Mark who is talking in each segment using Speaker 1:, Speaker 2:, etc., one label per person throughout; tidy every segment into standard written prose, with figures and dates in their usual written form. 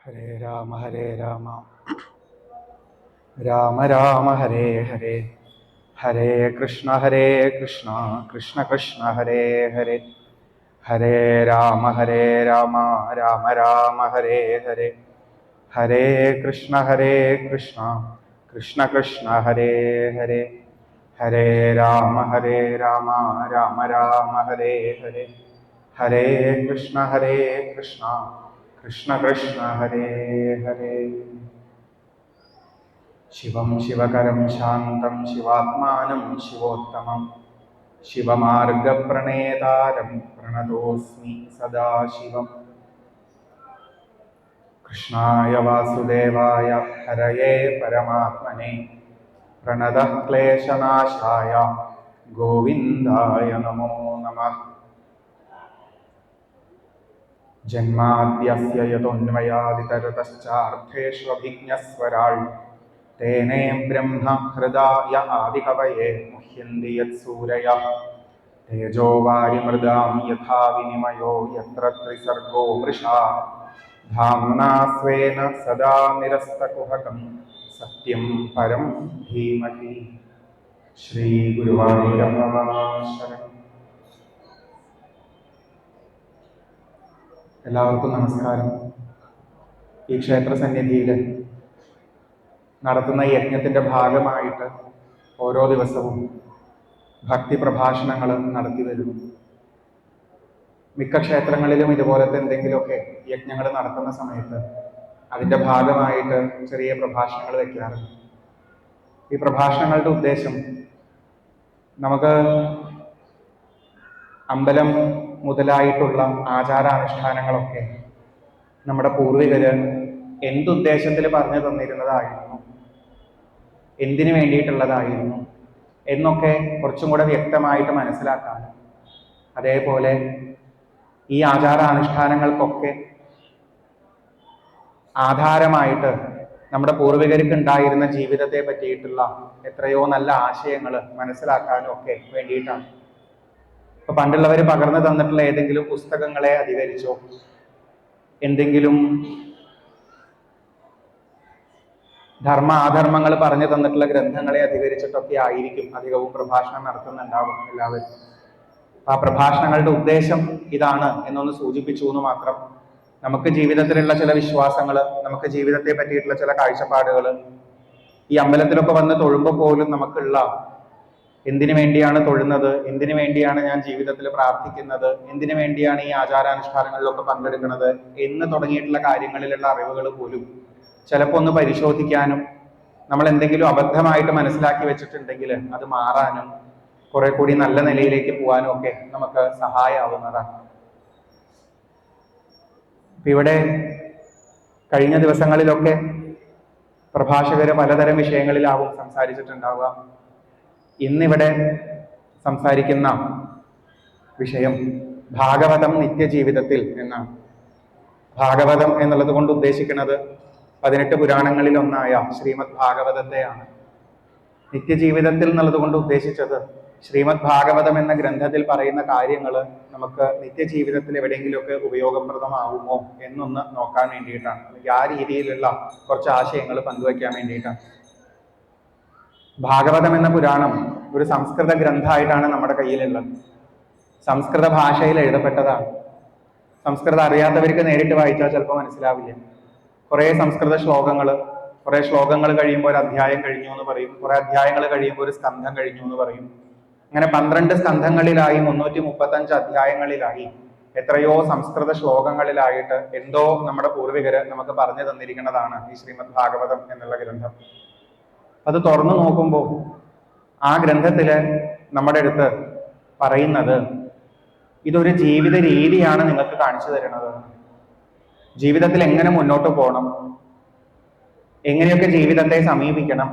Speaker 1: ഹരേ രാമ രാമ രാമ ഹരേ ഹരേ ഹരേ കൃഷ്ണ കൃഷ്ണ കൃഷ്ണ ഹരേ ഹരേ ഹരേ രാമ രാമ രാമ ഹരേ ഹരേ ഹരേ കൃഷ്ണ കൃഷ്ണ കൃഷ്ണ ഹരേ ഹരേ ഹരേ രാമ രാമ രാമ ഹരേ ഹരേ ഹരേ കൃഷ്ണ കൃഷ്ണ കൃഷ്ണ കൃഷ്ണ ഹരേ ഹരേ. ശിവം ശിവകരം ശാന്തം ശിവാത്മാനം ശിവോത്തമം ശിവമാർഗപ്രണേതാരം പ്രണതോസ്മി സദാശിവം. കൃഷ്ണായ വാസുദേവായ ഹരയേ പരമാത്മനെ പ്രണതഃ ക്ലേശനാശായ ഗോവിന്ദായ നമോ നമഃ. ജന്മാദ്യസ്യ യതോന്വയാദിതരതശ്ചാർത്ഥേഷ്വഭിജ്ഞസ്വരാൾ തേനേ ബ്രഹ്മ ഹൃദായ ആദികവയേ മുഹ്യന്തി യത്സൂരയഃ. തേജോ വാരിമൃദാം യഥാ വിനിമയോ യത്ര ത്രിസർഗോ മൃഷാ ധാമ്നാ സ്വേന സദാ നിരസ്തകുഹകം സത്യം പരം ധീമഹി. ശ്രീ ഗുരുവായൂരപ്പ ശരണം. എല്ലാവർക്കും നമസ്കാരം. ഈ ക്ഷേത്ര സന്നിധിയിൽ നടത്തുന്ന യജ്ഞത്തിൻ്റെ ഭാഗമായിട്ട് ഓരോ ദിവസവും ഭക്തി പ്രഭാഷണങ്ങൾ നടത്തി വരുന്നു. മിക്ക ക്ഷേത്രങ്ങളിലും ഇതുപോലത്തെ എന്തെങ്കിലുമൊക്കെ യജ്ഞങ്ങൾ നടത്തുന്ന സമയത്ത് അതിൻ്റെ ഭാഗമായിട്ട് ചെറിയ പ്രഭാഷണങ്ങൾ വയ്ക്കാറുണ്ട്. ഈ പ്രഭാഷണങ്ങളുടെ ഉദ്ദേശം നമുക്ക് അമ്പലം മുതലായിട്ടുള്ള ആചാരാനുഷ്ഠാനങ്ങളൊക്കെ നമ്മുടെ പൂർവികര് എന്തുദ്ദേശത്തിൽ പറഞ്ഞു തന്നിരുന്നതായിരുന്നു, എന്തിനു വേണ്ടിയിട്ടുള്ളതായിരുന്നു എന്നൊക്കെ കുറച്ചും കൂടെ വ്യക്തമായിട്ട് മനസ്സിലാക്കാനും, അതേപോലെ ഈ ആചാരാനുഷ്ഠാനങ്ങൾക്കൊക്കെ ആധാരമായിട്ട് നമ്മുടെ പൂർവികർക്ക് ഉണ്ടായിരുന്ന ജീവിതത്തെ പറ്റിയിട്ടുള്ള എത്രയോ നല്ല ആശയങ്ങൾ മനസ്സിലാക്കാനും ഒക്കെ വേണ്ടിയിട്ടാണ്. ഇപ്പൊ പണ്ടുള്ളവർ പകർന്നു തന്നിട്ടുള്ള ഏതെങ്കിലും പുസ്തകങ്ങളെ അധികരിച്ചോ എന്തെങ്കിലും ധർമ്മ ആധർമ്മങ്ങൾ പറഞ്ഞു തന്നിട്ടുള്ള ഗ്രന്ഥങ്ങളെ അധികരിച്ചിട്ടൊക്കെ ആയിരിക്കും അധികവും പ്രഭാഷണം നടത്തുന്നുണ്ടാവും എല്ലാവരും. ആ പ്രഭാഷണങ്ങളുടെ ഉദ്ദേശം ഇതാണ് എന്നൊന്ന് സൂചിപ്പിച്ചു എന്ന് മാത്രം. നമുക്ക് ജീവിതത്തിലുള്ള ചില വിശ്വാസങ്ങൾ, നമുക്ക് ജീവിതത്തെ പറ്റിയിട്ടുള്ള ചില കാഴ്ചപ്പാടുകൾ, ഈ അമ്പലത്തിലൊക്കെ വന്ന് തൊഴുമ്പോൾ പോലും നമുക്കുള്ള എന്തിനു വേണ്ടിയാണ് തൊഴുന്നത്, എന്തിനു വേണ്ടിയാണ് ഞാൻ ജീവിതത്തിൽ പ്രാർത്ഥിക്കുന്നത്, എന്തിനു വേണ്ടിയാണ് ഈ ആചാരാനുഷ്ഠാനങ്ങളിലൊക്കെ പങ്കെടുക്കുന്നത് എന്ന് തുടങ്ങിയിട്ടുള്ള കാര്യങ്ങളിലുള്ള അറിവുകൾ പോലും ചിലപ്പോൾ ഒന്ന് പരിശോധിക്കാനും, നമ്മൾ എന്തെങ്കിലും അബദ്ധമായിട്ട് മനസ്സിലാക്കി വെച്ചിട്ടുണ്ടെങ്കിൽ അത് മാറാനും, കുറെ കൂടി നല്ല നിലയിലേക്ക് പോകാനും ഒക്കെ നമുക്ക് സഹായമാവുന്നതാണ്. ഇവിടെ കഴിഞ്ഞ ദിവസങ്ങളിലൊക്കെ പ്രഭാഷകര് പലതരം വിഷയങ്ങളിലാവും സംസാരിച്ചിട്ടുണ്ടാവുക. ഇന്നിവിടെ സംസാരിക്കുന്ന വിഷയം ഭാഗവതം നിത്യജീവിതത്തിൽ എന്നാണ്. ഭാഗവതം എന്നുള്ളത് കൊണ്ട് ഉദ്ദേശിക്കുന്നത് 18 പുരാണങ്ങളിൽ ഒന്നായ ശ്രീമദ് ഭാഗവതത്തെയാണ്. നിത്യജീവിതത്തിൽ എന്നുള്ളത് കൊണ്ട് ഉദ്ദേശിച്ചത് ശ്രീമദ് ഭാഗവതം എന്ന ഗ്രന്ഥത്തിൽ പറയുന്ന കാര്യങ്ങൾ നമുക്ക് നിത്യജീവിതത്തിൽ എവിടെയെങ്കിലുമൊക്കെ ഉപയോഗപ്രദമാവുമോ എന്നൊന്ന് നോക്കാൻ വേണ്ടിയിട്ടാണ്. ആ രീതിയിലുള്ള കുറച്ച് ആശയങ്ങൾ പങ്കുവയ്ക്കാൻ വേണ്ടിയിട്ടാണ്. ഭാഗവതം എന്ന പുരാണം ഒരു സംസ്കൃത ഗ്രന്ഥമായിട്ടാണ് നമ്മുടെ കയ്യിലുള്ളത്. സംസ്കൃത ഭാഷയിൽ എഴുതപ്പെട്ടതാണ്. സംസ്കൃതം അറിയാത്തവർക്ക് നേരിട്ട് വായിച്ചാൽ ചിലപ്പോൾ മനസ്സിലാവില്ല. കുറേ സംസ്കൃത ശ്ലോകങ്ങൾ, കുറെ ശ്ലോകങ്ങൾ കഴിയുമ്പോൾ ഒരു അധ്യായം കഴിഞ്ഞു എന്ന് പറയും, കുറെ അധ്യായങ്ങൾ കഴിയുമ്പോൾ ഒരു സ്കന്ധം കഴിഞ്ഞു എന്ന് പറയും. അങ്ങനെ 12 സ്കന്ധങ്ങളിലായി 335 അധ്യായങ്ങളിലായി എത്രയോ സംസ്കൃത ശ്ലോകങ്ങളിലായിട്ട് എന്തോ നമ്മുടെ പൂർവികര് നമുക്ക് പറഞ്ഞു തന്നിരിക്കുന്നതാണ് ഈ ശ്രീമദ് ഭാഗവതം എന്നുള്ള ഗ്രന്ഥം. അത് തുറന്നു നോക്കുമ്പോൾ ആ ഗ്രന്ഥത്തില് നമ്മുടെ അടുത്ത് പറയുന്നത് ഇതൊരു ജീവിത രീതിയാണ് നിങ്ങൾക്ക് കാണിച്ചു തരുന്നത്. ജീവിതത്തിൽ എങ്ങനെ മുന്നോട്ട് പോകണം, എങ്ങനെയൊക്കെ ജീവിതത്തെ സമീപിക്കണം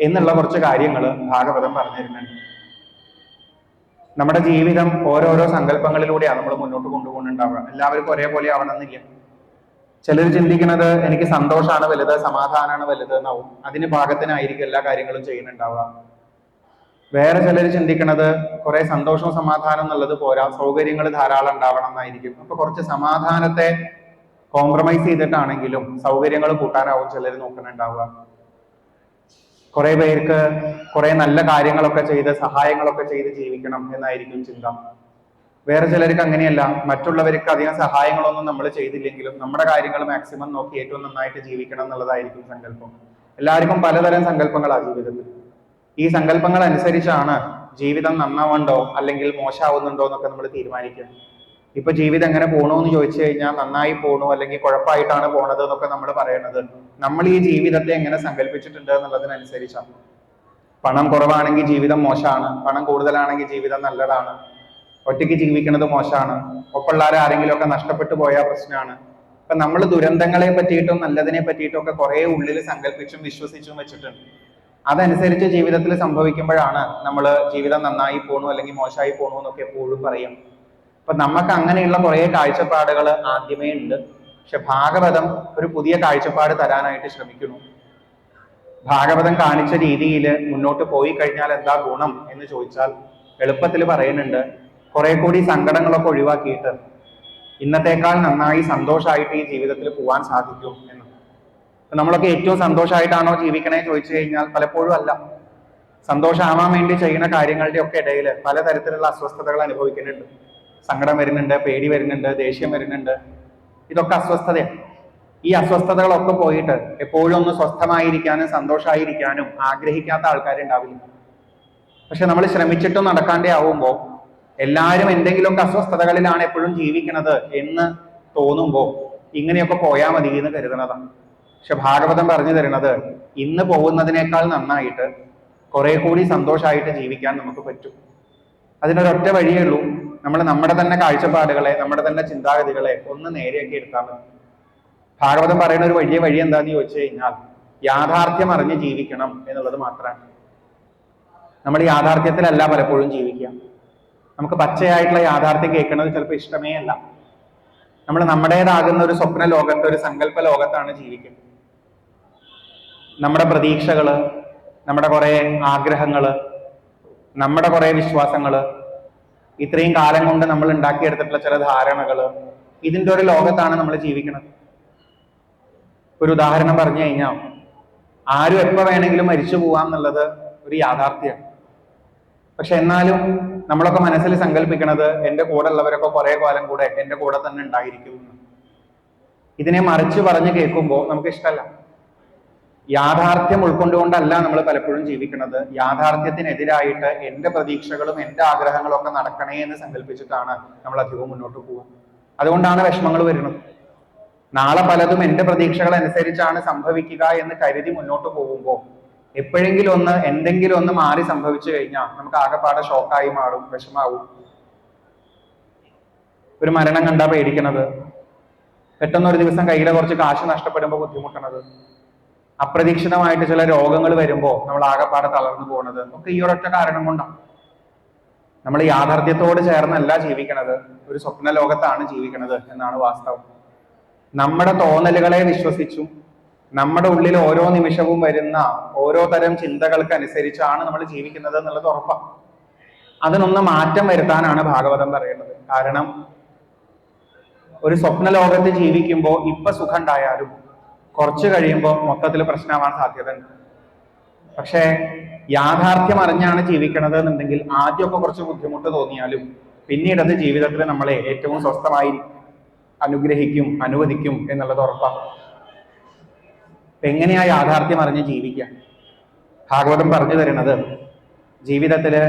Speaker 1: എന്നുള്ള കുറച്ച് കാര്യങ്ങൾ ഭാഗവതം പറഞ്ഞു തരുന്നുണ്ട്. നമ്മുടെ ജീവിതം ഓരോരോ സങ്കല്പങ്ങളിലൂടെയാണ് നമ്മൾ മുന്നോട്ട് കൊണ്ടുപോകുന്നുണ്ടാവുക. എല്ലാവർക്കും ഒരേപോലെ ആവണമെന്നില്ല. ചിലർ ചിന്തിക്കുന്നത് എനിക്ക് സന്തോഷമാണ് വലുത്, സമാധാനമാണ് വലുത് എന്നാവും. അതിന് പാകത്തിനായിരിക്കും എല്ലാ കാര്യങ്ങളും ചെയ്യുന്നുണ്ടാവുക. വേറെ ചിലർ ചിന്തിക്കുന്നത് കുറെ സന്തോഷവും സമാധാനം എന്നുള്ളത് പോരാ, സൗകര്യങ്ങൾ ധാരാളം ഉണ്ടാവണം എന്നായിരിക്കും. അപ്പൊ കുറച്ച് സമാധാനത്തെ കോംപ്രമൈസ് ചെയ്തിട്ടാണെങ്കിലും സൗകര്യങ്ങൾ കൂട്ടാനാവും ചിലർ നോക്കുന്നുണ്ടാവുക. കുറെ പേർക്ക് കുറെ നല്ല കാര്യങ്ങളൊക്കെ ചെയ്ത് സഹായങ്ങളൊക്കെ ചെയ്ത് ജീവിക്കണം എന്നായിരിക്കും ചിന്ത. വേറെ ചിലർക്ക് അങ്ങനെയല്ല, മറ്റുള്ളവർക്ക് അധികം സഹായങ്ങളൊന്നും നമ്മൾ ചെയ്തില്ലെങ്കിലും നമ്മുടെ കാര്യങ്ങൾ മാക്സിമം നോക്കി ഏറ്റവും നന്നായിട്ട് ജീവിക്കണം എന്നുള്ളതായിരിക്കും സങ്കല്പം. എല്ലാവർക്കും പലതരം സങ്കല്പങ്ങളാണ് ജീവിതത്തിൽ. ഈ സങ്കല്പങ്ങൾ അനുസരിച്ചാണ് ജീവിതം നന്നാവുണ്ടോ അല്ലെങ്കിൽ മോശമാവുന്നുണ്ടോ എന്നൊക്കെ നമ്മൾ തീരുമാനിക്കുക. ഇപ്പൊ ജീവിതം എങ്ങനെ പോണു എന്ന് ചോദിച്ചു കഴിഞ്ഞാൽ നന്നായി പോണു അല്ലെങ്കിൽ കുഴപ്പമായിട്ടാണ് പോണത് എന്നൊക്കെ നമ്മൾ പറയുന്നത് നമ്മൾ ഈ ജീവിതത്തെ എങ്ങനെ സങ്കല്പിച്ചിട്ടുണ്ട് എന്നുള്ളതിനനുസരിച്ചാണ്. പണം കുറവാണെങ്കിൽ ജീവിതം മോശമാണ്, പണം കൂടുതലാണെങ്കിൽ ജീവിതം നല്ലതാണ്. ഒറ്റയ്ക്ക് ജീവിക്കുന്നത് മോശമാണ്, ഒപ്പമുള്ളവരെ ആരെങ്കിലും ഒക്കെ നഷ്ടപ്പെട്ടു പോയാൽ പ്രശ്നമാണ്. അപ്പൊ നമ്മൾ ദുരന്തങ്ങളെ പറ്റിയിട്ടും നല്ലതിനെ പറ്റിയിട്ടും ഒക്കെ കുറെ ഉള്ളിൽ സങ്കല്പിച്ചും വിശ്വസിച്ചും വെച്ചിട്ടുണ്ട്. അതനുസരിച്ച് ജീവിതത്തിൽ സംഭവിക്കുമ്പോഴാണ് നമ്മൾ ജീവിതം നന്നായി പോണു അല്ലെങ്കിൽ മോശമായി പോണു എന്നൊക്കെ എപ്പോഴും പറയും. അപ്പൊ നമുക്ക് അങ്ങനെയുള്ള കുറെ കാഴ്ചപ്പാടുകൾ ആദ്യമേ ഉണ്ട്. പക്ഷെ ഭാഗവതം ഒരു പുതിയ കാഴ്ചപ്പാട് തരാനായിട്ട് ശ്രമിക്കുന്നു. ഭാഗവതം കാണിച്ച രീതിയിൽ മുന്നോട്ട് പോയി കഴിഞ്ഞാൽ എന്താ ഗുണം എന്ന് ചോദിച്ചാൽ എളുപ്പത്തിൽ പറയുന്നുണ്ട്, കുറെ കൂടി സങ്കടങ്ങളൊക്കെ ഒഴിവാക്കിയിട്ട് ഇന്നത്തേക്കാൾ നന്നായി സന്തോഷമായിട്ട് ഈ ജീവിതത്തിൽ പോകാൻ സാധിക്കും എന്ന്. നമ്മളൊക്കെ ഏറ്റവും സന്തോഷമായിട്ടാണോ ജീവിക്കണേ ചോദിച്ചു കഴിഞ്ഞാൽ പലപ്പോഴും അല്ല. സന്തോഷമാവാൻ വേണ്ടി ചെയ്യുന്ന കാര്യങ്ങളുടെ ഒക്കെ ഇടയിൽ പലതരത്തിലുള്ള അസ്വസ്ഥതകൾ അനുഭവിക്കുന്നുണ്ട്. സങ്കടം വരുന്നുണ്ട്, പേടി വരുന്നുണ്ട്, ദേഷ്യം വരുന്നുണ്ട്. ഇതൊക്കെ അസ്വസ്ഥതയാണ്. ഈ അസ്വസ്ഥതകളൊക്കെ പോയിട്ട് എപ്പോഴും ഒന്ന് സ്വസ്ഥമായിരിക്കാനും സന്തോഷമായിരിക്കാനും ആഗ്രഹിക്കാത്ത ആൾക്കാരുണ്ടാവില്ല. പക്ഷെ നമ്മൾ ശ്രമിച്ചിട്ടും നടക്കാണ്ടേ ആവുമ്പോൾ എല്ലാവരും എന്തെങ്കിലുമൊക്കെ അസ്വസ്ഥതകളിലാണ് എപ്പോഴും ജീവിക്കുന്നത് എന്ന് തോന്നുമ്പോൾ ഇങ്ങനെയൊക്കെ പോയാൽ മതി എന്ന് കരുതുന്നതാണ്. പക്ഷെ ഭാഗവതം പറഞ്ഞു തരുന്നത് ഇന്ന് പോകുന്നതിനേക്കാൾ നന്നായിട്ട് കുറെ കൂടി സന്തോഷമായിട്ട് ജീവിക്കാൻ നമുക്ക് പറ്റും. അതിനൊരൊറ്റ വഴിയേ ഉള്ളൂ, നമ്മൾ നമ്മുടെ തന്നെ കാഴ്ചപ്പാടുകളെ നമ്മുടെ തന്നെ ചിന്താഗതികളെ ഒന്ന് നേരെയാക്കി എടുത്താൽ മതി. ഭാഗവതം പറയുന്ന ഒരു വലിയ വഴി എന്താന്ന് ചോദിച്ചു കഴിഞ്ഞാൽ യാഥാർത്ഥ്യം അറിഞ്ഞ് ജീവിക്കണം എന്നുള്ളത് മാത്രമാണ്. നമ്മൾ യാഥാർത്ഥ്യത്തിലല്ല പലപ്പോഴും ജീവിക്കുക. നമുക്ക് പച്ചയായിട്ടുള്ള യാഥാർത്ഥ്യം കേൾക്കുന്നത് ചിലപ്പോൾ ഇഷ്ടമേ അല്ല. നമ്മൾ നമ്മുടേതാകുന്ന ഒരു സ്വപ്ന ലോകത്ത്, ഒരു സങ്കല്പ ലോകത്താണ് ജീവിക്കുന്നത്. നമ്മുടെ പ്രതീക്ഷകള്, നമ്മുടെ കുറെ ആഗ്രഹങ്ങള്, നമ്മുടെ കുറെ വിശ്വാസങ്ങള്, ഇത്രയും കാലം കൊണ്ട് നമ്മൾ ഉണ്ടാക്കിയെടുത്തിട്ടുള്ള ചില ധാരണകള്, ഇതിന്റെ ഒരു ലോകത്താണ് നമ്മൾ ജീവിക്കുന്നത്. ഒരു ഉദാഹരണം പറഞ്ഞു കഴിഞ്ഞാൽ ആരും എപ്പോ വേണമെങ്കിലും മരിച്ചു പോവാം എന്നുള്ളത് ഒരു യാഥാർത്ഥ്യമാണ്. പക്ഷെ എന്നാലും നമ്മളൊക്കെ മനസ്സിൽ സങ്കല്പിക്കുന്നത് എൻ്റെ കൂടെ ഉള്ളവരൊക്കെ കുറെ കാലം കൂടെ എൻ്റെ കൂടെ തന്നെ ഉണ്ടായിരിക്കും. ഇതിനെ മറിച്ച് പറഞ്ഞ് കേൾക്കുമ്പോൾ നമുക്ക് ഇഷ്ടമല്ല. യാഥാർത്ഥ്യം ഉൾക്കൊണ്ടുകൊണ്ടല്ല നമ്മൾ പലപ്പോഴും ജീവിക്കുന്നത്. യാഥാർത്ഥ്യത്തിനെതിരായിട്ട് എൻ്റെ പ്രതീക്ഷകളും എൻ്റെ ആഗ്രഹങ്ങളും ഒക്കെ നടക്കണേ എന്ന് സങ്കല്പിച്ചിട്ടാണ് നമ്മൾ അധികവും മുന്നോട്ട് പോകുക. അതുകൊണ്ടാണ് വിഷമങ്ങൾ വരുന്നത്. നാളെ പലതും എൻ്റെ പ്രതീക്ഷകൾ അനുസരിച്ചാണ് സംഭവിക്കുക എന്ന് കരുതി മുന്നോട്ട് പോകുമ്പോൾ എപ്പോഴെങ്കിലും ഒന്ന് എന്തെങ്കിലും ഒന്ന് മാറി സംഭവിച്ചു കഴിഞ്ഞാൽ നമുക്ക് ആകെപ്പാടെ ഷോക്കായി മാറും, വിഷമാവും. ഒരു മരണം കണ്ടാ പേടിക്കണത്, പെട്ടെന്ന് ഒരു ദിവസം കയ്യിലെ കുറച്ച് കാശ് നഷ്ടപ്പെടുമ്പോൾ ബുദ്ധിമുട്ടണത്, അപ്രതീക്ഷിതമായിട്ട് ചില രോഗങ്ങൾ വരുമ്പോൾ നമ്മൾ ആകെപ്പാടെ തളർന്നു പോകുന്നത് ഒക്കെ ഈ ഒരൊറ്റ കാരണം കൊണ്ടാണ്. നമ്മൾ യാഥാർത്ഥ്യത്തോട് ചേർന്നല്ല ജീവിക്കണത്, ഒരു സ്വപ്ന ലോകത്താണ് ജീവിക്കണത് എന്നാണ് വാസ്തവം. നമ്മുടെ തോന്നലുകളെ വിശ്വസിച്ചും നമ്മുടെ ഉള്ളിൽ ഓരോ നിമിഷവും വരുന്ന ഓരോ തരം ചിന്തകൾക്ക് അനുസരിച്ചാണ് നമ്മൾ ജീവിക്കുന്നത് എന്നുള്ളത് ഉറപ്പാണ്. അതിനൊന്ന് മാറ്റം വരുത്താനാണ് ഭാഗവതം പറയുന്നത്. കാരണം ഒരു സ്വപ്ന ലോകത്ത് ജീവിക്കുമ്പോൾ ഇപ്പൊ സുഖം ഉണ്ടായാലും കുറച്ച് കഴിയുമ്പോൾ മൊത്തത്തിൽ പ്രശ്നമാവാൻ സാധ്യതയുണ്ട്. പക്ഷെ യാഥാർത്ഥ്യം അറിഞ്ഞാണ് ജീവിക്കണത് എന്നുണ്ടെങ്കിൽ ആദ്യമൊക്കെ കുറച്ച് ബുദ്ധിമുട്ട് തോന്നിയാലും പിന്നീട് അത് ജീവിതത്തിൽ നമ്മളെ ഏറ്റവും സ്വസ്ഥമായി അനുഗ്രഹിക്കും, അനുവദിക്കും എന്നുള്ളത് ഉറപ്പാണ്. എങ്ങനെയാ യാഥാർത്ഥ്യം അറിഞ്ഞ് ജീവിക്കുക? ഭാഗവതം പറഞ്ഞു തരുന്നത് ജീവിതത്തില്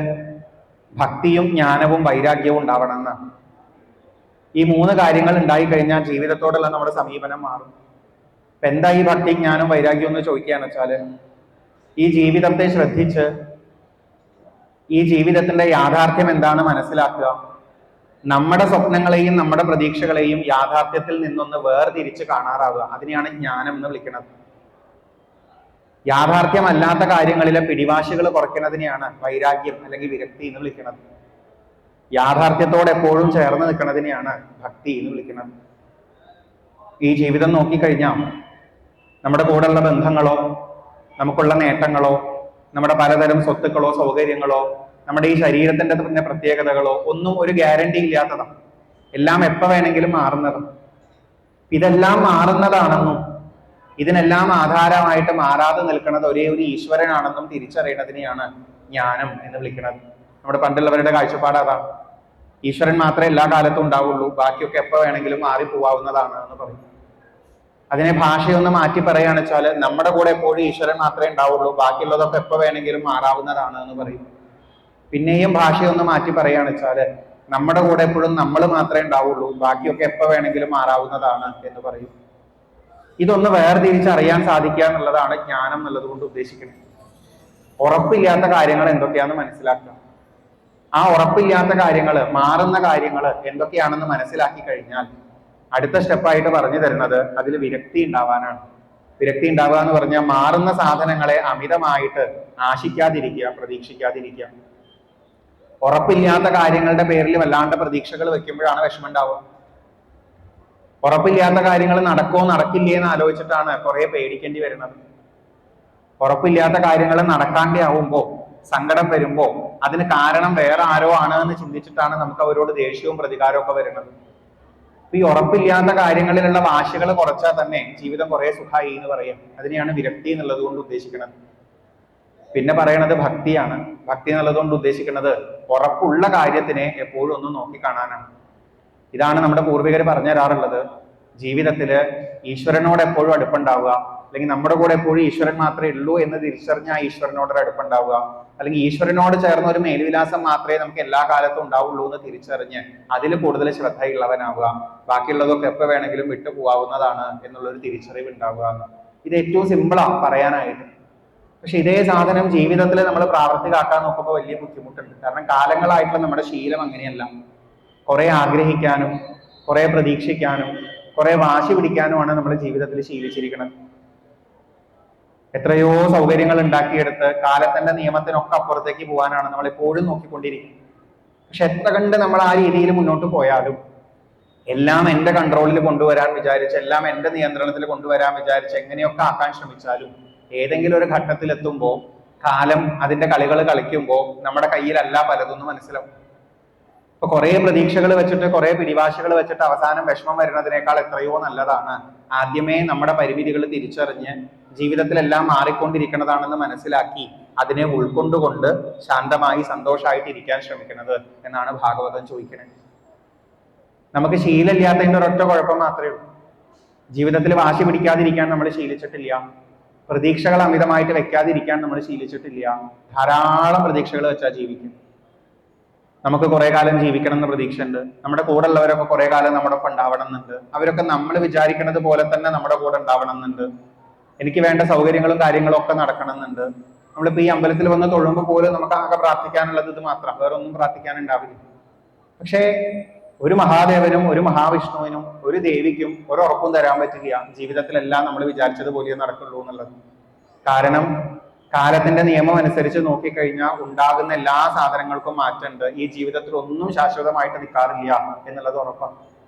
Speaker 1: ഭക്തിയും ജ്ഞാനവും വൈരാഗ്യവും ഉണ്ടാവണം എന്നാണ്. ഈ മൂന്ന് കാര്യങ്ങൾ ഉണ്ടായിക്കഴിഞ്ഞാൽ ജീവിതത്തോടുള്ള നമ്മുടെ സമീപനം മാറും. അപ്പൊ എന്താ ഈ ഭക്തി, ജ്ഞാനം, വൈരാഗ്യം എന്ന് ചോദിക്കുകയാന്ന് വെച്ചാല് ഈ ജീവിതത്തെ ശ്രദ്ധിച്ച് ഈ ജീവിതത്തിന്റെ യാഥാർത്ഥ്യം എന്താണ് മനസ്സിലാക്കുക, നമ്മുടെ സ്വപ്നങ്ങളെയും നമ്മുടെ പ്രതീക്ഷകളെയും യാഥാർത്ഥ്യത്തിൽ നിന്നൊന്ന് വേർതിരിച്ച് കാണാറാവുക. അതിനെയാണ് ജ്ഞാനം എന്ന് വിളിക്കുന്നത്. യാഥാർത്ഥ്യമല്ലാത്ത കാര്യങ്ങളിലെ പിടിവാശികൾ കുറയ്ക്കുന്നതിനെയാണ് വൈരാഗ്യം അല്ലെങ്കിൽ വിരക്തി എന്ന് വിളിക്കുന്നത്. യാഥാർത്ഥ്യത്തോടെ എപ്പോഴും ചേർന്ന് നിൽക്കുന്നതിനെയാണ് ഭക്തി എന്ന് വിളിക്കുന്നത്. ഈ ജീവിതം നോക്കിക്കഴിഞ്ഞാൽ നമ്മുടെ കൂടെയുള്ള ബന്ധങ്ങളോ നമുക്കുള്ള നേട്ടങ്ങളോ നമ്മുടെ പലതരം സ്വത്തുക്കളോ സൗകര്യങ്ങളോ നമ്മുടെ ഈ ശരീരത്തിന്റെ തന്നെ പ്രത്യേകതകളോ ഒന്നും ഒരു ഗ്യാരണ്ടി ഇല്ലാത്തതാണ്. എല്ലാം എപ്പോൾ വേണമെങ്കിലും മാറുന്നതാണ്. ഇതെല്ലാം മാറുന്നതാണെന്നും ഇതിനെല്ലാം ആധാരമായിട്ട് മാറാതെ നിൽക്കുന്നത് ഒരേ ഒരു ഈശ്വരനാണെന്നും തിരിച്ചറിയുന്നതിനെയാണ് ജ്ഞാനം എന്ന് വിളിക്കുന്നത്. നമ്മുടെ പണ്ടുള്ളവരുടെ കാഴ്ചപ്പാട് അതാണ്. ഈശ്വരൻ മാത്രമേ എല്ലാ കാലത്തും ഉണ്ടാവുള്ളൂ, ബാക്കിയൊക്കെ എപ്പോൾ വേണമെങ്കിലും മാറിപ്പോവാവുന്നതാണ് എന്ന് പറയും. അതിനെ ഭാഷയൊന്ന് മാറ്റി പറയുകയാണെന്ന് വെച്ചാൽ നമ്മുടെ കൂടെ എപ്പോഴും ഈശ്വരൻ മാത്രമേ ഉണ്ടാവുള്ളൂ, ബാക്കിയുള്ളതൊക്കെ എപ്പോൾ വേണമെങ്കിലും മാറാവുന്നതാണ് എന്ന് പറയും. പിന്നെയും ഭാഷയൊന്ന് മാറ്റി പറയുകയാണെന്ന് വെച്ചാൽ നമ്മുടെ കൂടെ എപ്പോഴും നമ്മൾ മാത്രമേ ഉണ്ടാവുള്ളൂ, ബാക്കിയൊക്കെ എപ്പോൾ വേണമെങ്കിലും മാറാവുന്നതാണ് എന്ന് പറയും. ഇതൊന്ന് വേർതിരിച്ചറിയാൻ സാധിക്കുക എന്നുള്ളതാണ് ജ്ഞാനം എന്നുള്ളത് കൊണ്ട് ഉദ്ദേശിക്കുന്നത്. ഉറപ്പില്ലാത്ത കാര്യങ്ങൾ എന്തൊക്കെയാണെന്ന് മനസ്സിലാക്കുക. ആ ഉറപ്പില്ലാത്ത കാര്യങ്ങൾ, മാറുന്ന കാര്യങ്ങൾ എന്തൊക്കെയാണെന്ന് മനസ്സിലാക്കി കഴിഞ്ഞാൽ അടുത്ത സ്റ്റെപ്പായിട്ട് പറഞ്ഞു തരുന്നത് അതിൽ വിരക്തി ഉണ്ടാവാനാണ്. വിരക്തി ഉണ്ടാവുക എന്ന് പറഞ്ഞാൽ മാറുന്ന സാധനങ്ങളെ അമിതമായിട്ട് ആശിക്കാതിരിക്കുക, പ്രതീക്ഷിക്കാതിരിക്കുക. ഉറപ്പില്ലാത്ത കാര്യങ്ങളുടെ പേരിൽ വല്ലാണ്ട് പ്രതീക്ഷകൾ വെക്കുമ്പോഴാണ് വിഷമം ഉണ്ടാവുക. ഉറപ്പില്ലാത്ത കാര്യങ്ങൾ നടക്കോ നടക്കില്ലേ എന്ന് ആലോചിച്ചിട്ടാണ് കുറെ പേടിക്കേണ്ടി വരുന്നത്. ഉറപ്പില്ലാത്ത കാര്യങ്ങൾ നടക്കാണ്ടേ ആവുമ്പോ, സങ്കടം വരുമ്പോ അതിന് കാരണം വേറെ ആരോ ആണ് എന്ന് ചിന്തിച്ചിട്ടാണ് നമുക്ക് അവരോട് ദേഷ്യവും പ്രതികാരവും ഒക്കെ വരുന്നത്. ഈ ഉറപ്പില്ലാത്ത കാര്യങ്ങളിലുള്ള വാശികൾ കുറച്ചാൽ തന്നെ ജീവിതം കുറെ സുഖമായി എന്ന് പറയും. അതിനെയാണ് വിരക്തി എന്നുള്ളത് കൊണ്ട് ഉദ്ദേശിക്കുന്നത്. പിന്നെ പറയണത് ഭക്തിയാണ്. ഭക്തി എന്നുള്ളത് കൊണ്ട് ഉദ്ദേശിക്കുന്നത് ഉറപ്പുള്ള കാര്യത്തിനെ എപ്പോഴും ഒന്ന് നോക്കിക്കാണാനാണ്. ഇതാണ് നമ്മുടെ പൂർവികർ പറഞ്ഞു തരാറുള്ളത്. ജീവിതത്തില് ഈശ്വരനോട് എപ്പോഴും അടുപ്പുണ്ടാവുക, അല്ലെങ്കിൽ നമ്മുടെ കൂടെ എപ്പോഴും ഈശ്വരൻ മാത്രമേ ഉള്ളൂ എന്ന് തിരിച്ചറിഞ്ഞ ആ ഈശ്വരനോടൊരു അടുപ്പുണ്ടാവുക, അല്ലെങ്കിൽ ഈശ്വരനോട് ചേർന്ന ഒരു മേൽവിലാസം മാത്രമേ നമുക്ക് എല്ലാ കാലത്തും ഉണ്ടാവുള്ളൂ എന്ന് തിരിച്ചറിഞ്ഞ് അതിൽ കൂടുതൽ ശ്രദ്ധയുള്ളവനാവുക, ബാക്കിയുള്ളതൊക്കെ എപ്പോൾ വേണമെങ്കിലും വിട്ടു പോവാവുന്നതാണ് എന്നുള്ളൊരു തിരിച്ചറിവ് ഉണ്ടാവുക. ഇത് ഏറ്റവും സിമ്പിളാണ് പറയാനായിട്ട്. പക്ഷെ ഇതേ സാധനം ജീവിതത്തിൽ നമ്മൾ പ്രാവർത്തികമാക്കാൻ നോക്കുമ്പോൾ വലിയ ബുദ്ധിമുട്ടുണ്ട്. കാരണം കാലങ്ങളായിട്ടുള്ള നമ്മുടെ ശീലം അങ്ങനെയല്ല. കുറെ ആഗ്രഹിക്കാനും കുറെ പ്രതീക്ഷിക്കാനും കുറെ വാശി പിടിക്കാനുമാണ് നമ്മുടെ ജീവിതത്തിൽ ശീലിച്ചിരിക്കുന്നത്. എത്രയോ സൗകര്യങ്ങൾ ഉണ്ടാക്കിയെടുത്ത് കാലത്തിന്റെ നിയമത്തിനൊക്കെ അപ്പുറത്തേക്ക് പോകാനാണ് നമ്മൾ എപ്പോഴും നോക്കിക്കൊണ്ടിരിക്കുന്നത്. പക്ഷെ എത്ര കണ്ട് നമ്മൾ ആ രീതിയിൽ മുന്നോട്ട് പോയാലും എല്ലാം എൻ്റെ കൺട്രോളിൽ കൊണ്ടുവരാൻ വിചാരിച്ച്, എല്ലാം എൻ്റെ നിയന്ത്രണത്തിൽ കൊണ്ടുവരാൻ വിചാരിച്ച് എങ്ങനെയൊക്കെ ആക്കാൻ ശ്രമിച്ചാലും ഏതെങ്കിലും ഒരു ഘട്ടത്തിൽ എത്തുമ്പോൾ, കാലം അതിന്റെ കളികൾ കളിക്കുമ്പോൾ നമ്മുടെ കയ്യിലല്ല പലതൊന്നും മനസ്സിലാവും. ഇപ്പൊ കുറെ പ്രതീക്ഷകൾ വെച്ചിട്ട് കുറെ പിടിവാശികൾ വെച്ചിട്ട് അവസാനം വിഷമം വരുന്നതിനേക്കാൾ എത്രയോ നല്ലതാണ് ആദ്യമേ നമ്മുടെ പരിമിതികൾ തിരിച്ചറിഞ്ഞ് ജീവിതത്തിലെല്ലാം മാറിക്കൊണ്ടിരിക്കുന്നതാണെന്ന് മനസ്സിലാക്കി അതിനെ ഉൾക്കൊണ്ടുകൊണ്ട് ശാന്തമായി സന്തോഷമായിട്ട് ഇരിക്കാൻ ശ്രമിക്കുന്നത് എന്നാണ് ഭാഗവതം ചോദിക്കുന്നത്. നമുക്ക് ശീലമില്ലാത്തതിന്റെ ഒരൊറ്റ കുഴപ്പം മാത്രമേ ഉള്ളൂ. ജീവിതത്തിൽ വാശി പിടിക്കാതിരിക്കാൻ നമ്മൾ ശീലിച്ചിട്ടില്ല. പ്രതീക്ഷകൾ അമിതമായിട്ട് വെക്കാതിരിക്കാൻ നമ്മൾ ശീലിച്ചിട്ടില്ല. ധാരാളം പ്രതീക്ഷകൾ വെച്ചാൽ ജീവിക്കും. നമുക്ക് കുറെ കാലം ജീവിക്കണം എന്ന് പ്രതീക്ഷയുണ്ട്. നമ്മുടെ കൂടെ ഉള്ളവരൊക്കെ കുറെ കാലം നമ്മുടെ ഒപ്പം ഉണ്ടാവണം എന്നുണ്ട്. അവരൊക്കെ നമ്മൾ വിചാരിക്കുന്നത് പോലെ തന്നെ നമ്മുടെ കൂടെ ഉണ്ടാവണം എന്നുണ്ട്. എനിക്ക് വേണ്ട സൗകര്യങ്ങളും കാര്യങ്ങളും ഒക്കെ നടക്കണം എന്നുണ്ട്. നമ്മളിപ്പോ ഈ അമ്പലത്തിൽ വന്ന് തൊഴുമ്പോൾ പോലും നമുക്ക് ആകെ പ്രാർത്ഥിക്കാനുള്ളത് ഇത് മാത്രം, വേറെ ഒന്നും പ്രാർത്ഥിക്കാനുണ്ടാവില്ല. പക്ഷേ ഒരു മഹാദേവനും ഒരു മഹാവിഷ്ണുവിനും ഒരു ദേവിക്കും ഒരു ഉറപ്പും തരാൻ പറ്റില്ല ജീവിതത്തിലെല്ലാം നമ്മൾ വിചാരിച്ചതുപോലെ നടക്കുള്ളൂ എന്നുള്ളത്. കാരണം കാലത്തിന്റെ നിയമം അനുസരിച്ച് നോക്കിക്കഴിഞ്ഞാൽ ഉണ്ടാകുന്ന എല്ലാ സാധനങ്ങൾക്കും മാറ്റമുണ്ട്. ഈ ജീവിതത്തിൽ ഒന്നും ശാശ്വതമായിട്ട് നിൽക്കാറില്ല എന്നുള്ളത് ഉറപ്പാണ്.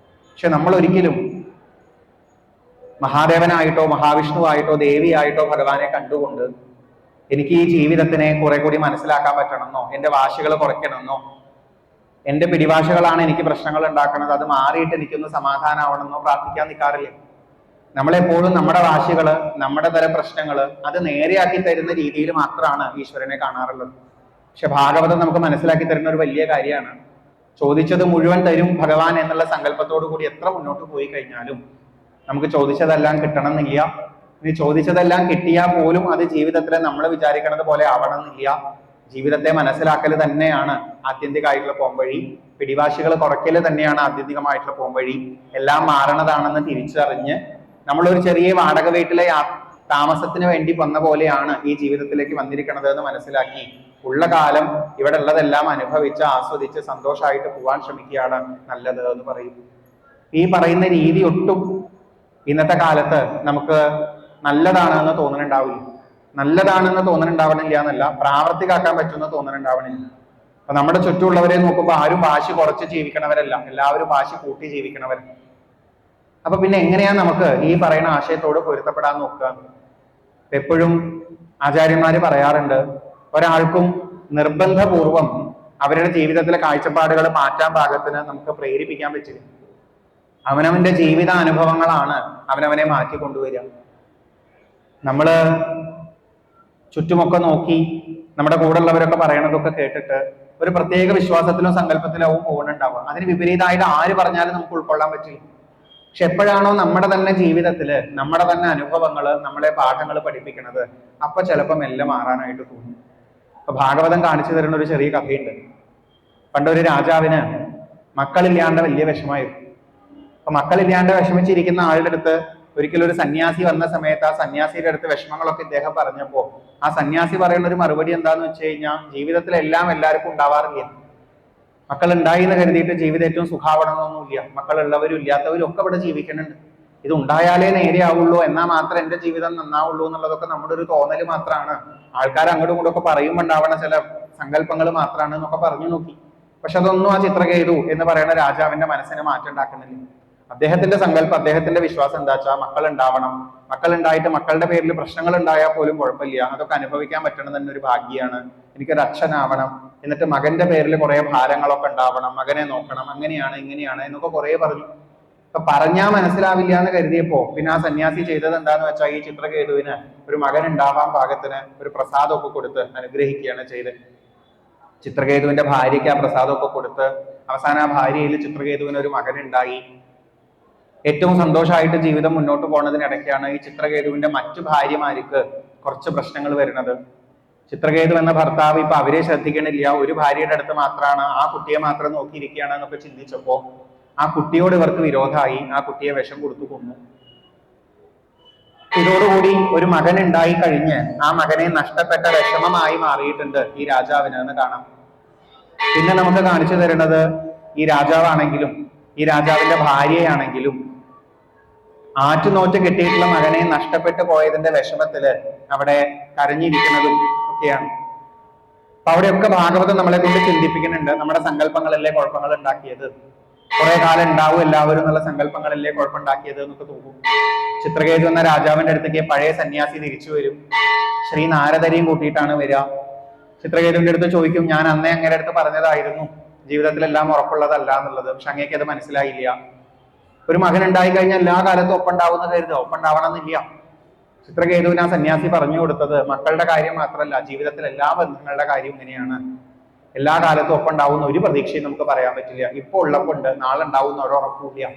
Speaker 1: പക്ഷെ നമ്മൾ ഒരിക്കലും മഹാദേവനായിട്ടോ മഹാവിഷ്ണുവായിട്ടോ ദേവിയായിട്ടോ ഭഗവാനെ കണ്ടുകൊണ്ട് എനിക്ക് ഈ ജീവിതത്തിനെ കുറെ കൂടി മനസ്സിലാക്കാൻ പറ്റണമെന്നോ, എന്റെ വാശികൾ കുറയ്ക്കണമെന്നോ, എന്റെ പിടിവാശകളാണ് എനിക്ക് പ്രശ്നങ്ങൾ ഉണ്ടാക്കുന്നത്, അത് മാറിയിട്ട് എനിക്കൊന്ന് സമാധാനമാവണമെന്നോ പ്രാർത്ഥിക്കാൻ നിൽക്കാറില്ല. നമ്മളെപ്പോഴും നമ്മുടെ വാശികള്, നമ്മുടെ തരം പ്രശ്നങ്ങള് അത് നേരെയാക്കി തരുന്ന രീതിയിൽ മാത്രമാണ് ഈശ്വരനെ കാണാറുള്ളത്. പക്ഷെ ഭാഗവതം നമുക്ക് മനസ്സിലാക്കി തരുന്ന ഒരു വലിയ കാര്യമാണ്. ചോദിച്ചത് മുഴുവൻ തരും ഭഗവാൻ എന്നുള്ള സങ്കല്പത്തോടു കൂടി എത്ര മുന്നോട്ട് പോയി കഴിഞ്ഞാലും നമുക്ക് ചോദിച്ചതെല്ലാം കിട്ടണം എന്നില്ല. ഇനി ചോദിച്ചതെല്ലാം കിട്ടിയാൽ പോലും അത് ജീവിതത്തിൽ നമ്മൾ വിചാരിക്കുന്നത് പോലെ ആവണം എന്നില്ല. ജീവിതത്തെ മനസ്സിലാക്കൽ തന്നെയാണ് ആത്യന്തികമായിട്ടുള്ള പോംവഴി. പിടിവാശികൾ കുറയ്ക്കൽ തന്നെയാണ് ആത്യന്തികമായിട്ടുള്ള പോംവഴി. എല്ലാം മാറണതാണെന്ന് തിരിച്ചറിഞ്ഞ് നമ്മളൊരു ചെറിയ വാടക വീട്ടിലെ താമസത്തിന് വേണ്ടി വന്ന പോലെയാണ് ഈ ജീവിതത്തിലേക്ക് വന്നിരിക്കുന്നത് എന്ന് മനസ്സിലാക്കി ഉള്ള കാലം ഇവിടെ ഉള്ളതെല്ലാം അനുഭവിച്ച് ആസ്വദിച്ച് സന്തോഷമായിട്ട് പോകാൻ ശ്രമിക്കുകയാണ് നല്ലത് എന്ന് പറയും. ഈ പറയുന്ന രീതി ഒട്ടും ഇന്നത്തെ കാലത്ത് നമുക്ക് നല്ലതാണെന്ന് തോന്നുന്നുണ്ടാവില്ല. നല്ലതാണെന്ന് തോന്നുന്നുണ്ടാവണില്ല എന്നല്ല, പ്രാവർത്തികമാക്കാൻ പറ്റുമെന്ന് തോന്നുന്നുണ്ടാവണില്ല. അപ്പൊ നമ്മുടെ ചുറ്റുമുള്ളവരെ നോക്കുമ്പോൾ ആരും വാശി കുറച്ച് ജീവിക്കണവരല്ല, എല്ലാവരും വാശി കൂട്ടി ജീവിക്കണവരല്ല. അപ്പൊ പിന്നെ എങ്ങനെയാ നമുക്ക് ഈ പറയുന്ന ആശയത്തോട് പൊരുത്തപ്പെടാൻ നോക്കുക? എപ്പോഴും ആചാര്യന്മാര് പറയാറുണ്ട്, ഒരാൾക്കും നിർബന്ധപൂർവം അവരുടെ ജീവിതത്തിലെ കാഴ്ചപ്പാടുകൾ മാറ്റാൻ പാകത്തിന് നമുക്ക് പ്രേരിപ്പിക്കാൻ പറ്റില്ല. അവനവന്റെ ജീവിതാനുഭവങ്ങളാണ് അവനവനെ മാറ്റിക്കൊണ്ടുവരിക. നമ്മള് ചുറ്റുമൊക്കെ നോക്കി നമ്മുടെ കൂടെ ഉള്ളവരൊക്കെ പറയണതൊക്കെ കേട്ടിട്ട് ഒരു പ്രത്യേക വിശ്വാസത്തിലോ സങ്കല്പത്തിലോ പോകുന്നുണ്ടാവുക. അതിന് വിപരീതമായിട്ട് ആര് പറഞ്ഞാലും നമുക്ക് ഉൾക്കൊള്ളാൻ പറ്റില്ല. പക്ഷെ എപ്പോഴാണോ നമ്മുടെ തന്നെ ജീവിതത്തില് നമ്മുടെ തന്നെ അനുഭവങ്ങള് നമ്മളെ പാഠങ്ങൾ പഠിപ്പിക്കുന്നത്, അപ്പൊ ചിലപ്പം എല്ലാം മാറാനായിട്ട് തോന്നും. അപ്പൊ ഭാഗവതം കാണിച്ചു തരുന്ന ഒരു ചെറിയ കഥയുണ്ട്. പണ്ടൊരു രാജാവിന് മക്കളില്ലാണ്ട് വലിയ വിഷമായിരുന്നു. അപ്പൊ മക്കളില്ലാണ്ട് വിഷമിച്ചിരിക്കുന്ന ആളുടെ അടുത്ത് ഒരിക്കലും ഒരു സന്യാസി വന്ന സമയത്ത് ആ സന്യാസിയുടെ അടുത്ത് വിഷമങ്ങളൊക്കെ ഇദ്ദേഹം പറഞ്ഞപ്പോ ആ സന്യാസി പറയുന്ന ഒരു മറുപടി എന്താന്ന് വെച്ച് കഴിഞ്ഞാൽ, ജീവിതത്തിലെല്ലാം എല്ലാവർക്കും ഉണ്ടാവാറില്ല. മക്കൾ ഉണ്ടായി എന്ന് കരുതിയിട്ട് ജീവിതം ഏറ്റവും സുഖാവണമെന്നൊന്നുമില്ല. മക്കളുള്ളവരും ഇല്ലാത്തവരും ഒക്കെ ഇവിടെ ജീവിക്കുന്നുണ്ട്. ഇത് ഉണ്ടായാലേ നേരെയാവുള്ളൂ, എന്നാൽ മാത്രം എന്റെ ജീവിതം നന്നാവുള്ളൂ എന്നുള്ളതൊക്കെ നമ്മുടെ ഒരു തോന്നല് മാത്രമാണ്. ആൾക്കാർ അങ്ങോട്ടും ഇങ്ങോട്ടും ഒക്കെ പറയുമ്പോൾ ഉണ്ടാവണ ചില സങ്കല്പങ്ങൾ മാത്രമാണ് എന്നൊക്കെ പറഞ്ഞു നോക്കി. പക്ഷെ അതൊന്നും ആ ചിത്രകേതു എന്ന് പറയുന്ന രാജാവിന്റെ മനസ്സിന് മാറ്റം ഉണ്ടാക്കുന്നില്ല. അദ്ദേഹത്തിന്റെ സങ്കല്പം, അദ്ദേഹത്തിന്റെ വിശ്വാസം എന്താ വെച്ചാൽ മക്കൾ ഉണ്ടാവണം, മക്കൾ ഉണ്ടായിട്ട് മക്കളുടെ പേരിൽ പ്രശ്നങ്ങൾ ഉണ്ടായാൽ പോലും കുഴപ്പമില്ല, അതൊക്കെ അനുഭവിക്കാൻ പറ്റണം തന്നെ ഒരു ഭാഗ്യമാണ്, എനിക്കൊരു അച്ഛനാവണം, എന്നിട്ട് മകന്റെ പേരിൽ കുറെ ഭാരങ്ങളൊക്കെ ഉണ്ടാവണം, മകനെ നോക്കണം, അങ്ങനെയാണ് ഇങ്ങനെയാണ് എന്നൊക്കെ കുറെ പറഞ്ഞു. അപ്പൊ പറഞ്ഞാൽ മനസ്സിലാവില്ല എന്ന് കരുതിയപ്പോ പിന്നെ ആ സന്യാസി ചെയ്തത് എന്താന്ന് വെച്ചാൽ ഈ ചിത്രകേതുവിന് ഒരു മകൻ ഉണ്ടാവാൻ പാകത്തിന് ഒരു പ്രസാദമൊക്കെ കൊടുത്ത് അനുഗ്രഹിക്കുകയാണ് ചെയ്ത്. ചിത്രകേതുവിന്റെ ഭാര്യയ്ക്ക് ആ പ്രസാദമൊക്കെ കൊടുത്ത് അവസാനം ആ ഭാര്യയിൽ ചിത്രകേതുവിന് ഒരു മകൻ ഉണ്ടായി. ഏറ്റവും സന്തോഷമായിട്ട് ജീവിതം മുന്നോട്ട് പോകുന്നതിനിടയ്ക്കാണ് ഈ ചിത്രകേതുവിന്റെ മറ്റു ഭാര്യമാർക്ക് കുറച്ച് പ്രശ്നങ്ങൾ വരുന്നത്. ചിത്രകേതു എന്ന ഭർത്താവ് ഇപ്പൊ അവരെ ശ്രദ്ധിക്കണില്ല, ഒരു ഭാര്യയുടെ അടുത്ത് മാത്രമാണ്, ആ കുട്ടിയെ മാത്രം നോക്കിയിരിക്കുകയാണ് എന്നൊക്കെ ചിന്തിച്ചപ്പോ ആ കുട്ടിയോട് ഇവർക്ക് വിരോധമായി, ആ കുട്ടിയെ വിഷം കൊടുത്തു കൊന്നു. ഇതോടുകൂടി ഒരു മകൻ ഉണ്ടായി കഴിഞ്ഞ് ആ മകനെ നഷ്ടപ്പെട്ട വിഷമമായി മാറിയിട്ടുണ്ട് ഈ രാജാവിന് എന്ന് കാണാം. പിന്നെ നമുക്ക് കാണിച്ചു തരുന്നത് ഈ രാജാവാണെങ്കിലും ഈ രാജാവിന്റെ ഭാര്യയാണെങ്കിലും ആറ്റുനോറ്റ് കിട്ടിയിട്ടുള്ള മകനെ നഷ്ടപ്പെട്ടു പോയതിന്റെ വിഷമത്തില് അവിടെ കരഞ്ഞിരിക്കുന്നതും ഒക്കെയാണ്. അപ്പൊ അവിടെയൊക്കെ ഭാഗവതം നമ്മളെ കൊണ്ട് ചിന്തിപ്പിക്കുന്നുണ്ട്, നമ്മുടെ സങ്കല്പങ്ങളല്ലേ കുഴപ്പങ്ങൾ ഉണ്ടാക്കിയത്, കുറെ കാലം ഉണ്ടാവും എല്ലാവരും എന്നുള്ള സങ്കല്പങ്ങളല്ലേ കുഴപ്പമുണ്ടാക്കിയത് എന്നൊക്കെ തോന്നും. ചിത്രകേതു എന്ന രാജാവിന്റെ അടുത്തേക്ക് പഴയ സന്യാസി തിരിച്ചു വരും. ശ്രീ നാരദരെയും കൂട്ടിയിട്ടാണ് വരിക. ചിത്രകേതുവിന്റെ അടുത്ത് ചോദിക്കും, ഞാൻ അന്നേ അങ്ങയുടെ അടുത്ത് പറഞ്ഞതായിരുന്നു ജീവിതത്തിലെല്ലാം ഉറപ്പുള്ളതല്ല എന്നുള്ളത്, പക്ഷെ അങ്ങേക്ക് അത് മനസ്സിലായില്ല. ഒരു മകൻ ഉണ്ടായി കഴിഞ്ഞാൽ എല്ലാ കാലത്തും ഒപ്പുണ്ടാവുന്ന കരുതുക, ഒപ്പുണ്ടാവണമെന്നില്ല. ചിത്രകേതുവിന് ആ സന്യാസി പറഞ്ഞു കൊടുത്തത് മക്കളുടെ കാര്യം മാത്രമല്ല, ജീവിതത്തിൽ എല്ലാ ബന്ധങ്ങളുടെ കാര്യം ഇങ്ങനെയാണ്. എല്ലാ കാലത്തും ഒപ്പുണ്ടാവുന്ന ഒരു പ്രതീക്ഷയും നമുക്ക് പറയാൻ പറ്റില്ല. ഇപ്പൊ ഉള്ളപ്പോണ്ട് നാളെ ഉണ്ടാവുന്ന ഒരു ഉറപ്പില്ല.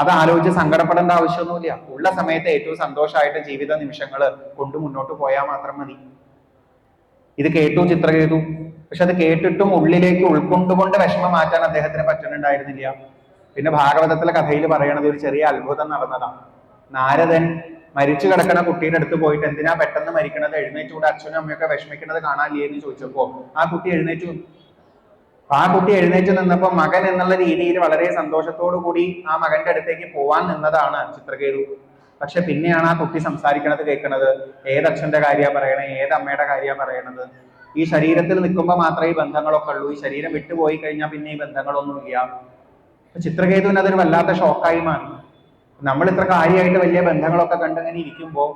Speaker 1: അത് ആലോചിച്ച് സങ്കടപ്പെടേണ്ട ആവശ്യമൊന്നുമില്ല. ഉള്ള സമയത്ത് ഏറ്റവും സന്തോഷമായിട്ട് ജീവിത നിമിഷങ്ങൾ കൊണ്ട് മുന്നോട്ട് പോയാൽ മാത്രം മതി. ഇത് കേട്ടു ചിത്രകേതു. പക്ഷെ അത് കേട്ടിട്ടും ഉള്ളിലേക്ക് ഉൾക്കൊണ്ടുകൊണ്ട് വിഷമം മാറ്റാൻ അദ്ദേഹത്തിന് പറ്റുന്നുണ്ടായിരുന്നില്ല. പിന്നെ ഭാഗവതത്തിലെ കഥയിൽ പറയണത് ഒരു ചെറിയ അത്ഭുതം നടന്നതാണ്. നാരദൻ മരിച്ചു കിടക്കണ കുട്ടിയുടെ അടുത്ത് പോയിട്ട് എന്തിനാ പെട്ടെന്ന് മരിക്കണത്, എഴുന്നേറ്റുകൂടെ, അച്ഛനും അമ്മയൊക്കെ വിഷമിക്കുന്നത് കാണാനില്ലേ എന്ന് ചോദിച്ചപ്പോ ആ കുട്ടി എഴുന്നേറ്റു. ആ കുട്ടി എഴുന്നേറ്റ് നിന്നപ്പോ മകൻ എന്നുള്ള രീതിയിൽ വളരെ സന്തോഷത്തോടു കൂടി ആ മകന്റെ അടുത്തേക്ക് പോവാൻ നിന്നതാണ് ചിത്രകേതു. പക്ഷെ പിന്നെയാണ് ആ കുട്ടി സംസാരിക്കണത് കേൾക്കണത്, ഏതച്ഛന്റെ കാര്യ പറയണേ, ഏതമ്മയുടെ കാര്യ പറയണത്, ഈ ശരീരത്തിൽ നിൽക്കുമ്പോൾ മാത്രമേ ഈ ബന്ധങ്ങളൊക്കെ ഉള്ളൂ, ഈ ശരീരം വിട്ടുപോയി കഴിഞ്ഞാൽ പിന്നെ ഈ ബന്ധങ്ങളൊന്നുമില്ല. ചിത്രകേതുവിന് അതൊരു വല്ലാത്ത ഷോക്കായി മാറി. നമ്മൾ ഇത്ര കാര്യമായിട്ട് വലിയ ബന്ധങ്ങളൊക്കെ കണ്ടിങ്ങനെ ഇരിക്കുമ്പോൾ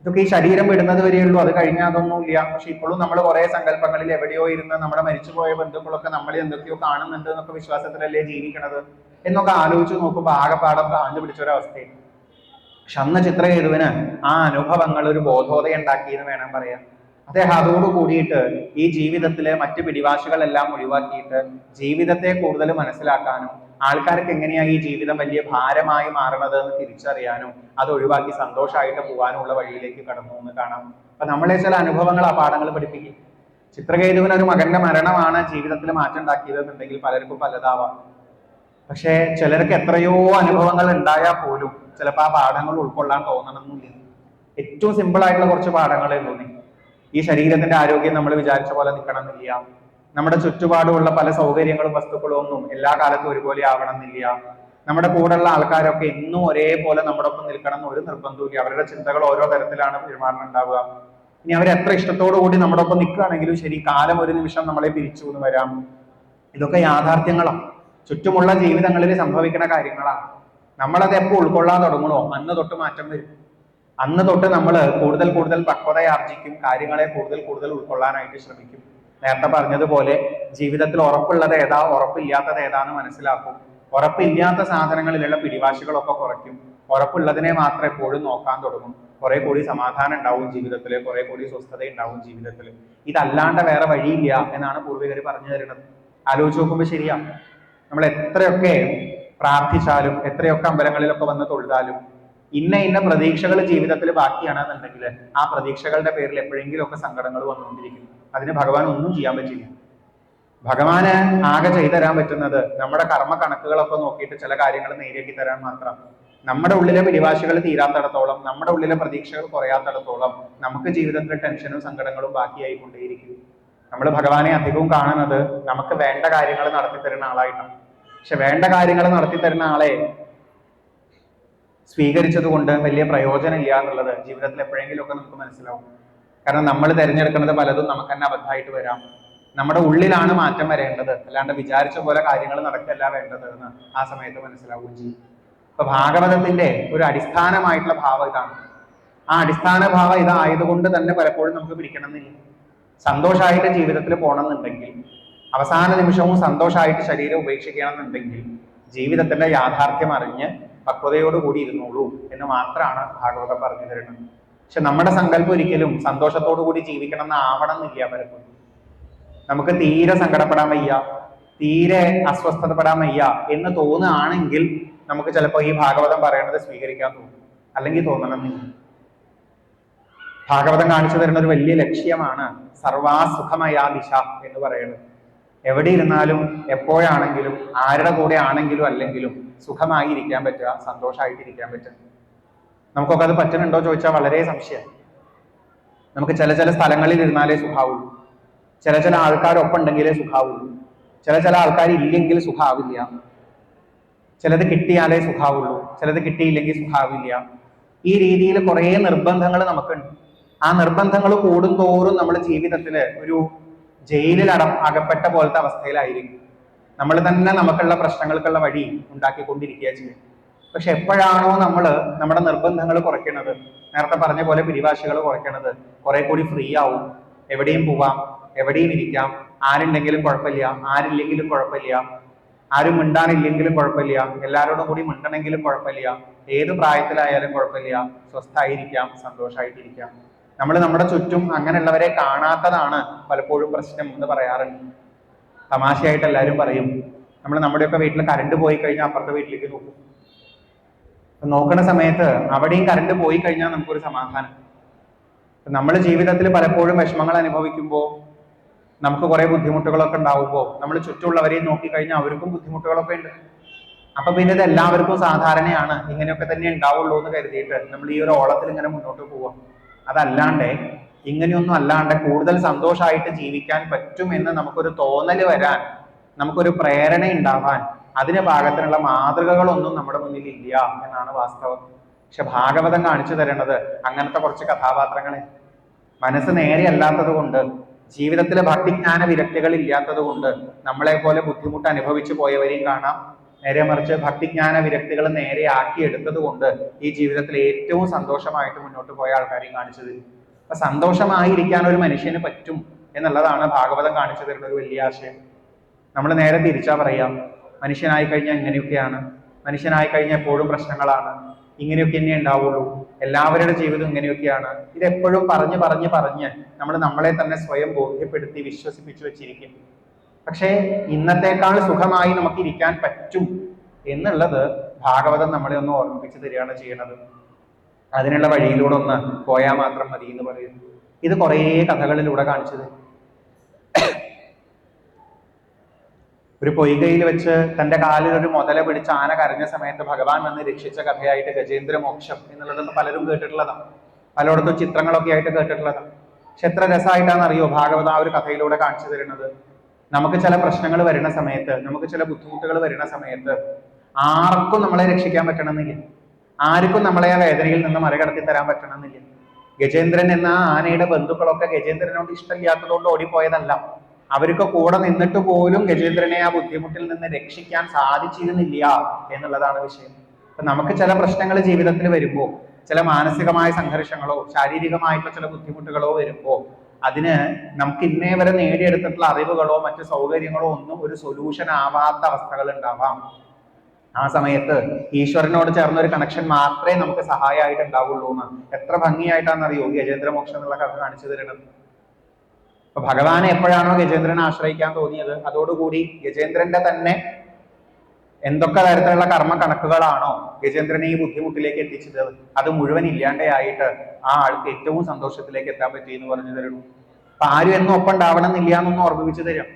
Speaker 1: ഇതൊക്കെ ഈ ശരീരം വിടുന്നത് വരെയുള്ളൂ, അത് കഴിഞ്ഞാൽ അതൊന്നുമില്ല. പക്ഷെ ഇപ്പോഴും നമ്മൾ കുറെ സങ്കല്പങ്ങളിൽ എവിടെയോ ഇരുന്ന് നമ്മുടെ മരിച്ചുപോയ ബന്ധുക്കളൊക്കെ നമ്മളെ എന്തൊക്കെയോ കാണുന്നുണ്ട് എന്നൊക്കെ വിശ്വാസത്തിലല്ലേ ജീവിക്കണത് എന്നൊക്കെ ആലോചിച്ച് നോക്കുമ്പോൾ ആകെപ്പാടം പ്രാന്ത് പിടിച്ചൊരവസ്ഥയാണ്. പക്ഷെ അന്ന് ചിത്രകേതുവിന് ആ അനുഭവങ്ങൾ ഒരു ബോധോദയം ഉണ്ടാക്കിയെന്ന് വേണം പറയാം. അദ്ദേഹം അതോട് കൂടിയിട്ട് ഈ ജീവിതത്തിലെ മറ്റു പിടിവാശികളെല്ലാം ഒഴിവാക്കിയിട്ട് ജീവിതത്തെ കൂടുതൽ മനസ്സിലാക്കാനും ആൾക്കാർക്ക് എങ്ങനെയാണ് ഈ ജീവിതം വലിയ ഭാരമായി മാറണത് എന്ന് തിരിച്ചറിയാനും അത് ഒഴിവാക്കി സന്തോഷമായിട്ട് പോകാനുള്ള വഴിയിലേക്ക് കടന്നു എന്ന് കാണാം. അപ്പൊ നമ്മളെ ചില അനുഭവങ്ങൾ ആ പാഠങ്ങൾ പഠിപ്പിക്കും. ചിത്രകേതുവിന് ഒരു മകന്റെ മരണമാണ് ജീവിതത്തിൽ മാറ്റം ഉണ്ടാക്കിയതെന്നുണ്ടെങ്കിൽ പലർക്കും പലതാവാം. പക്ഷെ ചിലർക്ക് എത്രയോ അനുഭവങ്ങൾ ഉണ്ടായാൽ പോലും ചിലപ്പോൾ ആ പാഠങ്ങൾ ഉൾക്കൊള്ളാൻ തോന്നണമെന്നില്ല. ഏറ്റവും സിമ്പിൾ ആയിട്ടുള്ള കുറച്ച് പാഠങ്ങളെ തോന്നി. ഈ ശരീരത്തിന്റെ ആരോഗ്യം നമ്മൾ വിചാരിച്ച പോലെ നിൽക്കണമെന്നില്ല. നമ്മുടെ ചുറ്റുപാടുമുള്ള പല സൗകര്യങ്ങളും വസ്തുക്കളും ഒന്നും എല്ലാ കാലത്തും ഒരുപോലെ ആവണമെന്നില്ല. നമ്മുടെ കൂടെയുള്ള ആൾക്കാരൊക്കെ എന്നും ഒരേപോലെ നമ്മുടെ ഒപ്പം നിൽക്കണം എന്ന് ഒരു നിർബന്ധമില്ല. അവരുടെ ചിന്തകൾ ഓരോ തരത്തിലാണ് പെരുമാറണം ഉണ്ടാവുക. ഇനി അവർ എത്ര ഇഷ്ടത്തോടു കൂടി നമ്മുടെ ഒപ്പം നിൽക്കുകയാണെങ്കിലും ശരി, കാലം ഒരു നിമിഷം നമ്മളെ പിരിച്ചു എന്ന് വരാം. ഇതൊക്കെ യാഥാർത്ഥ്യങ്ങളാണ്, ചുറ്റുമുള്ള ജീവിതങ്ങളിൽ സംഭവിക്കുന്ന കാര്യങ്ങളാണ്. നമ്മളത് എപ്പോൾ ഉൾക്കൊള്ളാൻ തുടങ്ങണോ അന്ന് തൊട്ട് മാറ്റം വരും. അന്ന് തൊട്ട് നമ്മൾ കൂടുതൽ കൂടുതൽ പക്വതയാർജിക്കും, കാര്യങ്ങളെ കൂടുതൽ കൂടുതൽ ഉൾക്കൊള്ളാനായിട്ട് ശ്രമിക്കും. നേരത്തെ പറഞ്ഞതുപോലെ ജീവിതത്തിൽ ഉറപ്പുള്ളത് ഏതാ ഉറപ്പില്ലാത്തത് ഏതാന്ന് മനസ്സിലാക്കും. ഉറപ്പില്ലാത്ത സാധനങ്ങളിലുള്ള പിടിവാശികളൊക്കെ കുറയ്ക്കും. ഉറപ്പുള്ളതിനെ മാത്രം എപ്പോഴും നോക്കാൻ തുടങ്ങും. കുറെ കൂടി സമാധാനം ഉണ്ടാവും ജീവിതത്തിൽ, കുറെ കൂടി സ്വസ്ഥത ഉണ്ടാവും ജീവിതത്തിൽ. ഇതല്ലാണ്ട് വേറെ വഴിയില്ല എന്നാണ് പൂർവികർ പറഞ്ഞു തരുന്നത്. ആലോചിച്ച് നോക്കുമ്പോൾ ശരിയാ. നമ്മൾ എത്രയൊക്കെ പ്രാർത്ഥിച്ചാലും എത്രയൊക്കെ അമ്പലങ്ങളിലൊക്കെ വന്ന് തൊഴുതാലും ഇന്ന പ്രതീക്ഷകൾ ജീവിതത്തിൽ ബാക്കിയാണെന്നുണ്ടെങ്കിൽ ആ പ്രതീക്ഷകളുടെ പേരിൽ എപ്പോഴെങ്കിലും ഒക്കെ സങ്കടങ്ങൾ വന്നുകൊണ്ടിരിക്കും. അതിന് ഭഗവാൻ ഒന്നും ചെയ്യാൻ പറ്റില്ല. ഭഗവാന് ആകെ ചെയ്തുതരാൻ പറ്റുന്നത് നമ്മുടെ കർമ്മ കണക്കുകളൊക്കെ നോക്കിയിട്ട് ചില കാര്യങ്ങൾ നേരിയാക്കി തരാൻ മാത്രം. നമ്മുടെ ഉള്ളിലെ പിടിവാശികൾ തീരാത്തിടത്തോളം, നമ്മുടെ ഉള്ളിലെ പ്രതീക്ഷകൾ കുറയാത്തിടത്തോളം നമുക്ക് ജീവിതത്തിലെ ടെൻഷനും സങ്കടങ്ങളും ബാക്കിയായിക്കൊണ്ടേയിരിക്കും. നമ്മൾ ഭഗവാനെ അധികവും കാണുന്നത് നമുക്ക് വേണ്ട കാര്യങ്ങൾ നടത്തി തരുന്ന ആളായിട്ടാണ്. പക്ഷെ വേണ്ട കാര്യങ്ങൾ നടത്തി തരുന്ന ആളെ സ്വീകരിച്ചത് കൊണ്ട് വലിയ പ്രയോജനം ഇല്ല എന്നുള്ളത് ജീവിതത്തിൽ എപ്പോഴെങ്കിലും ഒക്കെ നമുക്ക് മനസ്സിലാവും. കാരണം നമ്മൾ തിരഞ്ഞെടുക്കുന്നത് പലതും നമുക്ക് തന്നെ അബദ്ധമായിട്ട് വരാം. നമ്മുടെ ഉള്ളിലാണ് മാറ്റം വരേണ്ടത്, അല്ലാണ്ട് വിചാരിച്ച പോലെ കാര്യങ്ങൾ നടക്കല്ല വേണ്ടത് എന്ന് ആ സമയത്ത് മനസ്സിലാവുകയും ചെയ്യും. അപ്പൊ ഭാഗവതത്തിന്റെ ഒരു അടിസ്ഥാനമായിട്ടുള്ള ഭാവം ഇതാണ്. ആ അടിസ്ഥാന ഭാവം ഇതായതുകൊണ്ട് തന്നെ പലപ്പോഴും നമുക്ക് പിടിക്കണമെന്നില്ല. സന്തോഷമായിട്ട് ജീവിതത്തിൽ പോകണമെന്നുണ്ടെങ്കിൽ, അവസാന നിമിഷവും സന്തോഷമായിട്ട് ശരീരം ഉപേക്ഷിക്കണമെന്നുണ്ടെങ്കിൽ ജീവിതത്തിന്റെ യാഥാർത്ഥ്യം അറിഞ്ഞ് പക്വതയോടുകൂടി ഇരുന്നോളൂ എന്ന് മാത്രമാണ് ഭാഗവതം പറഞ്ഞു തരുന്നത്. പക്ഷെ നമ്മുടെ സങ്കല്പം ഒരിക്കലും സന്തോഷത്തോടു കൂടി ജീവിക്കണം എന്ന് ആവണം എന്നില്ല. പലപ്പോഴും നമുക്ക് തീരെ സങ്കടപ്പെടാൻ വയ്യ, തീരെ അസ്വസ്ഥതപ്പെടാൻ വയ്യ എന്ന് തോന്നുകയാണെങ്കിൽ നമുക്ക് ചിലപ്പോൾ ഈ ഭാഗവതം പറയണത് സ്വീകരിക്കാൻ തോന്നും, അല്ലെങ്കിൽ തോന്നണമെന്നില്ല. ഭാഗവതം കാണിച്ചു തരുന്ന ഒരു വലിയ ലക്ഷ്യമാണ് സർവാസുഖമയാ ദിശ എന്ന് പറയുന്നത്. എവിടെ ഇരുന്നാലും എപ്പോഴാണെങ്കിലും ആരുടെ കൂടെ ആണെങ്കിലും അല്ലെങ്കിലും സുഖമായി ഇരിക്കാൻ പറ്റുക, സന്തോഷമായിട്ടിരിക്കാൻ പറ്റുക. നമുക്കൊക്കെ അത് പറ്റുന്നുണ്ടോ ചോദിച്ചാൽ വളരെ സംശയം. നമുക്ക് ചില സ്ഥലങ്ങളിൽ ഇരുന്നാലേ സുഖാവുള്ളൂ, ചില ആൾക്കാരൊപ്പം ഉണ്ടെങ്കിലേ സുഖാവുള്ളൂ, ചില ആൾക്കാർ ഇല്ലെങ്കിൽ സുഖാവില്ല, ചിലത് കിട്ടിയാലേ സുഖാവുള്ളൂ, ചിലത് കിട്ടിയില്ലെങ്കിൽ സുഖാവില്ല. ഈ രീതിയിൽ കുറേ നിർബന്ധങ്ങൾ നമുക്കുണ്ട്. ആ നിർബന്ധങ്ങൾ കൂടുന്തോറും നമ്മുടെ ജീവിതത്തില് ഒരു ജയിലിൽ അകപ്പെട്ട പോലത്തെ അവസ്ഥയിലായിരിക്കും. നമ്മൾ തന്നെ നമുക്കുള്ള പ്രശ്നങ്ങൾക്കുള്ള വഴി ഉണ്ടാക്കിക്കൊണ്ടിരിക്കുക ചെയ്യും. പക്ഷെ എപ്പോഴാണോ നമ്മൾ നമ്മുടെ നിർബന്ധങ്ങൾ കുറയ്ക്കുന്നത്, നേരത്തെ പറഞ്ഞ പോലെ പിടിവാശികൾ കുറയ്ക്കുന്നത്, കുറെ കൂടി ഫ്രീ ആവും, എവിടെയും പോവാം, എവിടെയും ഇരിക്കാം, ആരുണ്ടെങ്കിലും കുഴപ്പമില്ല, ആരില്ലെങ്കിലും കുഴപ്പമില്ല, ആരും മിണ്ടാനില്ലെങ്കിലും കുഴപ്പമില്ല, എല്ലാവരോടും കൂടി മിണ്ടണമെങ്കിലും കുഴപ്പമില്ല, ഏത് പ്രായത്തിലായാലും കുഴപ്പമില്ല, സ്വസ്ഥായിരിക്കാം, സന്തോഷമായിട്ടിരിക്കാം. നമ്മൾ നമ്മുടെ ചുറ്റും അങ്ങനെയുള്ളവരെ കാണാത്തതാണ് പലപ്പോഴും പ്രശ്നം എന്ന് പറയാറുണ്ട്. തമാശയായിട്ട് എല്ലാവരും പറയും, നമ്മൾ നമ്മുടെയൊക്കെ വീട്ടിൽ കറണ്ട് പോയി കഴിഞ്ഞാൽ അപ്പുറത്തെ വീട്ടിലേക്ക് നോക്കും. നോക്കുന്ന സമയത്ത് അവിടെയും കറണ്ട് പോയി കഴിഞ്ഞാൽ നമുക്കൊരു സമാധാനം. നമ്മൾ ജീവിതത്തിൽ പലപ്പോഴും വിഷമങ്ങൾ അനുഭവിക്കുമ്പോൾ, നമുക്ക് കുറെ ബുദ്ധിമുട്ടുകളൊക്കെ ഉണ്ടാവുമ്പോൾ നമ്മൾ ചുറ്റുമുള്ളവരെയും നോക്കിക്കഴിഞ്ഞാൽ അവർക്കും ബുദ്ധിമുട്ടുകളൊക്കെ ഉണ്ട്. അപ്പൊ പിന്നെ ഇത് എല്ലാവർക്കും സാധാരണയാണ്, ഇങ്ങനെയൊക്കെ തന്നെ ഉണ്ടാവുള്ളൂ എന്ന് കരുതിയിട്ട് നമ്മൾ ഈ ഒരു ഓളത്തിൽ ഇങ്ങനെ മുന്നോട്ട് പോവാം. അതല്ലാണ്ട് ഇങ്ങനെയൊന്നും അല്ലാണ്ട് കൂടുതൽ സന്തോഷമായിട്ട് ജീവിക്കാൻ പറ്റും എന്ന് നമുക്കൊരു തോന്നൽ വരാൻ, നമുക്കൊരു പ്രേരണ ഉണ്ടാവാൻ അതിന് പാകത്തിനുള്ള മാതൃകകളൊന്നും നമ്മുടെ മുന്നിൽ ഇല്ല എന്നാണ് വാസ്തവം. പക്ഷെ ഭാഗവതം കാണിച്ചു തരുന്നത് അങ്ങനത്തെ കുറച്ച് കഥാപാത്രങ്ങളെ. മനസ്സ് നേരെ അല്ലാത്തത് കൊണ്ട്, ജീവിതത്തിലെ ഭക്തിജ്ഞാന വിരക്തികൾ ഇല്ലാത്തത് കൊണ്ട് നമ്മളെ പോലെ ബുദ്ധിമുട്ട് അനുഭവിച്ചു പോയവരെയും കാണാം. നേരെ മറിച്ച് ഭക്തിജ്ഞാന വിരക്തികൾ നേരെ ആക്കിയെടുത്തത് കൊണ്ട് ഈ ജീവിതത്തിൽ ഏറ്റവും സന്തോഷമായിട്ട് മുന്നോട്ട് പോയ ആൾക്കാരെയും കാണിച്ചത്. അപ്പൊ സന്തോഷമായിരിക്കാൻ ഒരു മനുഷ്യന് പറ്റും എന്നുള്ളതാണ് ഭാഗവതം കാണിച്ചു തരുന്ന ഒരു വലിയ ആശയം. നമ്മൾ നേരെ തിരിച്ചാ പറയാം, മനുഷ്യനായി കഴിഞ്ഞാൽ ഇങ്ങനെയൊക്കെയാണ്, മനുഷ്യനായി കഴിഞ്ഞാൽ എപ്പോഴും പ്രശ്നങ്ങളാണ്, ഇങ്ങനെയൊക്കെ തന്നെ ഉണ്ടാവുള്ളൂ, എല്ലാവരുടെ ജീവിതം ഇങ്ങനെയൊക്കെയാണ്. ഇതെപ്പോഴും പറഞ്ഞ് നമ്മൾ നമ്മളെ തന്നെ സ്വയം ബോധ്യപ്പെടുത്തി വിശ്വസിപ്പിച്ചു വെച്ചിരിക്കും. പക്ഷേ ഇന്നത്തേക്കാൾ സുഖമായി നമുക്ക് ഇരിക്കാൻ പറ്റും എന്നുള്ളത് ഭാഗവതം നമ്മളെ ഒന്ന് ഓർമ്മിപ്പിച്ചു തരികയാണ് ചെയ്യുന്നത്. അതിനുള്ള വഴിയിലൂടെ ഒന്ന് പോയാൽ മാത്രം മതി എന്ന് പറയുന്നു. ഇത് കുറേ കഥകളിലൂടെ കാണിച്ചത്. ഒരു പൊയ്കയിൽ വെച്ച് തന്റെ കാലിൽ ഒരു മുതല പിടിച്ച് ആന കരഞ്ഞ സമയത്ത് ഭഗവാൻ വന്ന് രക്ഷിച്ച കഥയായിട്ട് ഗജേന്ദ്രമോക്ഷം എന്നുള്ളതൊന്ന് പലരും കേട്ടിട്ടുള്ളതാണ്, പലയിടത്തും ചിത്രങ്ങളൊക്കെ ആയിട്ട് കേട്ടിട്ടുള്ളതാണ്. പക്ഷെ എത്ര രസമായിട്ടാണെന്നറിയോ ഭാഗവതം ആ ഒരു കഥയിലൂടെ കാണിച്ചു തരുന്നത്. നമുക്ക് ചില പ്രശ്നങ്ങൾ വരുന്ന സമയത്ത്, നമുക്ക് ചില ബുദ്ധിമുട്ടുകൾ വരുന്ന സമയത്ത് ആർക്കും നമ്മളെ രക്ഷിക്കാൻ പറ്റണമെന്നില്ല, ആർക്കും നമ്മളെ ആ വേദനയിൽ നിന്ന് മറികടത്തി തരാൻ പറ്റണമെന്നില്ല. ഗജേന്ദ്രൻ എന്ന ആനയുടെ ബന്ധുക്കളൊക്കെ ഗജേന്ദ്രനോട് ഇഷ്ടമില്ലാത്തതുകൊണ്ട് ഓടിപ്പോയതല്ല, അവർക്ക് കൂടെ നിന്നിട്ട് പോലും ഗജേന്ദ്രനെ ആ ബുദ്ധിമുട്ടിൽ നിന്ന് രക്ഷിക്കാൻ സാധിച്ചിരുന്നില്ല എന്നുള്ളതാണ് വിഷയം. അപ്പൊ നമുക്ക് ചില പ്രശ്നങ്ങൾ ജീവിതത്തിൽ വരുമ്പോൾ, ചില മാനസികമായ സംഘർഷങ്ങളോ ശാരീരികമായിട്ടുള്ള ചില ബുദ്ധിമുട്ടുകളോ വരുമ്പോൾ അതിന് നമുക്ക് ഇന്നേ വരെ നേടിയെടുത്തിട്ടുള്ള അറിവുകളോ മറ്റു സൗകര്യങ്ങളോ ഒന്നും ഒരു സൊല്യൂഷൻ ആവാത്ത അവസ്ഥകൾ ഉണ്ടാവാം. ആ സമയത്ത് ഈശ്വരനോട് ചേർന്ന ഒരു കണക്ഷൻ മാത്രമേ നമുക്ക് സഹായമായിട്ട് ഉണ്ടാവുള്ളൂ എന്ന് എത്ര ഭംഗിയായിട്ടാണെന്നറിയോ ഗജേന്ദ്രമോക്ഷം എന്നുള്ള കഥ കാണിച്ചു തരുന്നത്. അപ്പൊ ഭഗവാനെ എപ്പോഴാണോ ഗജേന്ദ്രനെ ആശ്രയിക്കാൻ തോന്നിയത്, അതോടുകൂടി ഗജേന്ദ്രന്റെ തന്നെ എന്തൊക്കെ തരത്തിലുള്ള കർമ്മ കണക്കുകളാണോ ഗജേന്ദ്രനെ ഈ ബുദ്ധിമുട്ടിലേക്ക് എത്തിച്ചത്, അത് മുഴുവൻ ഇല്ലാണ്ടായിട്ട് ആ ആൾക്ക് ഏറ്റവും സന്തോഷത്തിലേക്ക് എത്താൻ പറ്റി എന്ന് പറഞ്ഞു തരുന്നു. അപ്പൊ ആരും എന്നും ഒപ്പം ഉണ്ടാവണം എന്നില്ല എന്നൊന്നും ഓർമ്മിപ്പിച്ചു തരും.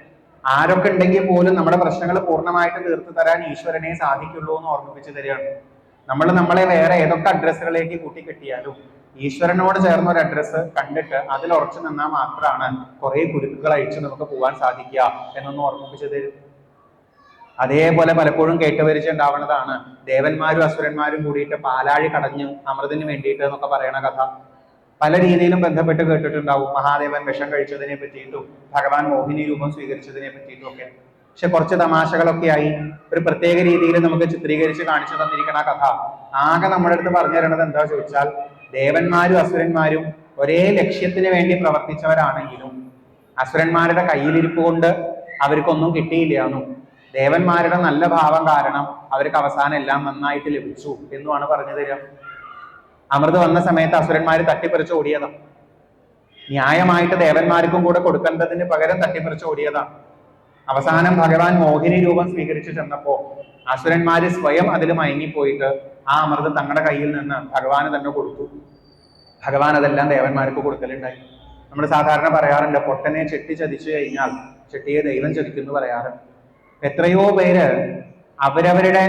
Speaker 1: ആരൊക്കെ ഉണ്ടെങ്കിൽ പോലും നമ്മുടെ പ്രശ്നങ്ങൾ പൂർണ്ണമായിട്ട് തീർത്തു തരാൻ ഈശ്വരനെ സാധിക്കുള്ളൂ എന്ന് ഓർമ്മിപ്പിച്ചു തരികയാണ്. നമ്മളെ വേറെ ഏതൊക്കെ അഡ്രസ്സുകളിലേക്ക് കൂട്ടിക്കെട്ടിയാലും ഈശ്വരനോട് ചേർന്ന ഒരു അഡ്രസ്സ് കണ്ടിട്ട് അതിൽ ഉറച്ചു നിന്നാൽ മാത്രമാണ് കുറെ കുരുക്കുകൾ അഴിച്ച് നമുക്ക് പോകാൻ സാധിക്കുക എന്നൊന്നും ഓർമ്മിപ്പിച്ചു തരും. അതേപോലെ പലപ്പോഴും കേട്ടുപരിച്ചുണ്ടാവുന്നതാണ് ദേവന്മാരും അസുരന്മാരും കൂടിയിട്ട് പാലാഴി കടഞ്ഞു അമൃതിന് വേണ്ടിയിട്ട് എന്നൊക്കെ പറയണ കഥ. പല രീതിയിലും ബന്ധപ്പെട്ട് കേട്ടിട്ടുണ്ടാവും. മഹാദേവൻ വിഷം കഴിച്ചതിനെ പറ്റിയിട്ടും ഭഗവാൻ മോഹിനി രൂപം സ്വീകരിച്ചതിനെ പറ്റിയിട്ടും ഒക്കെ. പക്ഷെ കുറച്ച് തമാശകളൊക്കെ ആയി ഒരു പ്രത്യേക രീതിയിൽ നമുക്ക് ചിത്രീകരിച്ച് കാണിച്ചു തന്നിരിക്കുന്ന കഥ ആകെ നമ്മുടെ അടുത്ത് പറഞ്ഞു തരുന്നത് എന്താ ചോദിച്ചാൽ, ദേവന്മാരും അസുരന്മാരും ഒരേ ലക്ഷ്യത്തിന് വേണ്ടി പ്രവർത്തിച്ചവരാണെങ്കിലും അസുരന്മാരുടെ കയ്യിലിരിപ്പ് കൊണ്ട് അവർക്കൊന്നും കിട്ടിയില്ല എന്നും ദേവന്മാരുടെ നല്ല ഭാവം കാരണം അവർക്ക് അവസാനം എല്ലാം നന്നായിട്ട് ലഭിച്ചു എന്നുമാണ് പറഞ്ഞു തരിക. അമൃത് വന്ന സമയത്ത് അസുരന്മാർ തട്ടിപ്പറിച്ച് ഓടിയതാണ്. ന്യായമായിട്ട് ദേവന്മാർക്കും കൂടെ കൊടുക്കേണ്ടതിന് പകരം തട്ടിപ്പറിച്ച് ഓടിയതാണ്. അവസാനം ഭഗവാൻ മോഹിനി രൂപം സ്വീകരിച്ചു ചെന്നപ്പോ അസുരന്മാര് സ്വയം അതിൽ മയങ്ങിപ്പോയിട്ട് ആ അമൃത് തങ്ങളുടെ കയ്യിൽ നിന്ന് ഭഗവാന് തന്നെ കൊടുത്തു. ഭഗവാൻ അതെല്ലാം ദേവന്മാർക്ക് കൊടുക്കലുണ്ടായി. നമ്മൾ സാധാരണ പറയാറുണ്ട്, പൊട്ടനെ ചെട്ടി ചതിച്ചു കഴിഞ്ഞാൽ ചെട്ടിയെ ദൈവം ചതിക്കുന്നു പറയാറുണ്ട്. എത്രയോ പേര് അവരവരുടെ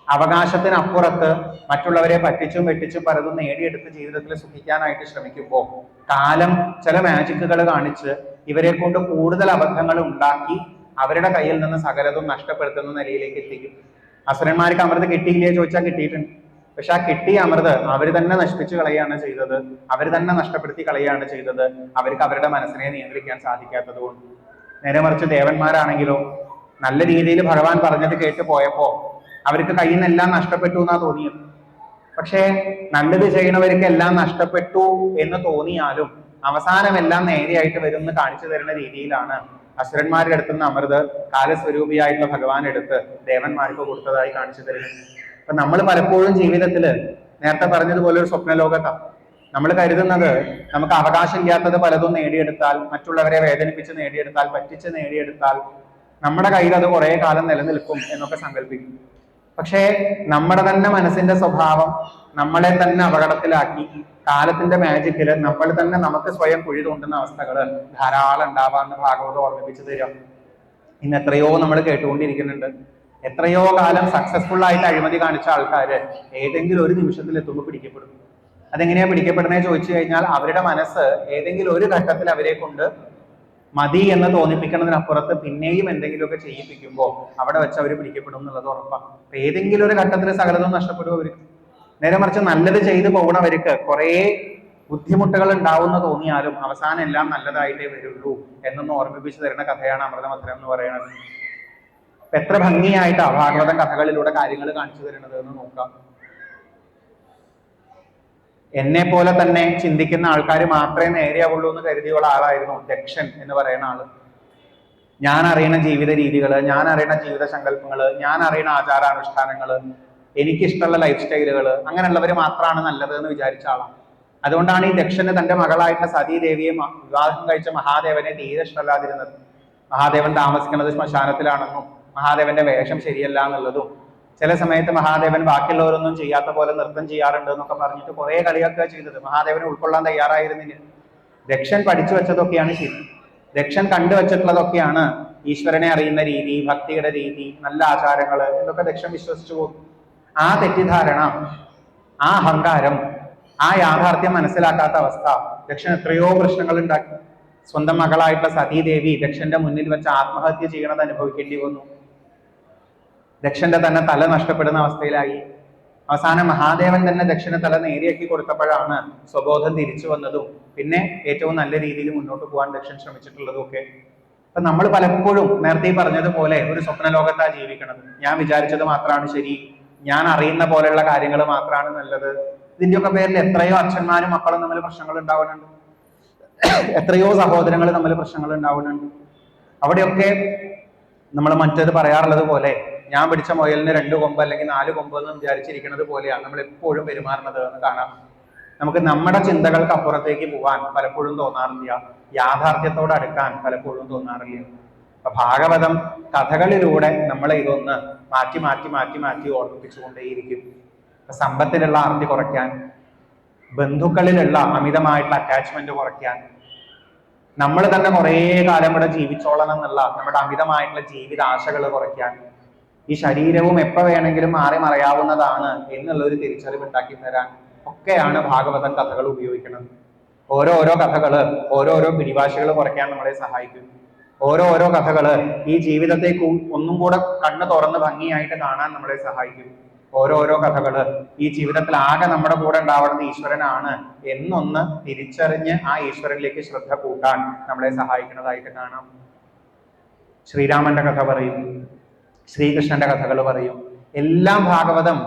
Speaker 1: അവകാശത്തിനപ്പുറത്ത് മറ്റുള്ളവരെ പറ്റിച്ചും വെട്ടിച്ചും പലതും നേടിയെടുത്ത് ജീവിതത്തിൽ സുഖിക്കാനായിട്ട് ശ്രമിക്കുമ്പോൾ കാലം ചില മാജിക്കുകൾ കാണിച്ച് ഇവരെ കൊണ്ട് കൂടുതൽ അബദ്ധങ്ങൾ ഉണ്ടാക്കി അവരുടെ കയ്യിൽ നിന്ന് സകലതും നഷ്ടപ്പെടുത്തുന്ന നിലയിലേക്ക് എത്തിക്കും. അസുരന്മാർക്ക് അമൃത് കിട്ടിയില്ലേ ചോദിച്ചാൽ കിട്ടിയിട്ടുണ്ട്. പക്ഷെ ആ കിട്ടിയ അമൃത് അവർ തന്നെ നശിപ്പിച്ചു കളയാണ് ചെയ്തത്, അവർ തന്നെ നഷ്ടപ്പെടുത്തി കളയാണ് ചെയ്തത്. അവർക്ക് അവരുടെ മനസ്സിനെ നിയന്ത്രിക്കാൻ സാധിക്കാത്തത് കൊണ്ട്. നേരെ മറിച്ച് ദേവന്മാരാണെങ്കിലോ നല്ല രീതിയിൽ ഭഗവാൻ പറഞ്ഞത് കേട്ട് പോയപ്പോ അവർക്ക് കയ്യിൽ നിന്നെല്ലാം നഷ്ടപ്പെട്ടു എന്നാ തോന്നിയത്. പക്ഷേ നല്ലത് ചെയ്യണവർക്ക് എല്ലാം നഷ്ടപ്പെട്ടു എന്ന് തോന്നിയാലും അവസാനം എല്ലാം നേരെയായിട്ട് വരും എന്ന് കാണിച്ചു തരുന്ന രീതിയിലാണ് അസുരന്മാരുടെ അടുത്തുനിന്ന് അമൃത് കാലസ്വരൂപിയായിട്ടുള്ള ഭഗവാൻ എടുത്ത് ദേവന്മാർക്ക് കൊടുത്തതായി കാണിച്ചു തരുന്നത്. അപ്പൊ നമ്മൾ പലപ്പോഴും ജീവിതത്തിൽ നേരത്തെ പറഞ്ഞതുപോലെ ഒരു സ്വപ്നലോകത്താണ് നമ്മൾ കരുതുന്നത്. നമുക്ക് അവകാശമില്ലാത്തത് പലതും നേടിയെടുത്താൽ, മറ്റുള്ളവരെ വേദനിപ്പിച്ച് നേടിയെടുത്താൽ, പറ്റിച്ച് നേടിയെടുത്താൽ നമ്മുടെ കയ്യിൽ അത് കുറെ കാലം നിലനിൽക്കും എന്നൊക്കെ സങ്കല്പിക്കും. പക്ഷേ നമ്മുടെ തന്നെ മനസ്സിന്റെ സ്വഭാവം നമ്മളെ തന്നെ അപകടത്തിലാക്കി കാലത്തിന്റെ മാജിക്കില് നമ്മൾ തന്നെ നമുക്ക് സ്വയം കുഴി തോണ്ടുന്ന അവസ്ഥകൾ ധാരാളം ഉണ്ടാവാന്ന് ഭാഗവതം ഓർമ്മിപ്പിച്ചു തരും. ഇന്ന് എത്രയോ നമ്മൾ കേട്ടുകൊണ്ടിരിക്കുന്നുണ്ട്. എത്രയോ കാലം സക്സസ്ഫുൾ ആയിട്ട് അഴിമതി കാണിച്ച ആൾക്കാര് ഏതെങ്കിലും ഒരു നിമിഷത്തിൽ എത്തുമ്പോൾ പിടിക്കപ്പെടും. അതെങ്ങനെയാ പിടിക്കപ്പെടുന്നേ ചോദിച്ചു കഴിഞ്ഞാൽ അവരുടെ മനസ്സ് ഏതെങ്കിലും ഒരു ഘട്ടത്തിൽ അവരെ കൊണ്ട് മതി എന്ന് തോന്നിപ്പിക്കുന്നതിനപ്പുറത്ത് പിന്നെയും എന്തെങ്കിലുമൊക്കെ ചെയ്യിപ്പിക്കുമ്പോൾ അവിടെ വെച്ച് അവർ പിടിക്കപ്പെടും എന്നുള്ളത് ഉറപ്പാണ്. അപ്പൊ ഏതെങ്കിലും ഒരു ഘട്ടത്തിൽ സകലതും നഷ്ടപ്പെടും അവർക്ക്. നേരെ മറിച്ച് നല്ലത് ചെയ്തു പോകണവർക്ക് കുറെ ബുദ്ധിമുട്ടുകൾ ഉണ്ടാവുമെന്ന് തോന്നിയാലും അവസാനം എല്ലാം നല്ലതായിട്ടേ വരുള്ളൂ എന്നൊന്ന് ഓർമ്മിപ്പിച്ചു തരുന്ന കഥയാണ് അമൃതമന്ത്രം എന്ന് പറയുന്നത്. എത്ര ഭംഗിയായിട്ടാണ് ഭാഗവതം കഥകളിലൂടെ കാര്യങ്ങൾ കാണിച്ചു തരുന്നത് എന്ന് നോക്കാം. എന്നെ പോലെ തന്നെ ചിന്തിക്കുന്ന ആൾക്കാർ മാത്രമേ നേരെയാവുള്ളൂ എന്ന് കരുതിയുള്ള ആളായിരുന്നു ദക്ഷൻ എന്ന് പറയുന്ന ആള്. ഞാൻ അറിയണ ജീവിത രീതികള്, ഞാൻ അറിയണ ജീവിത സങ്കല്പങ്ങള്, ഞാൻ അറിയണ ആചാരാനുഷ്ഠാനങ്ങള്, എനിക്കിഷ്ടമുള്ള ലൈഫ് സ്റ്റൈലുകള്, അങ്ങനെയുള്ളവര് മാത്രമാണ് നല്ലത് എന്ന് വിചാരിച്ച ആളാണ്. അതുകൊണ്ടാണ് ഈ ദക്ഷന് തന്റെ മകളായിട്ടുള്ള സതീദേവിയെ വിവാഹം കഴിച്ച മഹാദേവനെ തീരെ ഇഷ്ടമല്ലാതിരുന്നത്. മഹാദേവൻ താമസിക്കുന്നത് ശ്മശാനത്തിലാണെന്നും മഹാദേവന്റെ വേഷം ശരിയല്ല എന്നുള്ളതും ചില സമയത്ത് മഹാദേവൻ ബാക്കിയുള്ളവരൊന്നും ചെയ്യാത്ത പോലെ നൃത്തം ചെയ്യാറുണ്ട് എന്നൊക്കെ പറഞ്ഞിട്ട് കുറെ കളിയൊക്കെ ചെയ്തത്. മഹാദേവനെ ഉൾക്കൊള്ളാൻ തയ്യാറായിരുന്നില്ല. ദക്ഷൻ പഠിച്ചു വെച്ചതൊക്കെയാണ് ശരി, ദക്ഷൻ കണ്ടുവച്ചിട്ടുള്ളതൊക്കെയാണ് ഈശ്വരനെ അറിയുന്ന രീതി, ഭക്തിയുടെ രീതി, നല്ല ആചാരങ്ങള് എന്നൊക്കെ ദക്ഷൻ വിശ്വസിച്ചു പോകും. ആ തെറ്റിദ്ധാരണ, ആ അഹങ്കാരം, ആ യാഥാർത്ഥ്യം മനസ്സിലാക്കാത്ത അവസ്ഥ ദക്ഷൻ എത്രയോ പ്രശ്നങ്ങൾ ഉണ്ടാക്കി. സ്വന്തം മകളായിട്ടുള്ള സതീദേവി ദക്ഷന്റെ മുന്നിൽ വെച്ച് ആത്മഹത്യ ചെയ്യണത് അനുഭവിക്കേണ്ടി വന്നു. ദക്ഷന്റെ തന്നെ തല നഷ്ടപ്പെടുന്ന അവസ്ഥയിലായി. അവസാനം മഹാദേവൻ തന്നെ ദക്ഷന് തല നേരെയാക്കി കൊടുത്തപ്പോഴാണ് സ്വബോധം തിരിച്ചു വന്നതും പിന്നെ ഏറ്റവും നല്ല രീതിയിൽ മുന്നോട്ട് പോകാൻ ദക്ഷൻ ശ്രമിച്ചിട്ടുള്ളതും ഒക്കെ. അപ്പൊ നമ്മൾ പലപ്പോഴും നേരത്തെ പറഞ്ഞതുപോലെ ഒരു സ്വപ്നലോകത്താ ജീവിക്കണത്. ഞാൻ വിചാരിച്ചത് മാത്രമാണ് ശരി, ഞാൻ അറിയുന്ന പോലെയുള്ള കാര്യങ്ങൾ മാത്രമാണ് നല്ലത്. ഇതിന്റെയൊക്കെ പേരിൽ എത്രയോ അച്ഛന്മാരും മക്കളും തമ്മിൽ പ്രശ്നങ്ങൾ ഉണ്ടാവുന്നുണ്ട്, എത്രയോ സഹോദരങ്ങൾ തമ്മിൽ പ്രശ്നങ്ങൾ ഉണ്ടാവുന്നുണ്ട്. അവിടെയൊക്കെ നമ്മൾ മറ്റേത് പറയാറുള്ളത് പോലെ ഞാൻ പിടിച്ച മുയലിന് 2 കൊമ്പ് അല്ലെങ്കിൽ 4 കൊമ്പ് എന്ന് വിചാരിച്ചിരിക്കുന്നത് പോലെയാണ് നമ്മൾ എപ്പോഴും പെരുമാറുന്നത് എന്ന് കാണാം. നമുക്ക് നമ്മുടെ ചിന്തകൾക്ക് അപ്പുറത്തേക്ക് പോകാൻ പലപ്പോഴും തോന്നാറില്ല, യാഥാർത്ഥ്യത്തോട് അടുക്കാൻ പലപ്പോഴും തോന്നാറില്ല. അപ്പൊ ഭാഗവതം കഥകളിലൂടെ നമ്മളെ ഇതൊന്ന് മാറ്റി മാറ്റി മാറ്റി മാറ്റി ഓർമ്മിപ്പിച്ചുകൊണ്ടേയിരിക്കും. സമ്പത്തിലുള്ള ആർത്തി കുറയ്ക്കാൻ, ബന്ധുക്കളിലുള്ള അമിതമായിട്ടുള്ള അറ്റാച്ച്മെന്റ് കുറയ്ക്കാൻ, നമ്മൾ തന്നെ കുറേ കാലം ഇവിടെ ജീവിച്ചോളണം എന്നുള്ള നമ്മുടെ അമിതമായിട്ടുള്ള ജീവിതാശകൾ കുറയ്ക്കാൻ, ഈ ശരീരവും എപ്പോ വേണമെങ്കിലും മാറി മറയാവുന്നതാണ് എന്നുള്ള ഒരു തിരിച്ചറിവ് ഉണ്ടാക്കി തരാൻ ഒക്കെയാണ് ഭാഗവതം കഥകൾ ഉപയോഗിക്കുന്നത്. ഓരോരോ കഥകള് ഓരോരോ പിടിവാശികൾ കുറയ്ക്കാൻ നമ്മളെ സഹായിക്കും. ഓരോരോ കഥകള് ഈ ജീവിതത്തെ ഒന്നും കൂടെ കണ്ണ് തുറന്ന് ഭംഗിയായിട്ട് കാണാൻ നമ്മളെ സഹായിക്കും. ഓരോരോ കഥകള് ഈ ജീവിതത്തിൽ ആകെ നമ്മുടെ കൂടെ ഉണ്ടാവുന്നത് ഈശ്വരനാണ് എന്നൊന്ന് തിരിച്ചറിഞ്ഞ് ആ ഈശ്വരനിലേക്ക് ശ്രദ്ധ കൂട്ടാൻ നമ്മളെ സഹായിക്കുന്നതായിട്ട് കാണാം. ശ്രീരാമന്റെ കഥ പറയും, ശ്രീകൃഷ്ണന്റെ കഥകൾ പറയും. എല്ലാം ഭാഗവതം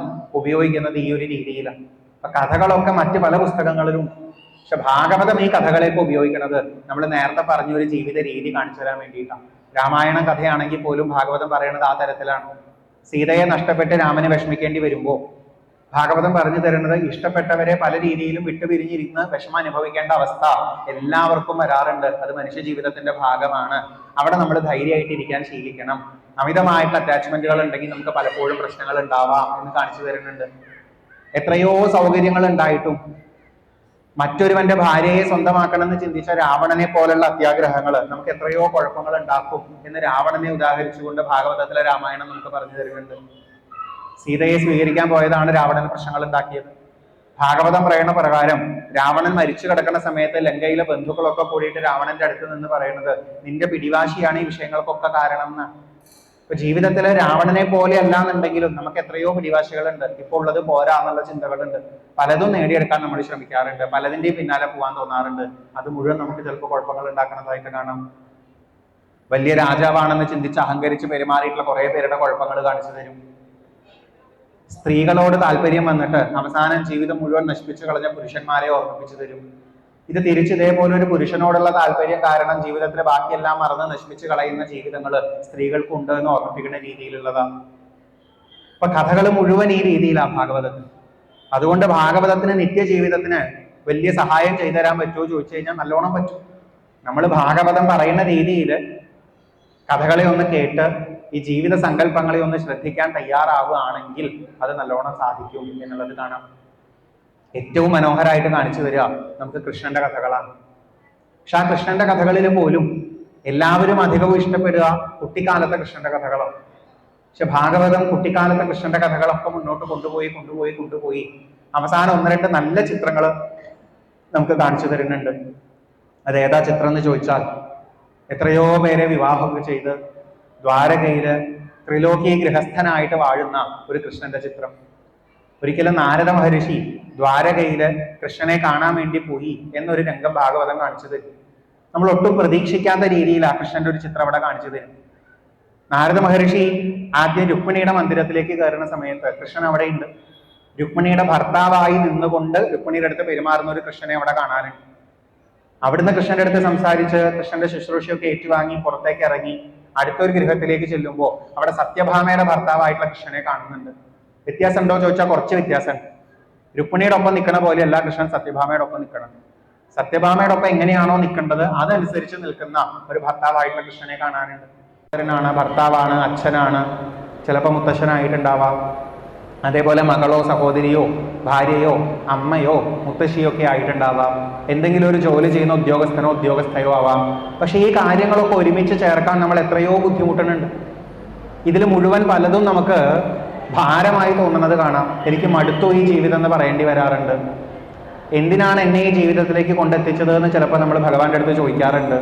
Speaker 1: ഉപയോഗിക്കുന്നത് ഈ ഒരു രീതിയിലാണ്. അപ്പൊ കഥകളൊക്കെ മറ്റ് പല പുസ്തകങ്ങളിലും, പക്ഷെ ഭാഗവതം ഈ കഥകളെയൊക്കെ ഉപയോഗിക്കുന്നത് നമ്മൾ നേരത്തെ പറഞ്ഞ ഒരു ജീവിത രീതി കാണിച്ചു തരാൻ വേണ്ടിയിട്ടാണ്. രാമായണം കഥയാണെങ്കിൽ പോലും ഭാഗവതം പറയുന്നത് ആ തരത്തിലാണ്. സീതയെ നഷ്ടപ്പെട്ട് രാമന് വിഷമിക്കേണ്ടി വരുമ്പോൾ ഭാഗവതം പറഞ്ഞു തരുന്നത് ഇഷ്ടപ്പെട്ടവരെ പല രീതിയിലും വിട്ടുപിരിഞ്ഞിരുന്ന് വിഷമം അനുഭവിക്കേണ്ട അവസ്ഥ എല്ലാവർക്കും വരാറുണ്ട്. അത് മനുഷ്യ ജീവിതത്തിന്റെ ഭാഗമാണ്. അവിടെ നമ്മൾ ധൈര്യമായിട്ടിരിക്കാൻ ശീലിക്കണം. അമിതമായിട്ട് അറ്റാച്ച്മെന്റുകൾ ഉണ്ടെങ്കിൽ നമുക്ക് പലപ്പോഴും പ്രശ്നങ്ങൾ ഉണ്ടാവാം എന്ന് കാണിച്ചു തരുന്നുണ്ട്. എത്രയോ സൗകര്യങ്ങൾ ഉണ്ടായിട്ടും മറ്റൊരുവന്റെ ഭാര്യയെ സ്വന്തമാക്കണം എന്ന് ചിന്തിച്ച രാവണനെ പോലുള്ള അത്യാഗ്രഹങ്ങൾ നമുക്ക് എത്രയോ കുഴപ്പങ്ങൾ ഉണ്ടാക്കും എന്ന് രാവണനെ ഉദാഹരിച്ചുകൊണ്ട് ഭാഗവതത്തിലെ രാമായണം നമുക്ക് പറഞ്ഞു തരുന്നുണ്ട്. സീതയെ സ്വീകരിക്കാൻ പോയതാണ് രാവണൻ പ്രശ്നങ്ങൾ ഉണ്ടാക്കിയത്. ഭാഗവതം പറയുന്ന പ്രകാരം രാവണൻ മരിച്ചു കിടക്കുന്ന സമയത്ത് ലങ്കയിലെ ബന്ധുക്കളൊക്കെ കൂടിയിട്ട് രാവണന്റെ അടുത്ത് നിന്ന് പറയുന്നത് നിന്റെ പിടിവാശിയാണ് ഈ വിഷയങ്ങൾക്കൊക്കെ കാരണം എന്ന്. ഇപ്പൊ ജീവിതത്തില് രാവണനെ പോലെ അല്ലാന്നുണ്ടെങ്കിലും നമുക്ക് എത്രയോ പിടിവാശികളുണ്ട്. ഇപ്പോൾ ഉള്ളത് പോരാ എന്നുള്ള ചിന്തകളുണ്ട്. പലതും നേടിയെടുക്കാൻ നമ്മൾ ശ്രമിക്കാറുണ്ട്, പലതിന്റെയും പിന്നാലെ പോകാൻ തോന്നാറുണ്ട്. അത് മുഴുവൻ നമുക്ക് ചിലപ്പോൾ കുഴപ്പങ്ങൾ ഉണ്ടാക്കുന്നതായിട്ട് കാണാം. വലിയ രാജാവാണെന്ന് ചിന്തിച്ച് അഹങ്കരിച്ച് പെരുമാറിയിട്ടുള്ള കുറെ പേരുടെ കുഴപ്പങ്ങൾ കാണിച്ചു തരും. സ്ത്രീകളോട് താല്പര്യം വന്നിട്ട് അവസാനം ജീവിതം മുഴുവൻ നശിപ്പിച്ചു കളഞ്ഞ പുരുഷന്മാരെ ഓർമ്മിപ്പിച്ചു തരും. ഇത് തിരിച്ച് ഇതേപോലെ ഒരു പുരുഷനോടുള്ള താല്പര്യം കാരണം ജീവിതത്തിലെ ബാക്കിയെല്ലാം മറന്ന് നശിപ്പിച്ച് കളയുന്ന ജീവിതങ്ങൾ സ്ത്രീകൾക്കുണ്ട് എന്ന് ഓർമ്മിപ്പിക്കുന്ന രീതിയിലുള്ളതാണ്. അപ്പൊ കഥകൾ മുഴുവൻ ഈ രീതിയിലാണ് ഭാഗവതത്തിൽ. അതുകൊണ്ട് ഭാഗവതത്തിന് നിത്യജീവിതത്തിന് വലിയ സഹായം ചെയ്തു തരാൻ പറ്റുമോ ചോദിച്ചു കഴിഞ്ഞാൽ നല്ലോണം പറ്റും. നമ്മൾ ഭാഗവതം പറയുന്ന രീതിയിൽ കഥകളെ ഒന്ന് കേട്ട് ഈ ജീവിത സങ്കല്പങ്ങളെ ഒന്ന് ശ്രദ്ധിക്കാൻ തയ്യാറാവുകയാണെങ്കിൽ അത് നല്ലോണം സാധിക്കും എന്നുള്ളത് കാണാം. ഏറ്റവും മനോഹരമായിട്ട് കാണിച്ചു തരിക നമുക്ക് കൃഷ്ണന്റെ കഥകളാണ്. പക്ഷെ ആ കൃഷ്ണന്റെ കഥകളിൽ പോലും എല്ലാവരും അധികവും ഇഷ്ടപ്പെടുക കുട്ടിക്കാലത്തെ കൃഷ്ണന്റെ കഥകളാണ്. പക്ഷെ ഭാഗവതം കുട്ടിക്കാലത്തെ കൃഷ്ണന്റെ കഥകളൊക്കെ മുന്നോട്ട് കൊണ്ടുപോയി അവസാനം 1-2 നല്ല ചിത്രങ്ങൾ നമുക്ക് കാണിച്ചു തരുന്നുണ്ട്. അത് ഏതാ ചിത്രം എന്ന് ചോദിച്ചാൽ എത്രയോ പേരെ വിവാഹമൊക്കെ ചെയ്ത് ദ്വാരകയില് ത്രിലോകി ഗൃഹസ്ഥനായിട്ട് വാഴുന്ന ഒരു കൃഷ്ണന്റെ ചിത്രം. ഒരിക്കലും നാരദ മഹർഷി ദ്വാരകയില് കൃഷ്ണനെ കാണാൻ വേണ്ടി പോയി എന്നൊരു രംഗം ഭാഗവതം കാണിച്ചു തരും. നമ്മൾ ഒട്ടും പ്രതീക്ഷിക്കാത്ത രീതിയിൽ ആ കൃഷ്ണന്റെ ഒരു ചിത്രം അവിടെ കാണിച്ചു തരും. നാരദ മഹർഷി ആദ്യം രുക്മിണിയുടെ മന്ദിരത്തിലേക്ക് കയറുന്ന സമയത്ത് കൃഷ്ണൻ അവിടെ ഉണ്ട്. രുക്മിണിയുടെ ഭർത്താവായി നിന്നുകൊണ്ട് രുക്മിണിയുടെ അടുത്ത് പെരുമാറുന്ന ഒരു കൃഷ്ണനെ അവിടെ കാണാനുണ്ട്. അവിടുന്ന് കൃഷ്ണന്റെ അടുത്ത് സംസാരിച്ച് കൃഷ്ണന്റെ ശുശ്രൂഷയൊക്കെ ഏറ്റുവാങ്ങി പുറത്തേക്ക് ഇറങ്ങി അടുത്തൊരു ഗൃഹത്തിലേക്ക് ചെല്ലുമ്പോൾ അവിടെ സത്യഭാമയുടെ ഭർത്താവായിട്ടുള്ള കൃഷ്ണനെ കാണുന്നുണ്ട്. വ്യത്യാസം ഉണ്ടോ ചോദിച്ചാൽ കുറച്ച് വ്യത്യാസം. രുക്മിണിയുടെ ഒപ്പം നിൽക്കണ പോലെയല്ല കൃഷ്ണൻ സത്യഭാമയുടെ ഒപ്പം നിൽക്കണം. സത്യഭാമയുടെ ഒപ്പം എങ്ങനെയാണോ നിൽക്കേണ്ടത് അതനുസരിച്ച് നിൽക്കുന്ന ഒരു ഭർത്താവായിട്ടുള്ള കൃഷ്ണനെ കാണാനുണ്ട്. ഭർത്താവാണ്, അച്ഛനാണ്, ചിലപ്പോൾ മുത്തശ്ശനായിട്ടുണ്ടാവാം. അതേപോലെ മകളോ സഹോദരിയോ ഭാര്യയോ അമ്മയോ മുത്തശ്ശിയോ ഒക്കെ ആയിട്ടുണ്ടാവാം. എന്തെങ്കിലും ഒരു ജോലി ചെയ്യുന്ന ഉദ്യോഗസ്ഥനോ ഉദ്യോഗസ്ഥയോ ആവാം. പക്ഷെ ഈ കാര്യങ്ങളൊക്കെ ഒരുമിച്ച് ചേർക്കാൻ നമ്മൾ എത്രയോ ബുദ്ധിമുട്ടുന്നുണ്ട്. ഇതിൽ മുഴുവൻ പലതും നമുക്ക് ഭാരമായി തോന്നുന്നത് കാണാം. എനിക്ക് മടുത്തു ഈ ജീവിതം എന്ന് പറയേണ്ടി വരാറുണ്ട്. എന്തിനാണ് എന്നെ ഈ ജീവിതത്തിലേക്ക് കൊണ്ടെത്തിച്ചത് എന്ന് ചിലപ്പോൾ നമ്മൾ ഭഗവാന്റെ അടുത്ത് ചോദിക്കാറുണ്ട്.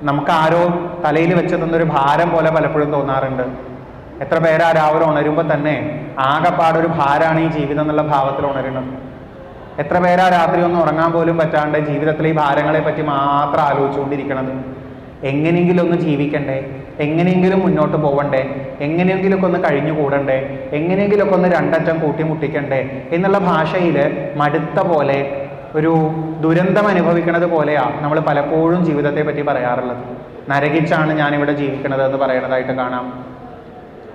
Speaker 1: നമുക്ക് ആരോ തലയിൽ വെച്ച് തന്നൊരു ഭാരം പോലെ പലപ്പോഴും തോന്നാറുണ്ട്. എത്ര പേരാ രാവിലെ ഉണരുമ്പോൾ തന്നെ ആകെപ്പാടൊരു ഭാരമാണ് ഈ ജീവിതം എന്നുള്ള ഭാവത്തിൽ ഉണരുന്നത്. എത്ര പേരാ രാത്രി ഒന്നും ഉറങ്ങാൻ പോലും പറ്റാണ്ട് ജീവിതത്തിലെ ഈ ഭാരങ്ങളെ പറ്റി മാത്രം ആലോചിച്ചുകൊണ്ടിരിക്കണത്. എങ്ങനെയെങ്കിലും ഒന്ന് ജീവിക്കണ്ടേ, എങ്ങനെയെങ്കിലും മുന്നോട്ട് പോവണ്ടേ, എങ്ങനെയെങ്കിലുമൊക്കെ ഒന്ന് കഴിഞ്ഞുകൂടണ്ടേ, എങ്ങനെയെങ്കിലുമൊക്കെ ഒന്ന് രണ്ടറ്റം കൂട്ടിമുട്ടിക്കണ്ടേ എന്നുള്ള ഭാഷയിൽ മടുത്ത പോലെ ഒരു ദുരന്തം അനുഭവിക്കുന്നത് പോലെയാണ് നമ്മൾ പലപ്പോഴും ജീവിതത്തെ പറ്റി പറയാറുള്ളത്. നരകിച്ചാണ് ഞാനിവിടെ ജീവിക്കുന്നത് എന്ന് പറയുന്നതായിട്ട് കാണാം.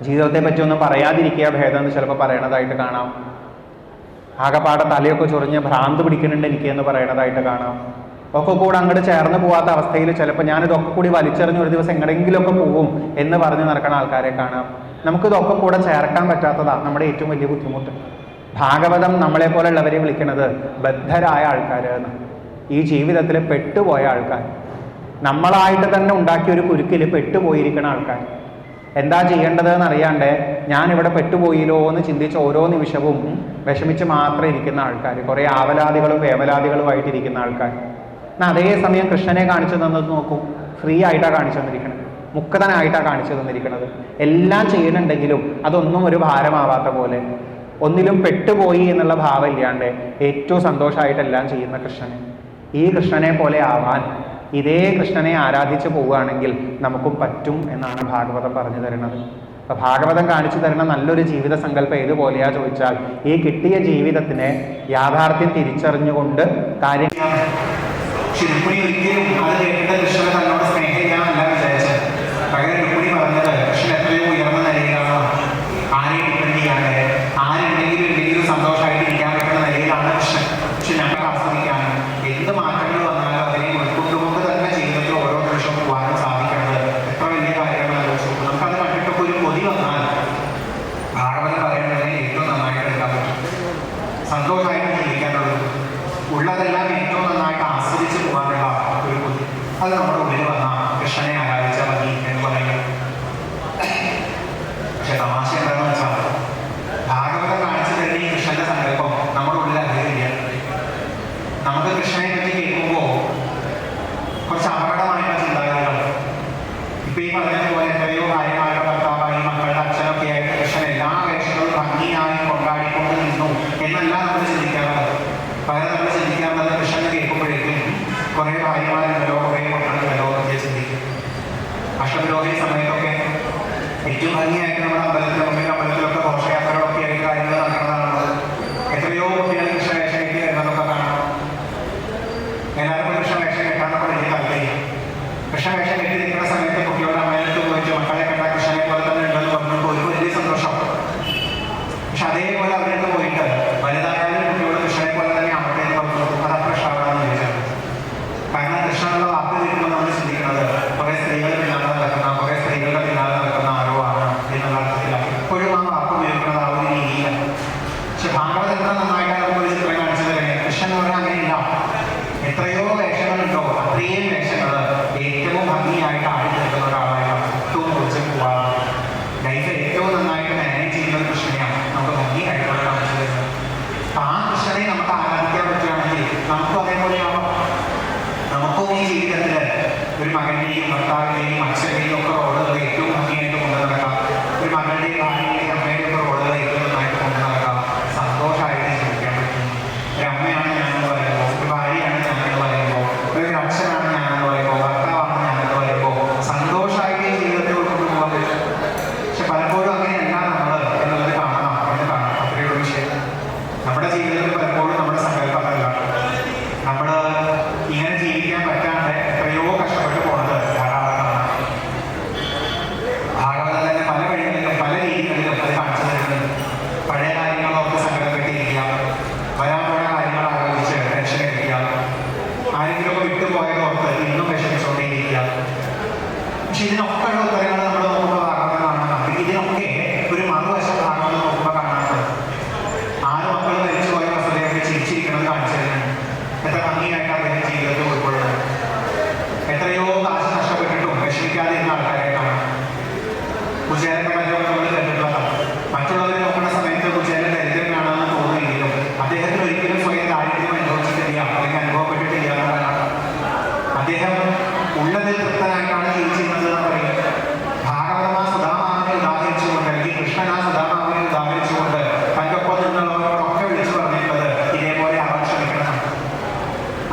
Speaker 1: ജീവിതത്തെ പറ്റി ഒന്നും പറയാതിരിക്കുക ഭേദം എന്ന് ചിലപ്പോൾ പറയണതായിട്ട് കാണാം. ആകെപ്പാടെ തലയൊക്കെ ചൊറിഞ്ഞ് ഭ്രാന്ത് പിടിക്കുന്നുണ്ട് എനിക്ക് എന്ന് പറയണതായിട്ട് കാണാം. ഒക്കെ കൂടെ അങ്ങോട്ട് ചേർന്ന് പോകാത്ത അവസ്ഥയിൽ ചിലപ്പോൾ ഞാനിതൊക്കെ കൂടി വലിച്ചെറിഞ്ഞ് ഒരു ദിവസം എങ്ങനെയെങ്കിലുമൊക്കെ പോകും എന്ന് പറഞ്ഞ് നടക്കുന്ന ആൾക്കാരെ കാണാം. നമുക്കിതൊക്കെ കൂടെ ചേർക്കാൻ പറ്റാത്തതാണ് നമ്മുടെ ഏറ്റവും വലിയ ബുദ്ധിമുട്ട്. ഭാഗവതം നമ്മളെ പോലുള്ളവരെ വിളിക്കുന്നത് ബദ്ധരായ ആൾക്കാർ എന്ന്. ഈ ജീവിതത്തിൽ പെട്ടുപോയ ആൾക്കാർ, നമ്മളായിട്ട് തന്നെ ഉണ്ടാക്കിയ ഒരു കുരുക്കിൽ പെട്ടുപോയിരിക്കുന്ന ആൾക്കാർ. എന്താ ചെയ്യേണ്ടതെന്ന് അറിയാണ്ട് ഞാനിവിടെ പെട്ടുപോയില്ലോ എന്ന് ചിന്തിച്ച് ഓരോ നിമിഷവും വിഷമിച്ച് മാത്രം ഇരിക്കുന്ന ആൾക്കാർ, കുറേ ആവലാദികളും വേവലാദികളുമായിട്ടിരിക്കുന്ന ആൾക്കാർ. എന്നാൽ അതേസമയം കൃഷ്ണനെ കാണിച്ചു തന്നത് നോക്കൂ, ഫ്രീ ആയിട്ടാണ് കാണിച്ചു തന്നിരിക്കുന്നത്, മുക്തനായിട്ടാണ് കാണിച്ചു തന്നിരിക്കുന്നത്. എല്ലാം ചെയ്യുന്നുണ്ടെങ്കിലും അതൊന്നും ഒരു ഭാരമാവാത്ത പോലെ, ഒന്നിലും പെട്ടുപോയി എന്നുള്ള ഭാവം ഇല്ലാണ്ട് ഏറ്റവും സന്തോഷമായിട്ടെല്ലാം ചെയ്യുന്ന കൃഷ്ണനെ. ഈ കൃഷ്ണനെ പോലെ ആവാൻ, ഇതേ കൃഷ്ണനെ ആരാധിച്ചു പോവുകയാണെങ്കിൽ നമുക്കും പറ്റും എന്നാണ് ഭാഗവതം പറഞ്ഞു തരുന്നത്. അപ്പൊ ഭാഗവതം കാണിച്ചു തരുന്ന നല്ലൊരു ജീവിത സങ്കല്പം ഏതുപോലെയാ ചോദിച്ചാൽ, ഈ കിട്ടിയ ജീവിതത്തിനെ യാഥാർത്ഥ്യം തിരിച്ചറിഞ്ഞുകൊണ്ട് കാര്യങ്ങൾ ഒരിക്കലും അത് കേട്ടിട്ട് കൃഷ്ണനെ തന്നോട് സ്നേഹിക്കാനല്ല വിചാരിച്ചത്. പകരം രുക്മിണി പറഞ്ഞത് കൃഷ്ണൻ എത്രയോ ഉയർന്ന നിലയിലാണ്, ആരെയും ഡിപ്പെൻഡ് ചെയ്യാണ്ട് എന്തെങ്കിലും സന്തോഷമായിട്ട് ഇരിക്കാൻ പറ്റുന്ന നിലയിലാണ് കൃഷ്ണൻ. പക്ഷെ ഞങ്ങൾക്ക് ആസ്വദിക്കാനും എന്ത് മാറ്റങ്ങൾ വന്നാലും അതിനെ ഉൾക്കൊണ്ടുകൊണ്ട് തന്നെ ജീവിതത്തിൽ ഓരോ നിമിഷവും പോകാനും സാധിക്കുന്നത് എത്ര വലിയ കാര്യങ്ങളാണ് ആലോചിച്ചു. നമുക്കത് കണ്ടിട്ടൊക്കെ ഒരു കൊതി വന്നാൽ ഭാഗവതം പറയുന്നതിനെ ഏറ്റവും നന്നായിട്ട് എടുക്കാൻ പറ്റും. സന്തോഷമായിട്ട് ജീവിക്കാനുള്ളത്, ഉള്ളതെല്ലാം ഏറ്റവും നന്നായിട്ട് ആസ്വദിച്ച് പോകാനുള്ള ഒരു കൊതി, അത് നമ്മുടെ ഉള്ളിൽ വന്ന കൃഷ്ണനെ ആരാധിച്ചാൽ മതി എന്ന് പറയുന്നത്. പക്ഷെ തമാശ എന്താണെന്ന് വെച്ചാൽ ഭാഗവതം കാണിച്ചു തരുന്ന ഈ കൃഷ്ണന്റെ സങ്കല്പം നമ്മുടെ ഉള്ളിൽ അറിയില്ല. നമുക്ക് കൃഷ്ണനെ പറ്റി കേൾക്കുമ്പോൾ കുറച്ച് അപകടമായിട്ടുള്ള ചിന്താഗതികൾ. ഇപ്പൊ ഈ പറഞ്ഞതുപോലെ എത്രയോ ഭാര്യമാരുടെ ഭർത്താവായി മക്കളുടെ അച്ഛനൊക്കെ ആയിട്ട് കൃഷ്ണൻ എല്ലാ വേഷങ്ങളും ഭംഗിയായി കൊണ്ടാടിക്കൊണ്ട് നിന്നു എന്നല്ല നമ്മൾ ചിന്തിക്കാറുള്ളത്. പകരം നമ്മൾ ചിന്തിക്കാറുള്ളത് കൃഷ്ണനെ കേൾക്കുമ്പോഴേക്കും കുറെ ഭാര്യമാരുണ്ടല്ലോ, കുറെ മക്കളുണ്ടല്ലോ എന്ന് ചിന്തിക്കും. അഷ്ടമിരോഹിണി സമയത്തൊക്കെ ഏറ്റവും ഭംഗിയായിട്ട് നമ്മുടെ അമ്പലത്തിലൊക്കെ ഘോഷയാത്രകളൊക്കെ ആയിട്ട് കാര്യങ്ങൾ നടക്കുന്നതാണുള്ളത്. എത്രയോ കുട്ടികൾ കൃഷ്ണവേഷം കെട്ടി വരുന്നതൊക്കെ കാണാം. എല്ലാവർക്കും കൃഷ്ണവേഷം കെട്ടാനൊക്കെ വലിയ താല്പര്യം. കൃഷ്ണവേഷം കെട്ടി നിൽക്കുന്ന സമയത്ത് കുട്ടികളുടെ അമ്മയടുത്ത് പോയിട്ട് മക്കളെ കണ്ട കൃഷ്ണനെ പോലെ തന്നെ ഉണ്ടെന്ന് പറഞ്ഞപ്പോൾ ഒരു വലിയ സന്തോഷം. പക്ഷെ അതേപോലെ അവരുടെ പോയിട്ട് വലുതായാലും കുട്ടിയോട് കൃഷ്ണനെ പോലെ തന്നെ ആവട്ടെ എന്ന് പറഞ്ഞു, അത് അത്ര ഇഷ്ടമാണെന്ന് ചോദിച്ചത്. കാരണം കൃഷ്ണനുള്ള വാക്ക് കേൾക്കുമ്പോൾ നമ്മൾ ചിന്തിക്കുന്നത് കുറെ സ്ത്രീകൾ പിന്നാലെ നടക്കുന്ന, കുറെ സ്ത്രീകളുടെ പിന്നാലെ നടക്കുന്ന ആരോ ആണ് എന്നുള്ള അർത്ഥത്തിലാണ് എപ്പോഴും ആ വാക്ക് ഉപയോഗിക്കുന്നത് ആ ഒരു രീതിയിലാണ്. പക്ഷെ ഭാഗവതം എത്ര നന്നായിട്ടാണ് നമുക്ക് ഒരു ചിത്രം കാണിച്ചു തരുന്നത്. കൃഷ്ണൻ എന്ന് പറഞ്ഞാൽ അങ്ങനെയില്ല. എത്രയോ വേഷങ്ങളുണ്ടോ അത്രയും വേഷങ്ങൾ ഏറ്റവും ഭംഗിയായിട്ട് ആടി നിൽക്കുന്ന ഒരാളായിട്ടാണ് ഏറ്റവും കുറിച്ച് പോകാറ്. ലൈഫ് ഏറ്റവും നന്നായിട്ട് മാനേജ് ചെയ്യുന്നത് കൃഷ്ണനെയാണ് നമുക്ക് ഭംഗിയായിട്ടുള്ള കാണിച്ചു തരുന്നത്. ആ കൃഷ്ണനെ നമുക്ക് ആരാധിക്കാൻ പറ്റുകയാണെങ്കിൽ നമുക്കും അതേപോലെയാവാം. നമുക്കും ഈ ജീവിതത്തിൽ ഒരു മകന്റെയും ഭർത്താവിന്റെയും അച്ഛന്റെയും ഒക്കെ റോളുകൾ ഏറ്റവും ഭംഗിയായിട്ട് കൊണ്ടു നടക്കാം. ഒരു മകളുടെയും ഭാര്യയുടെയും അമ്മയുടെയും ഒക്കെ റോളുകൾ ഏറ്റവും നന്നായിട്ട് കൊണ്ടു നടക്കാം. സന്തോഷമായിട്ട് ജീവിക്കാൻ പറ്റും. ഒരു അമ്മയാണ് ഞാനെന്ന് പറയുമ്പോൾ, ഒരു ഭാര്യയാണ് ഞാനെന്ന് പറയുമ്പോൾ, ഒരു അച്ഛനാണ് ഞാനെന്ന് പറയുമ്പോൾ, ഭർത്താവാണ് ഞാനെന്ന് പറയുമ്പോൾ സന്തോഷമായിട്ട് ഈ ജീവിതത്തെ ഉൾക്കൊണ്ടു പോകാൻ പറ്റും. പക്ഷെ പലപ്പോഴും അങ്ങനെയല്ല നമ്മൾ എന്നുള്ളത് കാണണം. അത്രയുള്ള വിഷയം. നമ്മുടെ ജീവിതത്തിൽ പലപ്പോഴും നമ്മുടെ സങ്കല്പം അതല്ല. നമ്മൾ ഇങ്ങനെ ജീവിക്കാൻ പറ്റാണ്ട് എത്രയോ കഷ്ടപ്പെട്ട് പോകുന്നത് ധാരാളമാണ്. ഭാഗവതം തന്നെ പല വഴികളിലും പല രീതികളിലും അത് കാണിച്ചു തരുന്നത്. പഴയ കാര്യങ്ങളൊക്കെ സങ്കടപ്പെട്ടിരിക്കുക, വരാൻ പോയ കാര്യങ്ങൾ ആലോചിച്ച് ടെൻഷൻ എടുക്കുക, ആരെങ്കിലുമൊക്കെ വിട്ടുപോയതോർത്ത് ഇന്നും വിഷമിച്ചുകൊണ്ടേയിരിക്കുക. പക്ഷെ ഇതിനൊക്കെ ഉള്ള ഉത്തരങ്ങൾ നമ്മൾ നോക്കുമ്പോൾ ഭാഗവതം കാണാനാണ്. ഇതിനൊക്കെ ഒരു മറുവശം ഭാഗവതം നോക്കുമ്പോൾ കാണാനുണ്ട്. 6 മക്കൾ മരിച്ചു പോയ വസുദേവനെ ചിരിച്ചിരിക്കുന്നത് കാണിച്ചു തരുന്നുണ്ട്. എത്ര ഭംഗിയായിട്ട് അദ്ദേഹം ജീവിതത്തിൽ ഉൾക്കൊള്ളുന്നത്. എത്രയോ കാശ് നഷ്ടപ്പെട്ടിട്ടും വിഷമിക്കാതെ ഇരുന്ന ആൾക്കാരെ കാണാം. കുചേലന്റെ കാര്യമൊക്കെ നമ്മൾ കേട്ടിട്ടുള്ളതാണ്. മറ്റുള്ളവരെ നോക്കുന്ന സമയത്ത് കുചേലൻ ദരിദ്രനാണെന്ന് തോന്നുമെങ്കിലും അദ്ദേഹത്തിന് ഒരിക്കലും സ്വയം ദാരിദ്ര്യം അനുഭവിച്ചിട്ടില്ല, അല്ലെങ്കിൽ അനുഭവപ്പെട്ടിട്ടില്ല എന്നതാണ്. അദ്ദേഹം ഉള്ളതിൽ തൃപ്തനായിട്ടാണ് ജീവിച്ചിരുന്നത് എന്ന് പറയും. ഭാഗവതമാ സുധാമാവിനെ ഉദാഹരിച്ചുകൊണ്ട്, അല്ലെങ്കിൽ കൃഷ്ണൻ ആ സുധാമാവിനെ ഉദാഹരിച്ചുകൊണ്ട് തന്റെ ഒപ്പം നിന്നുള്ളവരോടൊക്കെ വിളിച്ചു പറഞ്ഞിട്ടുള്ളത് ഇതേപോലെ ആവാൻ ശ്രമിക്കണം.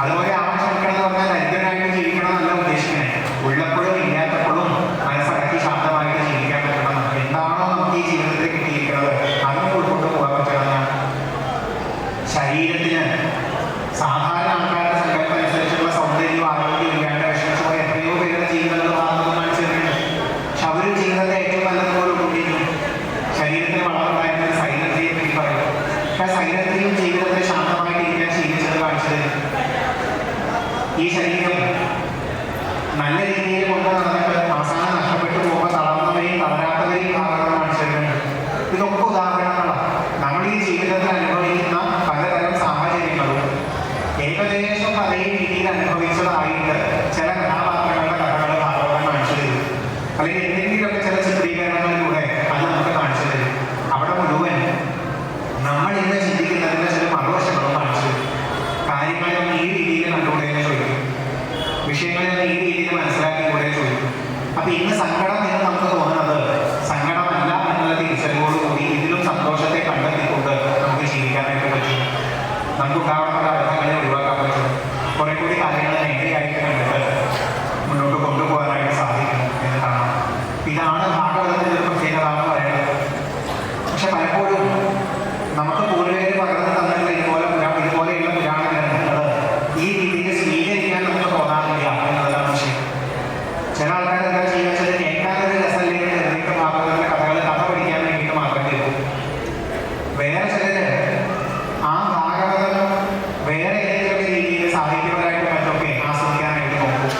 Speaker 1: അതുപോലെ ആവാൻ ശ്രമിക്കണം എന്ന് പറഞ്ഞാൽ ദരിദ്രനായിട്ട് ജീവിക്കണം എന്നല്ല ഉദ്ദേശിക്കുന്നത്. ഉള്ളപ്പോഴും ഇല്ലാത്തപ്പോഴും മനസ്സടക്കി ശാന്തമായിട്ട് ജീവിക്കാൻ പറ്റണം. എന്താണോ നമുക്ക് ഈ ജീവിതത്തിൽ കിട്ടിയിരിക്കുന്നത് അതും ഉൾക്കൊണ്ടു പോകാൻ പറ്റണമെന്നാണ്. ശരീരത്തിന് സാധാരണ ആൾക്കാരുടെ സങ്കല്പം അനുസരിച്ചുള്ള സൗന്ദര്യവും ആരോഗ്യവും ഇല്ലാണ്ട് വിഷമിച്ചു പോയ എത്രയോ പേരുടെ ജീവിതങ്ങൾ ഭാഗത്തും കാണിച്ചു തരുന്നുണ്ട്. പക്ഷെ അവരും ജീവിതത്തെ ഏറ്റവും നല്ലതുപോലെ കൊണ്ടിരുന്നു. ഈ ശരീരം നല്ല രീതിയിൽ കൊണ്ട് നടന്നിട്ട് അവസാനം നഷ്ടപ്പെട്ടു പോകുമ്പോൾ തളർന്നവരെയും തളരാത്തവരെയും ഭാഗങ്ങൾ കാണിച്ചിട്ടുണ്ട്. ഇതൊക്കെ ഉദാഹരണങ്ങളാണ്. നമ്മൾ ഈ ജീവിതത്തിൽ അനുഭവിക്കുന്ന പലതരം സാഹചര്യങ്ങളും ഏകദേശം അതേ രീതിയിൽ അനുഭവിച്ചതായിട്ട് ചില കഥാപാത്രങ്ങളുടെ കഥകൾ ഭാഗങ്ങൾ കാണിച്ചു തരും. അല്ലെങ്കിൽ എന്തെങ്കിലുമൊക്കെ ചില ചിത്രീകരണങ്ങളിലൂടെ അത് നമുക്ക് കാണിച്ചു തരും. അവിടെ മുഴുവൻ നമ്മൾ ഇന്ന് ചിന്തിക്കുന്നതിന്റെ ചില മറുവശങ്ങളും കാണിച്ചു തരും. കാര്യങ്ങളും ഈ രീതിയിൽ കണ്ടുകൂടെ ചോദിക്കും, വിഷയങ്ങളെ ഈ രീതിയിൽ മനസ്സിലാക്കിക്കൂടെ ചോദിക്കും. അപ്പൊ ഇന്ന് സങ്കടം എന്ന് നമുക്ക് തോന്നുന്നത് സങ്കടമല്ല എന്നുള്ള തിരിച്ചറിവോടുകൂടി ഇതിലും സന്തോഷത്തെ കണ്ടെത്തിക്കൊണ്ട് നമുക്ക് ജീവിക്കാനായിട്ട് പറ്റും. നമുക്കുണ്ടാവുന്ന അർത്ഥങ്ങളെ ഒഴിവാക്കാൻ പറ്റും. കുറെ കൂടി കാര്യങ്ങൾ നേരെയായിട്ട് കണ്ടിട്ട് മുന്നോട്ട് കൊണ്ടുപോകാനായിട്ട് സാധിക്കും എന്ന് കാണാം. ഇതാണ് ഭാഗവതത്തിന്റെ ഒരു പ്രത്യേകത എന്ന് പറയുന്നത്. പക്ഷെ പലപ്പോഴും നമുക്ക് പൂർവികർ പകർന്നു തന്നിട്ടുള്ള ഇതുപോലെയുള്ള പുരാണ ഗ്രന്ഥങ്ങൾ ഈ രീതിയിൽ സ്വീകരിക്കാൻ നമുക്ക് തോന്നാറില്ല എന്നുള്ളതാണ് വിഷയം. ചില ആൾക്കാർ എന്താ ചെയ്യുക വെച്ചാൽ കേൾക്കാനൊരു രസമില്ലെങ്കിൽ നിർദ്ദിഷ്ട ഭാഗവതത്തിന്റെ കഥകൾ കഥ പഠിക്കാൻ വേണ്ടിയിട്ട് മാത്രം കേൾക്കും. വേറെ ചിലര് ആ ഭാഗവതം വേറെ ഏതെങ്കിലും രീതിയിൽ സാഹിത്യപരമായിട്ട് മറ്റൊക്കെ ആസ്വദിക്കാനായിട്ട് നോക്കും.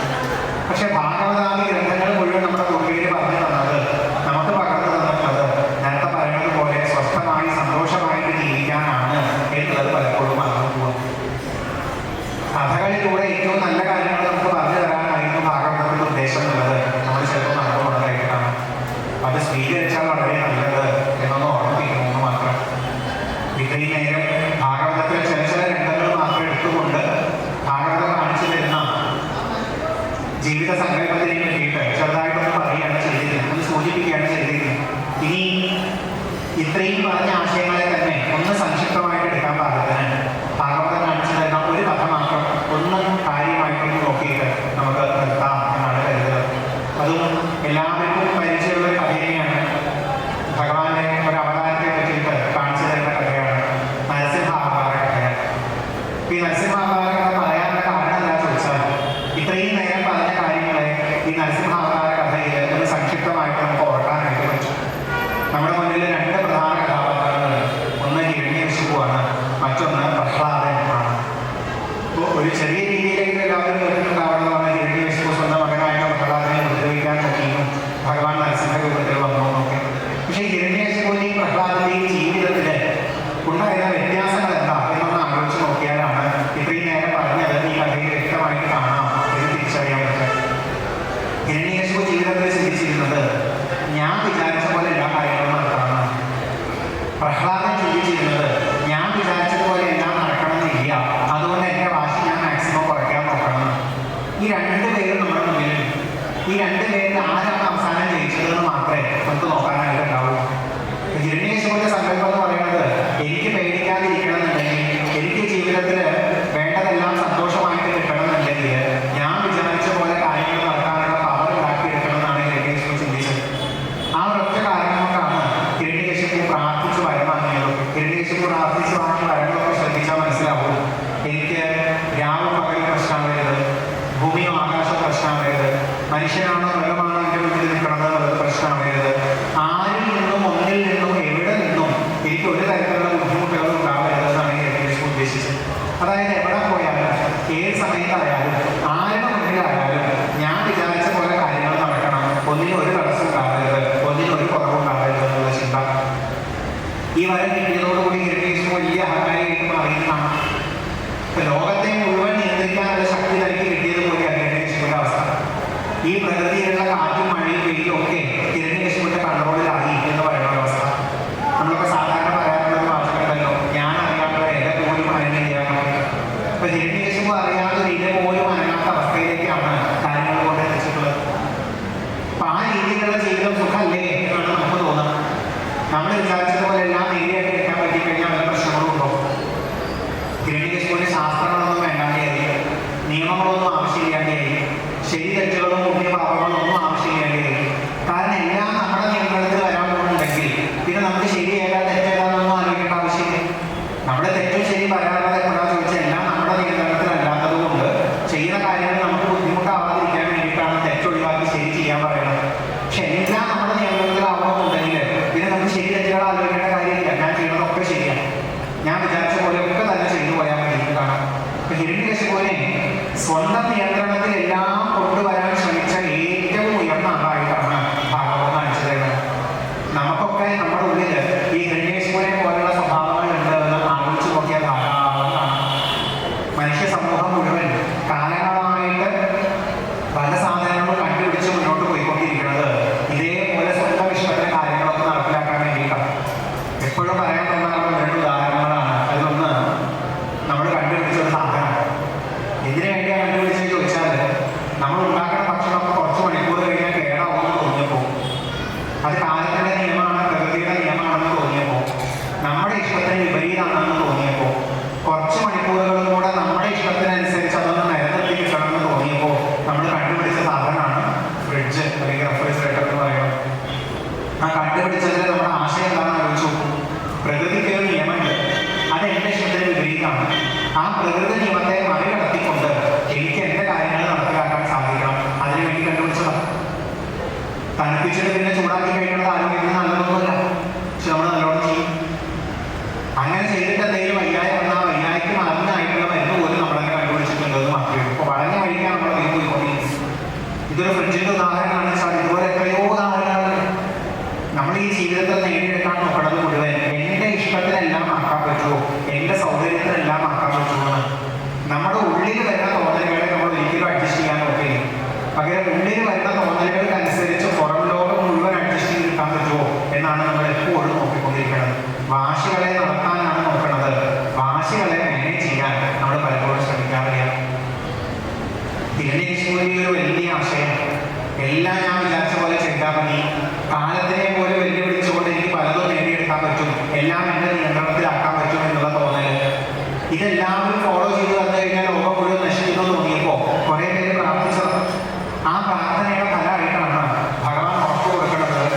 Speaker 1: പക്ഷെ ഭാഗവതാദി ഗ്രന്ഥങ്ങൾ മുഴുവൻ നമ്മുടെ പൂർവികർ പറഞ്ഞു തന്നത്, നമുക്ക് പകർന്നു തന്നിട്ടുള്ളത് നേരത്തെ പറയുന്നത് പോലെ സ്വസ്ഥമായി സന്തോഷമായിട്ട് ജീവിക്കാനാണ് എന്നുള്ളത് പലപ്പോഴും മറന്നു പോകും. കഥകളിലൂടെ ഏറ്റവും നല്ല കാര്യങ്ങൾ നമുക്ക് പറഞ്ഞു തരാനായിരുന്നു ഭാഗവതത്തിന്റെ ഉദ്ദേശം എന്നുള്ളത് നമ്മൾ ചിലപ്പോൾ മറന്നു പോകുന്നതായിട്ട് കാണാം. അത് സ്വീകരിച്ചാൽ വളരെ നല്ലത് എന്നൊന്ന് ഓർമ്മിപ്പിക്കണമെന്ന് മാത്രം. ഇത്രയും നേരം ഭാഗവതത്തിൽ ചില രംഗങ്ങൾ മാത്രം എടുത്തുകൊണ്ട് ഭാഗവതം കാണിച്ചു തരുന്ന ജീവിത സങ്കല്പത്തിനെ വേണ്ടിയിട്ട് ചെറുതായിട്ടൊന്ന് പറയുകയാണ് ചെയ്തിരുന്നത്, ഒന്ന് സൂചിപ്പിക്കുകയാണ് ചെയ്തിരുന്നത്. ഇനി ഇത്രയും പറഞ്ഞ ആശയങ്ങളെ തന്നെ ഒന്ന് സംക്ഷിപ്തമായിട്ട് എടുക്കാൻ പാകത്തിന് ഭാഗവതം കാണിച്ചു തരുന്ന ഒരു കഥ മാത്രം ഒന്ന് കാര്യമായിട്ടൊന്ന് നോക്കിയിട്ട് നമുക്ക് നിർത്താം എന്നാണ് കരുതുന്നത്. അതും എല്ലാവർക്കും പരിചയമുള്ള ഒരു കഥ തന്നെയാണ്. ഭഗവാന്റെ ഒരു അവതാരത്തെ പറ്റിയിട്ട് കാണിച്ചു തരുന്ന കഥയാണ് നരസിംഹാവതാര കഥയാണ്. ഈ നരസിംഹാവതാര കഥ പറയാനുള്ള കാരണം എന്താ ചോദിച്ചാൽ, ഇത്രയും നേരം പറഞ്ഞ കാര്യങ്ങളെ ഈ നരസിംഹാവതാര കഥയിൽ ഒന്ന് സംക്ഷിപ്തമായിട്ട് നമുക്ക് ഓർക്കാനായിട്ട് പറ്റും. നമ്മുടെ മുന്നിൽ രണ്ട് പ്രധാന കഥാപാത്രങ്ങൾ, ഒന്ന് ഹിരണ്യകശിപുവാണ്, മറ്റൊന്ന് പ്രഹ്ലാദൻ ആണ്. അപ്പോൾ ഒരു ചെറിയ രീതിയിലേക്ക് എല്ലാവരും കേട്ടിട്ടുണ്ടാവുന്നതാണ് ഹിരണ്യകശിപു സ്വന്തം മകനായിട്ട് പ്രഹ്ലാദനെ ഉപദ്രവിക്കാൻ നോക്കിയും ഭഗവാൻ നരസിംഹ രൂപത്തിൽ വന്നു നോക്കി. പക്ഷേ ഹിരണ്യകശിപുവിന്റെയും പ്രഹ്ലാദന്റെയും ജീവിതത്തിൽ ഉണ്ടായിരുന്ന വ്യത്യാസങ്ങൾ എന്താ എന്നൊന്ന് ആലോചിച്ച് നോക്കിയാലാണ് ഇത്രയും നേരം പറഞ്ഞത് ഈ കഥയിൽ വ്യക്തമായിട്ട് കാണാം എന്ന് തിരിച്ചറിയാൻ പറ്റും. ഹിരണ്യകശിപു ജീവിതത്തിൽ ചിന്തിച്ചിരുന്നത് ഞാൻ വിചാരിച്ച പോലെ എല്ലാ കാര്യങ്ങളും നടക്കണമെന്നാണ്. പ്രഹ്ലാദൻ ചിന്തിച്ചിരുന്നത് ഞാൻ വിചാരിച്ചതുപോലെ എല്ലാം നടക്കണമെന്നില്ല, അതുകൊണ്ട് എൻ്റെ വാശി ഞാൻ മാക്സിമം കുറയ്ക്കാൻ നോക്കണം. ഈ രണ്ടുപേരും നമ്മുടെ മുന്നിലുണ്ട്. ഈ രണ്ടുപേരിൽ ആരാണ് അവസാനം ജയിച്ചതെന്ന് മാത്രമേ നമുക്ക് നോക്കാനായിട്ട് ഉണ്ടാവൂ. ഹിരണ്യകശിപുവിന്റെ സങ്കല്പം എന്ന് പറയുന്നത്, എനിക്ക് പേടിക്കാതിരിക്കണം എന്നുണ്ടെങ്കിൽ, എനിക്ക് ജീവിതത്തിൽ വേണ്ടതെല്ലാം സന്തോഷമായിട്ട് കിട്ടണം എന്നുണ്ടെങ്കിൽ ഞാൻ വിചാരിച്ച പോലെ കാര്യങ്ങൾ നടക്കാനുള്ള പവർ ഉണ്ടാക്കിയെടുക്കണം എന്നാണ് ഹിരണ്യകശിപു ചിന്തിച്ചത്. ആ ഒരൊറ്റ കാരണം കൊണ്ടാണ് ഹിരണ്യകശിപു പ്രാർത്ഥിച്ചു വരം വാങ്ങിയത്. ഹിരണ്യകശിപു പ്രാർത്ഥിച്ചു വാങ്ങി വരങ്ങളൊക്കെ ശ്രദ്ധിച്ചാൽ മനസ്സിലാവും. എനിക്ക് രാവും പകൽ പ്രശ്നമായത്, ഭൂമിയും ആകാശം പ്രശ്നമായത്, മനുഷ്യനാണോ മൃഗമാണോ എൻ്റെ മുന്നിൽ നിൽക്കണത് എന്നുള്ളത് പ്രശ്നമായത്, ആരിൽ നിന്നും ഒന്നിൽ നിന്നും എവിടെ നിന്നും എനിക്ക് ഒരു തരത്തിലുള്ള ബുദ്ധിമുട്ടുകൾ ഉണ്ടാവരുതെന്നാണ് ഹിരണ്യകശിപു ഉദ്ദേശിച്ചത്. അതായത് എവിടെ പോയാലും ഏത് സമയത്തായാലും ആരുടെ മുന്നിലായാലും ഞാൻ വിചാരിച്ച പോലെ കാര്യങ്ങൾ നടക്കണം, ഒന്നിനും ഒരു തടസ്സം ഉണ്ടാവരുത്, ഒന്നിനും ഒരു കുറവുണ്ടാവരുത് എന്നുള്ള ചിന്ത. ഈ വരം കിട്ടിയതോടുകൂടി ഹിരണ്യകശിപു വലിയ അഹങ്കാരിയായിട്ട് മാറിയതാണ്. ലോകത്തെ മുഴുവൻ നിയന്ത്രിക്കാനുള്ള ശക്തി തനിക്ക് കിട്ടിയതുപോലെയാണ് ഹിരണ്യകശിപുവിന്റെ അവസ്ഥ. ഈ പ്രകൃതിയിലുള്ള കാറ്റും മഴയും വെയിലും ഒക്കെ ഹിരണ്യകശിപുവിന്റെ കൺട്രോളിലായി എന്ന് പറയുന്ന ഒരവസ്ഥ. നമ്മളൊക്കെ സാധാരണ പറയാറുള്ളത് വാചകമല്ലോ, ഞാൻ അറിയാത്ത ഇല പോലും അനങ്ങിയാൽ. അപ്പൊ ഹിരണ്യകശിപു അറിയാത്ത ഒരു ഇല പോലും അനങ്ങാത്ത അവസ്ഥയിലേക്കാണ് കാര്യങ്ങൾ കൊണ്ട് എത്തിച്ചിട്ടുള്ളത്. അപ്പൊ ആ രീതിയിലുള്ള ജീവിതം സുഖമല്ലേ എന്നാണ് നമുക്ക് തോന്നുന്നത്. നമ്മൾ വിചാരിച്ചതുപോലെ എല്ലാം നേരിയായിട്ട് എടുക്കാൻ പറ്റിക്കഴിഞ്ഞാൽ വല്ല പ്രശ്നങ്ങളും ഉണ്ടോ? ഹിരണ്യകശിപുവിന്റെ ശാസ്ത്രങ്ങളൊന്നും വേണ്ടാതെയായി, നിയമങ്ങളൊന്നും ആവശ്യമില്ലാതെയായി, ശരി തെറ്റുകളും പുണ്യപാപങ്ങളും ഒന്നും ആവശ്യമില്ലാതെയായി. കാരണം എല്ലാം നമ്മുടെ നിയന്ത്രണത്തിൽ വരാൻ പോകുന്നുണ്ടെങ്കിൽ പിന്നെ നമുക്ക് ശരിയേതാ തെറ്റേതാണെന്നൊന്നും ആലോചിക്കേണ്ട ആവശ്യമില്ല. നമ്മുടെ തെറ്റും ശരി പറയാനുള്ളത് എപ്പോഴാണെന്ന് ചോദിച്ചാൽ എല്ലാം നമ്മുടെ നിയന്ത്രണത്തിലല്ലാത്തത് കൊണ്ട് ചെയ്യുന്ന കാര്യങ്ങൾ നമുക്ക് ബുദ്ധിമുട്ടാവാതിരിക്കാൻ വേണ്ടിയിട്ടാണ് തെറ്റൊഴിവാക്കി ശരി ചെയ്യാൻ പറയുന്നത്. പക്ഷെ എല്ലാം നമ്മുടെ നിയന്ത്രണത്തിലാവണമെന്നുണ്ടെങ്കിൽ പിന്നെ നമുക്ക് ശരി തെറ്റുകൾ ആലോചിക്കേണ്ട കാര്യമില്ല. ഞാൻ ചെയ്യുന്നതൊക്കെ ശരിയാണ്, ഞാൻ വിചാരിച്ച പോലെയൊക്കെ തന്നെ ചെയ്തു പോയാൽ മതി കാണാം. ഹിരണ്യകശിപുവിനെ സ്വന്തം നിയന്ത്രണത്തിൽ എല്ലാം കൊണ്ടുവരാൻ ശ്രമിച്ച ഏറ്റവും ഉയർന്ന ആളായിട്ടാണ് ഭാഗവതം കാണിച്ചത്. നമുക്കൊക്കെ നമ്മുടെ ഉള്ളിൽ ഈ ഹിരണ്യേശ്വരനെ പോലുള്ള സ്വഭാവങ്ങൾ ഉണ്ട് എന്ന് ആലോചിച്ച് നോക്കിയാൽ ധാരാളമാണ്. മനുഷ്യ സമൂഹം മുഴുവൻ കാലങ്ങളായിട്ട് പല സാധനങ്ങളും കണ്ടുപിടിച്ച് മുന്നോട്ട് പോയിക്കൊണ്ടിരിക്കുന്നത് ഇതേപോലെ സ്വന്തം ഇഷ്ടത്തിന്റെ കാര്യങ്ങളൊക്കെ നടപ്പിലാക്കാൻ വേണ്ടിയിട്ടാണ്. എപ്പോഴും പറയാൻ തോന്നാറുള്ള രണ്ട് ഉദാഹരണങ്ങളാണ്. അതിലൊന്ന്, നമ്മൾ കണ്ടുപിടിച്ച ഒരു സാധനം എന്തിനു വേണ്ടിയാണ് കണ്ടുപിടിച്ചെന്ന് ചോദിച്ചാൽ, നമ്മൾ ഉണ്ടാക്കുന്ന ഭക്ഷണമൊക്കെ കുറച്ച് മണിക്കൂർ കഴിഞ്ഞാൽ കേടാവുമെന്ന് തോന്നിയപ്പോൾ, അത് കാലത്തിന്റെ നിയമമാണ്, പ്രകൃതിയുടെ നിയമമാണെന്ന് തോന്നിയപ്പോൾ, നമ്മുടെ ഇഷ്ടത്തിന് വിപരീതമാണെന്ന് തോന്നിയപ്പോൾ, കുറച്ച് മണിക്കൂറുകളും കൂടെ നമ്മുടെ ഇഷ്ടത്തിനനുസരിച്ച് അതൊന്ന് നിലനിർത്തി കിട്ടണമെന്ന് തോന്നിയപ്പോൾ നമ്മൾ കണ്ടുപിടിച്ച സാധനമാണ് ഫ്രിഡ്ജ് അല്ലെങ്കിൽ റെഫ്രിജറേറ്റർ എന്ന് പറയുന്നത്. ആ കണ്ടുപിടിച്ചതിൽ നമ്മുടെ ആശയം എന്താണെന്ന് ആലോചിച്ചു. പ്രകൃതിക്ക് ഒരു നിയമമുണ്ട്, അത് എൻ്റെ ഇഷ്ടത്തിന് വിപരീതമാണ്. ആ പ്രകൃതി നിയമത്തെ മറികടത്തിക്കൊണ്ട് എനിക്ക് എൻ്റെ കാര്യങ്ങൾ നടപ്പിലാക്കാൻ സാധിക്കണം. അതിനുവേണ്ടി കണ്ടുപിടിച്ചതാണ്. തണുപ്പിച്ചിട്ട് പിന്നെ ചൂടാക്കി കഴിക്കുന്നത് ആരോഗ്യത്തിന് നല്ലതൊന്നുമല്ല, പക്ഷെ നമ്മൾ നല്ലോണം ചെയ്യും. അങ്ങനെ ചെയ്തിട്ട് എന്തെങ്കിലും വയ്യായ്മ വന്നാൽ വയ്യായ്ക്ക് മരുന്നായിട്ടുള്ള മരുന്ന് പോലും നമ്മളെന്നെ കണ്ടുപിടിച്ചിട്ടുണ്ടെന്ന് മാത്രമേ ഉള്ളൂ. അപ്പോൾ വളഞ്ഞ വഴിക്കാൻ നമ്മൾ അതിൽ പോയിക്കൊണ്ടിരിക്കും. ഇതൊരു ഫ്രിഡ്ജിന്റെ ഉദാഹരണമാണ് വെച്ചാൽ ഇതുപോലെ എത്രയോ ഉദാഹരണങ്ങൾ നമ്മൾ ഈ ജീവിതത്തിൽ നേടിയെടുക്കാൻ നോക്കുന്നത് മുഴുവൻ എൻ്റെ ഇഷ്ടത്തിനെല്ലാം ആക്കാൻ പറ്റുമോ, എൻ്റെ സൗകര്യത്തിനെല്ലാം ആക്കാൻ പറ്റുമോ. നമ്മുടെ ഉള്ളിൽ വരുന്ന തോന്നലുകളെ നമ്മൾ ഒരിക്കലും അഡ്ജസ്റ്റ് ചെയ്യാൻ നോക്കില്ല. പകരം ഉള്ളിൽ വരുന്ന തോന്നലുകൾക്കനുസരിച്ച് പുറം ലോകം മുഴുവൻ അഡ്ജസ്റ്റ് ചെയ്ത് കിട്ടാൻ പറ്റുമോ എന്നാണ് നമ്മൾ എപ്പോഴും നോക്കിക്കൊണ്ടിരിക്കുന്നത്. വാശികളെ നടത്താനാണ് നോക്കുന്നത്, വാശികളെ മാനേജ് ചെയ്യാൻ നമ്മൾ പലപ്പോഴും ശ്രമിക്കാറില്ല. ഹിരണ്യേശ്വരി ഒരു വലിയ ആശയം, എല്ലാം ഞാൻ വിചാരിച്ച പോലെ ചെയ്താൽ മതി, കാലത്തിനെ പോലെ വെല്ലുവിളിച്ചുകൊണ്ട് എനിക്ക് പലതും നേടിയെടുക്കാൻ പറ്റും, എല്ലാം എൻ്റെ നിയന്ത്രണത്തിലാക്കാൻ പറ്റും എന്നുള്ള തോന്നൽ. ഇതെല്ലാവരും ഫോളോ ചെയ്ത് വന്നു കഴിഞ്ഞാൽ ലോകം മുഴുവൻ നശിക്കുന്നു തോന്നിയപ്പോൾ കുറേ പേര് പ്രാർത്ഥിച്ചത്. ആ പ്രാർത്ഥനയുടെ ഫലമായിട്ടാണ് ഭഗവാൻ ഉറപ്പ് കൊടുക്കുന്നത്.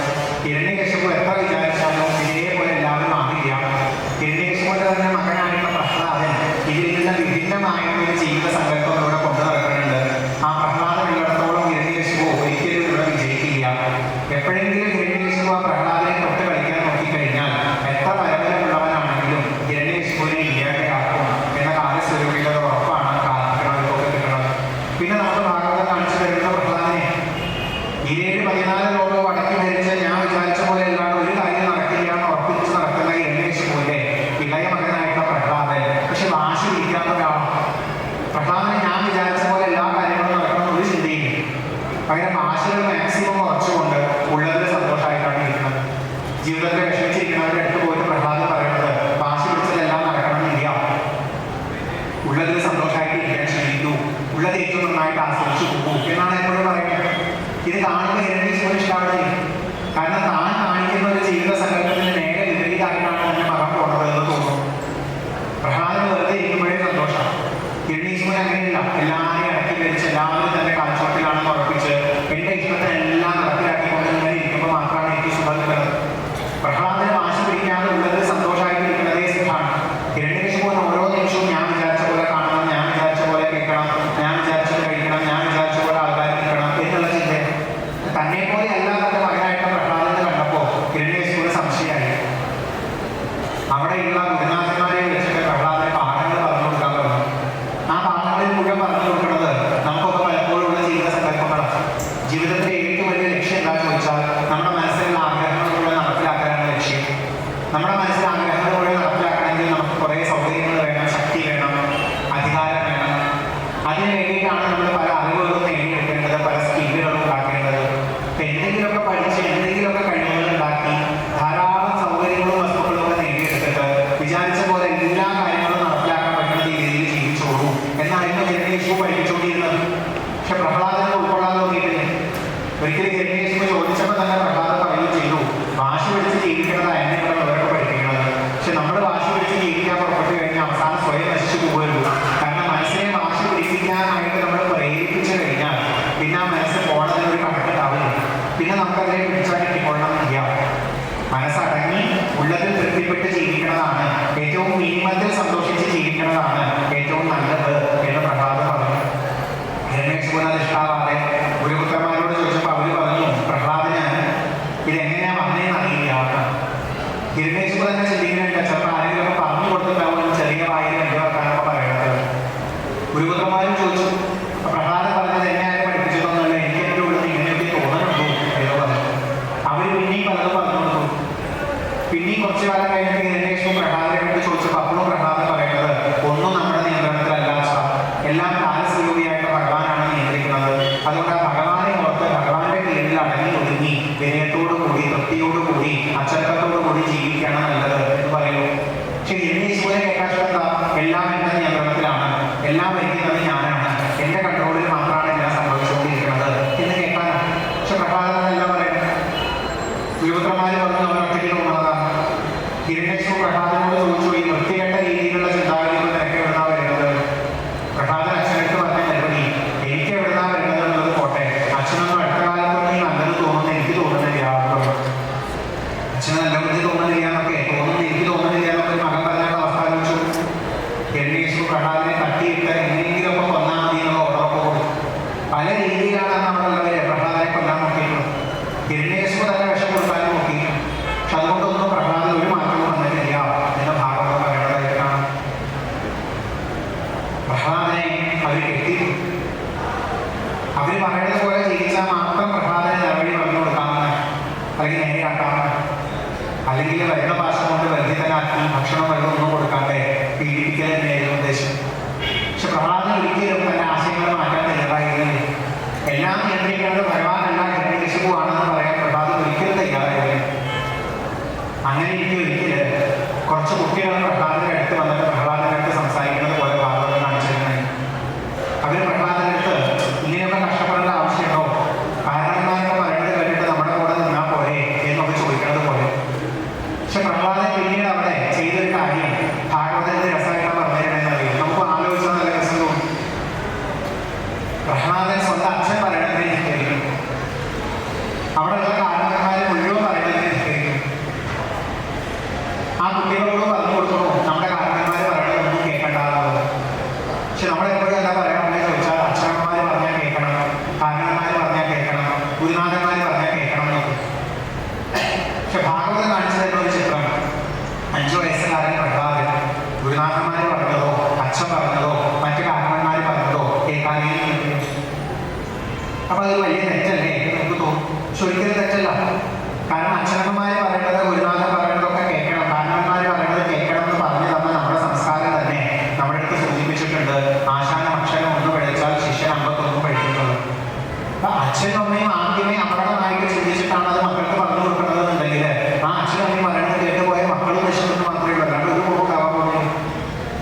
Speaker 1: ഹിരണ്യകശിപു എത്ര വിചാരിച്ചാലും ഇതേപോലെ എല്ലാവരും ആകില്ല. ഹിരണ്യകശിപുവിന്റെ തന്നെ മകനായിട്ടുള്ള പ്രഹ്ലാദൻ ഇതിൽ നിന്ന് വിഭിന്നമായ ഒരു ജീവിത സങ്കല്പത്തിലൂടെ കൊണ്ടു നടക്കുന്നുണ്ട്. ആ പ്രഹ്ലാദൻ ഉള്ളിടത്തോളം ഹിരണ്യകശിപു ഒരിക്കലും ഇവിടെ വിജയിക്കില്ല. എപ്പോഴെങ്കിലും ഹിരണ്യകശിപു ആ പ്രഹ്ലാദനെ തൊട്ട് കളിക്കാൻ നോക്കിക്കഴിഞ്ഞാൽ എത്ര പരമ്പരമുള്ളവനാണെങ്കിലും ഹിരണ്യകശിപുവിനെ ഇല്ലാതെയാക്കും എന്ന കാലസ്വരൂപിയുടെ ഉറപ്പാണ് കാലഘട്ടങ്ങളിലൊക്കെ കിട്ടുന്നത്. പിന്നെ നമുക്ക് ഭാഗവതം കാണിച്ചു തരുന്ന പ്രഹ്ലാദനെ 14 ലോകവും അടക്കി ഭരിച്ച് ഞാൻ വിചാരിച്ച പോലെ അല്ലാണ്ട് ഒരു കാര്യം നടക്കില്ല എന്ന് ഉറപ്പിച്ച് നടക്കുന്ന ഹിരണ്യകശിപുവിന്റെ ഇളയ മകനായിട്ടുള്ള പ്രഹ്ലാദൻ പക്ഷെ വാശി പിടിക്കാത്ത ഒരാളാണ്. പ്രഹ്ലാദനെ ഞാൻ വിചാരിച്ച പോലെ എല്ലാ കാര്യങ്ങളും നടക്കണം ഒരു ചിന്തയില്ല. പകരം വാശികൾ മാക്സിമം കുറച്ചുകൊണ്ട് ഉള്ളതിൽ സന്തോഷമായിട്ടാണ് ഇരിക്കുന്നത്. ജീവിതത്തിൽ വിഷമിച്ചിരിക്കുന്നവരുടെ അടുത്ത് പോയിട്ട് പ്രഹ്ലാദൻ പറയുന്നത് വാശി പിടിച്ചതെല്ലാം നടക്കണമെന്നില്ല, ഉള്ളതിൽ സന്തോഷമായിട്ട് ഇരിക്കാൻ ശ്രമിക്കൂ, ഉള്ളത് ഏറ്റവും നന്നായിട്ട് ആസ്വദിച്ചു പോകൂ എന്നാണ് എപ്പോഴും പറയുന്നത്. ഇത് കാണുമ്പോൾ ഹിരണ്യകശിപുവിന് ഇഷ്ടമാവില്ല. കാരണം താൻ കാണിക്കുന്ന ഒരു ജീവിത സങ്കല്പത്തിന് നേരെ വിപരീതമായിട്ടാണ് തന്നെ മകൻ പോണത് എന്ന് തോന്നുന്നു. പ്രഹ്ലാദന് വെറുതെ ഇരിക്കുമ്പോഴേ സന്തോഷം. ഹിരണ്യകശിപുവിന് അങ്ങനെയില്ല, എല്ലാവരെയും ഇടയ്ക്ക് ധരിച്ച് എല്ലാവരും തന്നെ കാൽച്ചോട്ടിലാണെന്ന് ഉറപ്പിച്ച് എൻ്റെ ഇഷ്ടത്തിനെല്ലാം നടപ്പിലാക്കിക്കൊണ്ട് ഇങ്ങനെ ഇരിക്കുമ്പോൾ മാത്രമാണ് എനിക്ക് സുഖം കിട്ടുന്നത്. പ്രഹ്ലാദന് വാശി പിടിക്കാതെ ഉള്ളത് സന്തോഷമായിട്ട് ഇരിക്കുന്നതേ സുഖമാണ്. ഹിരണ്യകശിപുവിന് ഓരോ നിമിഷവും ഞാൻ വിചാരിച്ച പോലെ കാണണം, ഞാൻ വിചാരിച്ച പോലെ കേൾക്കണം, ഞാൻ വിചാരിച്ചത് കഴിക്കണം, ഞാൻ വിചാരിച്ച പോലെ ആൾക്കാർ നിൽക്കണം എന്നുള്ള ചിന്ത. തന്നെ പോലെ അല്ല തന്റെ മകനായിട്ട് പ്രഹ്ലാദനെ കണ്ടപ്പോൾ ഹിരണ്യകശിപുവിന് സംശയമായി. അവിടെയുള്ള ഗുരുനാഥന്മാരെ വിളിച്ചിട്ട് പ്രഹ്ലാദനെ പാഠങ്ങൾ പറഞ്ഞു കൊടുക്കാൻ പറഞ്ഞു. ആ പാഠങ്ങളിൽ മുഴുവൻ പറഞ്ഞു കൊടുക്കുന്നത് നമുക്കൊക്കെ പലപ്പോഴും ഉള്ള ജീവിത സങ്കല്പങ്ങളാണ്. ജീവിതത്തിലെ ഏറ്റവും വലിയ ലക്ഷ്യം എന്താണെന്ന് ചോദിച്ചാൽ നമ്മുടെ മനസ്സിലുള്ള ആഗ്രഹങ്ങൾ മുഴുവൻ നടപ്പിലാക്കാനാണ് ലക്ഷ്യം. നമ്മുടെ മനസ്സിലെ ആഗ്രഹങ്ങൾ മുഴുവൻ നടപ്പിലാക്കണമെങ്കിൽ നമുക്ക് കുറേ സൗകര്യങ്ങൾ വേണം, ശക്തി വേണം, അധികാരം വേണം. അതിനു വേണ്ടിയിട്ടാണ് നമ്മൾ പല അറിവുകളും നേടിയെടുക്കേണ്ടത്, പല സ്കില്ലുകളും ഉണ്ടാക്കേണ്ടത്. അപ്പം എന്തെങ്കിലുമൊക്കെ പഠിച്ച് എന്തെങ്കിലുമൊക്കെ കഴിവുകൾ ഉണ്ടാക്കി ധാരാളം സൗകര്യങ്ങളും വസ്തുക്കളും ഒക്കെ നേടിയെടുത്തിട്ട് വിചാരിച്ച പോലെ എല്ലാ കാര്യങ്ങളും നടപ്പിലാക്കാൻ പറ്റുന്ന രീതിയിൽ ജീവിച്ചോളൂ എന്നായിരുന്നു ഹിരണ്യകശിപു പഠിപ്പിച്ചുകൊണ്ടിരുന്നത്. പക്ഷെ പ്രഹ്ലാദനെ ഉൾക്കൊള്ളാൻ നോക്കിയിട്ടില്ല. ഒരിക്കലും ഹിരണ്യകശിപു ചോദിച്ചപ്പോൾ തന്നെ പ്രഹ്ലാദൻ പറയുകയും ചെയ്തു, വാശി പിടിച്ച് ജീവിക്കേണ്ടതാണ് എന്നെ ഇവിടെ അവരൊക്കെ പഠിപ്പിക്കുന്നത്. പക്ഷെ നമ്മൾ വാശി പിടിച്ച് ജീവിക്കാൻ പുറപ്പെട്ടു കഴിഞ്ഞാൽ അവസാനം സ്വയം നശിച്ചു പോകുമല്ലോ. കാരണം മനസ്സിനെ വാശി പിടിപ്പിക്കാനായിട്ട് നമ്മൾ പ്രേരിപ്പിച്ചു കഴിഞ്ഞാൽ പിന്നെ ആ മനസ്സ് പോണതിനൊരു കണക്കുണ്ടാവില്ല. പിന്നെ നമുക്കതിനെ പിടിച്ചാൽ കിട്ടിക്കൊള്ളണമെന്നില്ല. മനസ്സടങ്ങി ഉള്ളതിൽ തൃപ്തിപ്പെട്ട് ജീവിക്കുന്നതാണ് ഏറ്റവും മിനിമത്തിൽ സന്തോഷിച്ച് ജീവിക്കുന്നതാണ് ഏറ്റവും നല്ലത് എന്ന് പ്രഹ്ലാദൻ പറഞ്ഞു. ഹിരണ്യകശിപുവിന് അത് ഇഷ്ടാവാതെ ഗുരുപുത്രന്മാരോട് ചോദിച്ചപ്പോൾ അവർ പറഞ്ഞു പ്രഹ്ലാദന് ഇതെങ്ങനെയാ വന്നേന്ന് അറിയില്ല. ഹിരണ്യകശിപു തന്നെ ചിന്തിക്കുന്നുണ്ട്, ചിലപ്പോൾ ആരെങ്കിലും പറഞ്ഞു കൊടുത്തിട്ടാവും ചെറിയ വായിൽ എൻ്റെ വർത്താനൊക്കെ പറയുന്നത്. ഗുരുപുത്രന്മാരും ചോദിച്ചു എല്ലാം ഭരിക്കുന്നത് ഞാനാണ്, എന്റെ കൺട്രോളിൽ മാത്രമാണ് എല്ലാം സംഭവിച്ചുകൊണ്ടിരിക്കുന്നത് എന്ന് കേൾക്കാനാണ്. പക്ഷെ പ്രഹ്ലാദൻ എല്ലാം പറയുന്നത് ഗുരുപുത്രന്മാര് വന്ന് നമ്മൾ ഒറ്റയ്ക്ക് തോന്നുന്നതാണ്. ഹിരണ്യകശിപു പ്രഹ്ലാദനോട് ചോദിച്ചു, ഈ വൃത്തികെട്ട രീതിയിലുള്ള ചിന്താഗതികൾ നിനക്ക് എവിടുന്നാ വരുന്നത്? പ്രഹ്ലാദൻ അച്ഛനടുത്ത് പറഞ്ഞ മറുപടി, എനിക്ക് എവിടുന്നാ വരുന്നത് എന്നുള്ളത് പോട്ടെ, അച്ഛനൊന്നും അടുത്ത കാലത്തൊന്നും ഈ നല്ലത് തോന്നുന്നു എനിക്ക് തോന്നുന്നില്ല. അച്ഛന് നല്ല ബുദ്ധി തോന്നുന്നില്ല എന്നൊക്കെ തോന്നുന്നു എനിക്ക് തോന്നുന്നില്ല എന്നൊക്കെ ഒരു മകൻ പറഞ്ഞ അവസ്ഥ ആലോചിച്ചു. ഹിരണ്യകശിപു പ്രഹ്ലാദനെ തട്ടിയിട്ട് എങ്ങനെയെങ്കിലുമൊക്കെ കൊന്നാൽ മതി എന്നുള്ള ഉറപ്പ് കൊടുത്തു. പല രീതിയിലാണ് നമ്മളുള്ളവരെ പ്രഹ്ലാദനെ കൊല്ലാൻ നോക്കിയിട്ടുള്ളത്. ഹിരണ്യകശിപു തന്നെ വിഷം കൊടുക്കാനും നോക്കിയിട്ടു. പക്ഷെ അതുകൊണ്ടൊന്നും പ്രഹ്ലാദൻ ഒരു മാറ്റവും വന്നിട്ടില്ല എന്ന ഭാഗവതം പറയണതായിട്ടാണ്. പ്രഹ്ലാദനെ അവർ കെട്ടി, അവർ പറയുന്നത് പോലെ ജീവിച്ചാൽ മാത്രം പ്രഹ്ലാദനെ നടപടി പറഞ്ഞു കൊടുക്കാമെന്ന്, അല്ലെങ്കിൽ നേരെയാക്കാമെന്ന്, അല്ലെങ്കിൽ വരുന്ന ഭാഷ കൊണ്ട് വർദ്ധിതനാക്കി ഭക്ഷണം വെള്ളമൊന്നും കൊടുക്കാതെ പീഡിപ്പിക്കൽ തന്നെയായിരുന്നു ഉദ്ദേശം. പക്ഷെ പ്രഹ്ലാദൻ ഒരിക്കലും തന്റെ ആശയങ്ങൾ മാറ്റാൻ തയ്യാറായിരുന്നില്ല. എല്ലാം നിയന്ത്രിക്കുന്നത് ഭഗവാനല്ല ഹിരണ്യകശിപു ആണെന്ന് പറയാൻ പ്രഹ്ലാദൻ ഒരിക്കലും തയ്യാറായില്ല. അങ്ങനെ എനിക്ക് ഒരിക്കല് കുറച്ച് കുട്ടികൾ പ്രഹ്ലാദന്റെ അടുത്ത് വന്നിട്ട് പ്രഹ്ലാദന്റെ അടുത്ത് സംസാരിക്കുന്നത് പോലെ ഭാഗവതം കാണിച്ചിരുന്നത്. അവർ പ്രഹ്ലാദന്റെ അടുത്ത് ഇങ്ങനെയൊക്കെ കഷ്ടപ്പെടേണ്ട ആവശ്യമുണ്ടോ, കാരണന്മാരൊക്കെ പറയുന്നത് കേട്ടിട്ട് നമ്മുടെ കൂടെ നിന്നാൽ പോരെ എന്നൊക്കെ ചോദിക്കുന്നത് പോലെ. പക്ഷെ പ്രഹ്ലാദൻ പിന്നീട് അവിടെ ചെയ്തൊരു കാര്യം ഭാഗവതത്തിന്റെ രസമായിട്ടാണ് പറഞ്ഞിരുന്നതെന്ന് അറിയാം. നമുക്ക് ആലോചിച്ചാൽ നല്ല രസം തോന്നും. പ്രഹ്ലാദൻ സ്വന്തം അച്ഛൻ പറയണതിനെ നിഷ്കരിക്കും, അവിടെയുള്ള കാരണന്മാരെ മുഴുവൻ പറയുന്നതിനെ നിഷ്കരിക്കും. ആ കുട്ടികളോട് പറഞ്ഞു കൊടുക്കണോ നമ്മുടെ കാരണന്മാർ പറയണതൊന്നും കേൾക്കണ്ടാകുന്നത്. പക്ഷെ നമ്മളെപ്പോഴും എന്താ പറയാമെന്ന് ചോദിച്ചാൽ അച്ഛനമ്മമാർ പറഞ്ഞാൽ കേൾക്കണം, കാരണന്മാർ പറഞ്ഞാൽ കേൾക്കണം, ഗുരുനാഥന്മാർ പറഞ്ഞാൽ കേൾക്കണം എന്നൊക്കെ. പക്ഷെ ഭാഗവതം കാണിച്ചു തരുന്ന ഒരു ചിത്രം, 5 വയസ്സുകാരൻ പ്രഹ്ലാദൻ ഗുരുനാഥന്മാർ പറഞ്ഞതോ അച്ഛൻ പറഞ്ഞതോ മറ്റു കാരണന്മാർ പറഞ്ഞതോ കേൾക്കാനേ. അപ്പൊ അത് വലിയ തെറ്റല്ലേ എന്ന് നമുക്ക് തോന്നും. പക്ഷെ ഒരിക്കലും തെറ്റല്ല. കാരണം അച്ഛനമ്മമാര് പറയുന്നത് ഗുരുനാഥൻ പറയുന്നതൊക്കെ കേൾക്കണം, കാരണന്മാർ പറയുന്നത് കേൾക്കണം എന്ന് പറഞ്ഞു തന്ന നമ്മുടെ സംസ്കാരം തന്നെ നമ്മുടെ അടുത്ത് സൂചിപ്പിച്ചിട്ടുണ്ട്. ആശാനം അക്ഷരം 1 പഠിച്ചാൽ ശിഷ്യൻ 51 പഠിക്കുന്നത്. അപ്പൊ അച്ഛനും അമ്മയും ആദ്യമേ അപകടമായിട്ട് ചിന്തിച്ചിട്ടാണ് അത് മക്കൾക്ക് പറഞ്ഞു കൊടുക്കുന്നത് എന്നുണ്ടെങ്കിൽ ആ അച്ഛനും അമ്മയും പറയുന്നത് കേട്ടുപോയ മക്കളും നശിക്കുന്നത് മാത്രമേ ഉള്ളൂ, അല്ലാണ്ട് ഒരു ഗുണം ഉണ്ടാവാൻ പോകുന്നു.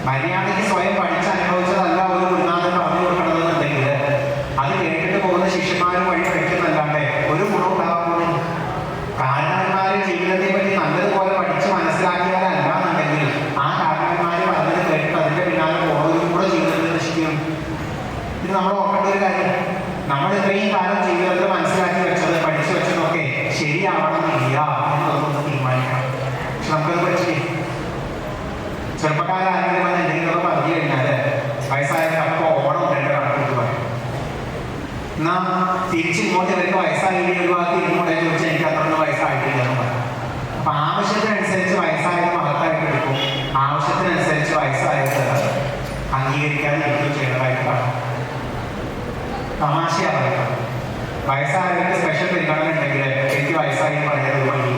Speaker 1: മര്യാദയ്ക്ക് സ്വയം പഠിച്ച് അനുഭവിച്ചതല്ല ഒരു ഗുരുനാഥൻ പറഞ്ഞു കൊടുക്കണത് എന്നുണ്ടെങ്കിൽ അത് കേട്ടിട്ട് പോകുന്ന ശിഷ്യന്മാരും വഴി കഴിക്കുന്നല്ലാണ്ട് ഒരു ഗുണം ഉണ്ടാവാൻ പോകുന്നില്ല. കാരണന്മാര് ജീവിതത്തെ പറ്റി നല്ലതുപോലെ പഠിച്ച് മനസ്സിലാക്കിയാലല്ല എന്നുണ്ടെങ്കിൽ ആ കാരണന്മാര് പറഞ്ഞത് കേട്ടിട്ട് അതിന്റെ പിന്നാലെ പോകുന്നതും കൂടെ ജീവിതത്തിൽ നശിക്കും. ഇത് നമ്മൾ ഓർക്കേണ്ട ഒരു കാര്യം. നമ്മൾ ഇത്രയും കാലം ജീവിതത്തിൽ മനസ്സിലാക്കി വെച്ചത് പഠിച്ചു വെച്ചതൊക്കെ ശരിയാവണമെന്നില്ല എന്നുള്ളതൊന്ന് തീരുമാനിക്കണം. പക്ഷെ നമുക്കത് പഠിച്ചില്ലേ. ചെറുപ്പക്കാരാരെങ്കിലും വന്ന് എന്തെങ്കിലും പറഞ്ഞു കഴിഞ്ഞാൽ വയസ്സായപ്പോൾ ഓണം ഉണ്ടെങ്കിൽ കണക്കൂട്ട് പറയും. എന്നാ തിരിച്ചിങ്ങോട്ട് ഇവർക്ക് വയസ്സായില്ലേ ഒഴിവാക്കി ഇരുന്നോടെ ചോദിച്ചാൽ എനിക്ക് അത്രയൊന്നും വയസ്സായിട്ടില്ല എന്ന് പറയും. അപ്പൊ ആവശ്യത്തിനനുസരിച്ച് വയസ്സായത് മഹത്തായിട്ട് എടുക്കും, ആവശ്യത്തിനനുസരിച്ച് വയസ്സായത് അംഗീകരിക്കാതെ ഇരിക്കും ചെയ്യേണ്ടതായിട്ട് കാണും. തമാശയാ പറയുന്നത്. വയസ്സായവർക്ക് സ്പെഷ്യൽ പരിഗണന ഉണ്ടെങ്കിൽ എനിക്ക് വയസ്സായി പറയുന്നത് വഴി.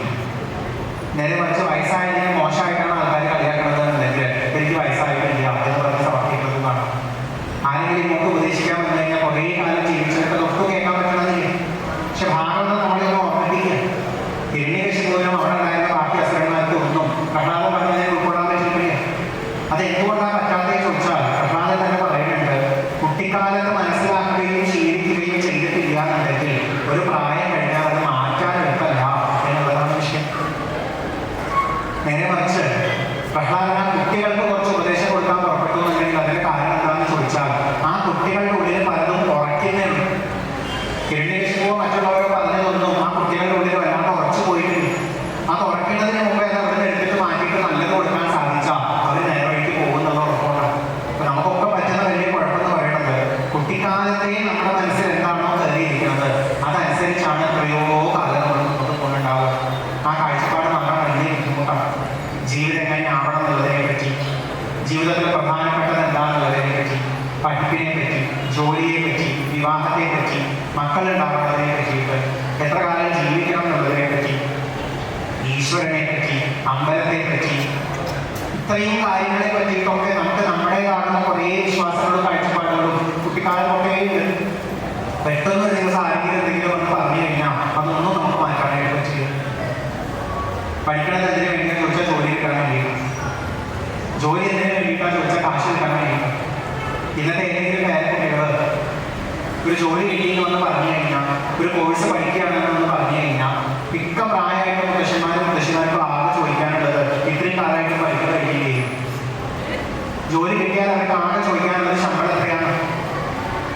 Speaker 1: നേരെ മറിച്ച് വയസ്സായതിനെ മോശമായിട്ടാണ് ആൾക്കാർ കളിയാക്കുന്നത് എന്നുണ്ടെങ്കിൽ എനിക്ക് വയസ്സായിട്ടില്ല എന്ന് പറഞ്ഞ് സമർപ്പിക്കുന്നത് കാണാം. ആരെങ്കിലും ഇങ്ങോട്ട് ഉപദേശിക്കാൻ വന്നു കഴിഞ്ഞാൽ കുറേ കാലം ജീവിച്ചവർക്ക് ഒട്ടും കേൾക്കാൻ പറ്റണമെന്നില്ല. പക്ഷെ ഭാഗവതം നമ്മളെയൊന്നും ഓർമ്മിപ്പിക്കുക. ഹിരണ്യകശിപുവിനും അവിടെ ഉണ്ടായിരുന്ന ബാക്കി അസുരന്മാർക്ക് ഒന്നും പ്രഹ്ലാദൻ പറഞ്ഞതിനെ ഉൾക്കൊള്ളാൻ പറ്റിയിട്ടില്ല. അത് എന്തുകൊണ്ടാണ് പറ്റാത്തതെന്ന് ചോദിച്ചാൽ പ്രഹ്ലാദൻ തന്നെ പറയുന്നുണ്ട്, കുട്ടിക്കാലത്ത് മനസ്സിലാക്കുകയും ശീലിക്കുകയും ചെയ്തിട്ടില്ല എന്നുണ്ടെങ്കിൽ ഒരു പ്രായം കഴിഞ്ഞാൽ അത് മാറ്റാൻ എളുപ്പമല്ല എന്നുള്ളതാണ് വിഷയം. നേരെ മറിച്ച് പ്രഹ്ലാദൻ കുട്ടികൾക്ക് കുറച്ച് ഉപദേശം കൊടുക്കാൻ പുറപ്പെട്ടു എന്നുണ്ടെങ്കിൽ അതിന്റെ കാരണം എന്താണെന്ന് ചോദിച്ചാൽ ആ കുട്ടികളുടെ ഉള്ളിൽ പലതും ഉറയ്ക്കുന്നുണ്ട്. ഹിരണ്യകശിപുവോ മറ്റുള്ളവരോ പറഞ്ഞതൊന്നും ആ കുട്ടികളുടെ ഉള്ളിൽ വല്ലാണ്ട് ഉറച്ചു പോയിട്ടുണ്ട്. അത് ഉറയ്ക്കുന്നതിന് മുമ്പേ അത് അവിടെ എടുത്തിട്ട് മാറ്റിയിട്ട് നല്ലത് കൊടുക്കാൻ സാധിച്ചാൽ അവർ നേർവഴിക്ക് പോകുന്നുള്ള ഉറപ്പുണ്ടാകും. അപ്പൊ നമുക്കൊക്കെ പറ്റുന്ന വലിയ കുഴപ്പമെന്ന് പറയുന്നത് കുട്ടിക്കാലത്തെ നമ്മുടെ മനസ്സിൽ എന്താണോ കരുതിയിരിക്കുന്നത് അതനുസരിച്ചാണ് എത്രയോ കാലം നമ്മൾ മുന്നോട്ട് പോകുന്നുണ്ടാവുക. ആ കാഴ്ചപ്പാട് നമ്മുടെ വലിയ ബുദ്ധിമുട്ടാണ്. ജീവിതം എങ്ങനെ ആവണം എന്നുള്ളതിനെ പറ്റി, ജീവിതത്തിൽ പ്രധാനപ്പെട്ടത് എന്താണെന്നുള്ളതിനെ പറ്റി, പഠിപ്പിനെ പറ്റി, ജോലിയെ പറ്റി, വിവാഹത്തെ പറ്റി, മക്കളുണ്ടാകുന്നതിനെ പറ്റിയിട്ട്, എത്ര കാലം ജീവിക്കണം എന്നുള്ളതിനെ പറ്റി, ഈശ്വരനെ പറ്റി, അമ്പലത്തെ പറ്റി, ഇത്രയും കാര്യങ്ങളെ പറ്റിയിട്ടൊക്കെ നമുക്ക് നമ്മുടേതാകുന്ന കുറേ വിശ്വാസങ്ങളും കാഴ്ചപ്പാടുകളും കുട്ടിക്കാലത്തൊക്കെ പെട്ടെന്ന് ഒരു ദിവസം ആരെങ്കിലും എന്തെങ്കിലും ഒന്ന് പറഞ്ഞു കഴിഞ്ഞാൽ അതൊന്നും നമുക്ക് മാറ്റാനായിട്ട് പറ്റില്ല. പഠിക്കണത് എന്തിനു വേണ്ടിയാൽ ചോദിച്ചാൽ ജോലി കിട്ടാൻ വേണ്ടിയിട്ട്, ജോലി എന്തിനു വേണ്ടിയിട്ടാണ് ചോദിച്ചാൽ കാശ് കിട്ടാൻ വേണ്ടിയിട്ട്. ഇന്നത്തെ ഏതെങ്കിലും പേരക്കുട്ടികൾ ഒരു ജോലി കിട്ടിയെന്ന് വന്ന് പറഞ്ഞു കഴിഞ്ഞാൽ, ഒരു കോഴ്സ് പഠിക്കുകയാണെന്ന് പറഞ്ഞു കഴിഞ്ഞാൽ, മിക്ക പ്രായമായിട്ട് മുത്തശ്ശിമാർക്കും ആകെ ചോദിക്കാനുള്ളത് ഇത്രയും കാലമായിട്ട് പഠിക്കാൻ കഴിയുകയും ജോലി കിട്ടിയാൽ അവർക്ക് ആകെ ചോദിക്കാനുള്ളത് ശമ്പളം എത്രയാണ്.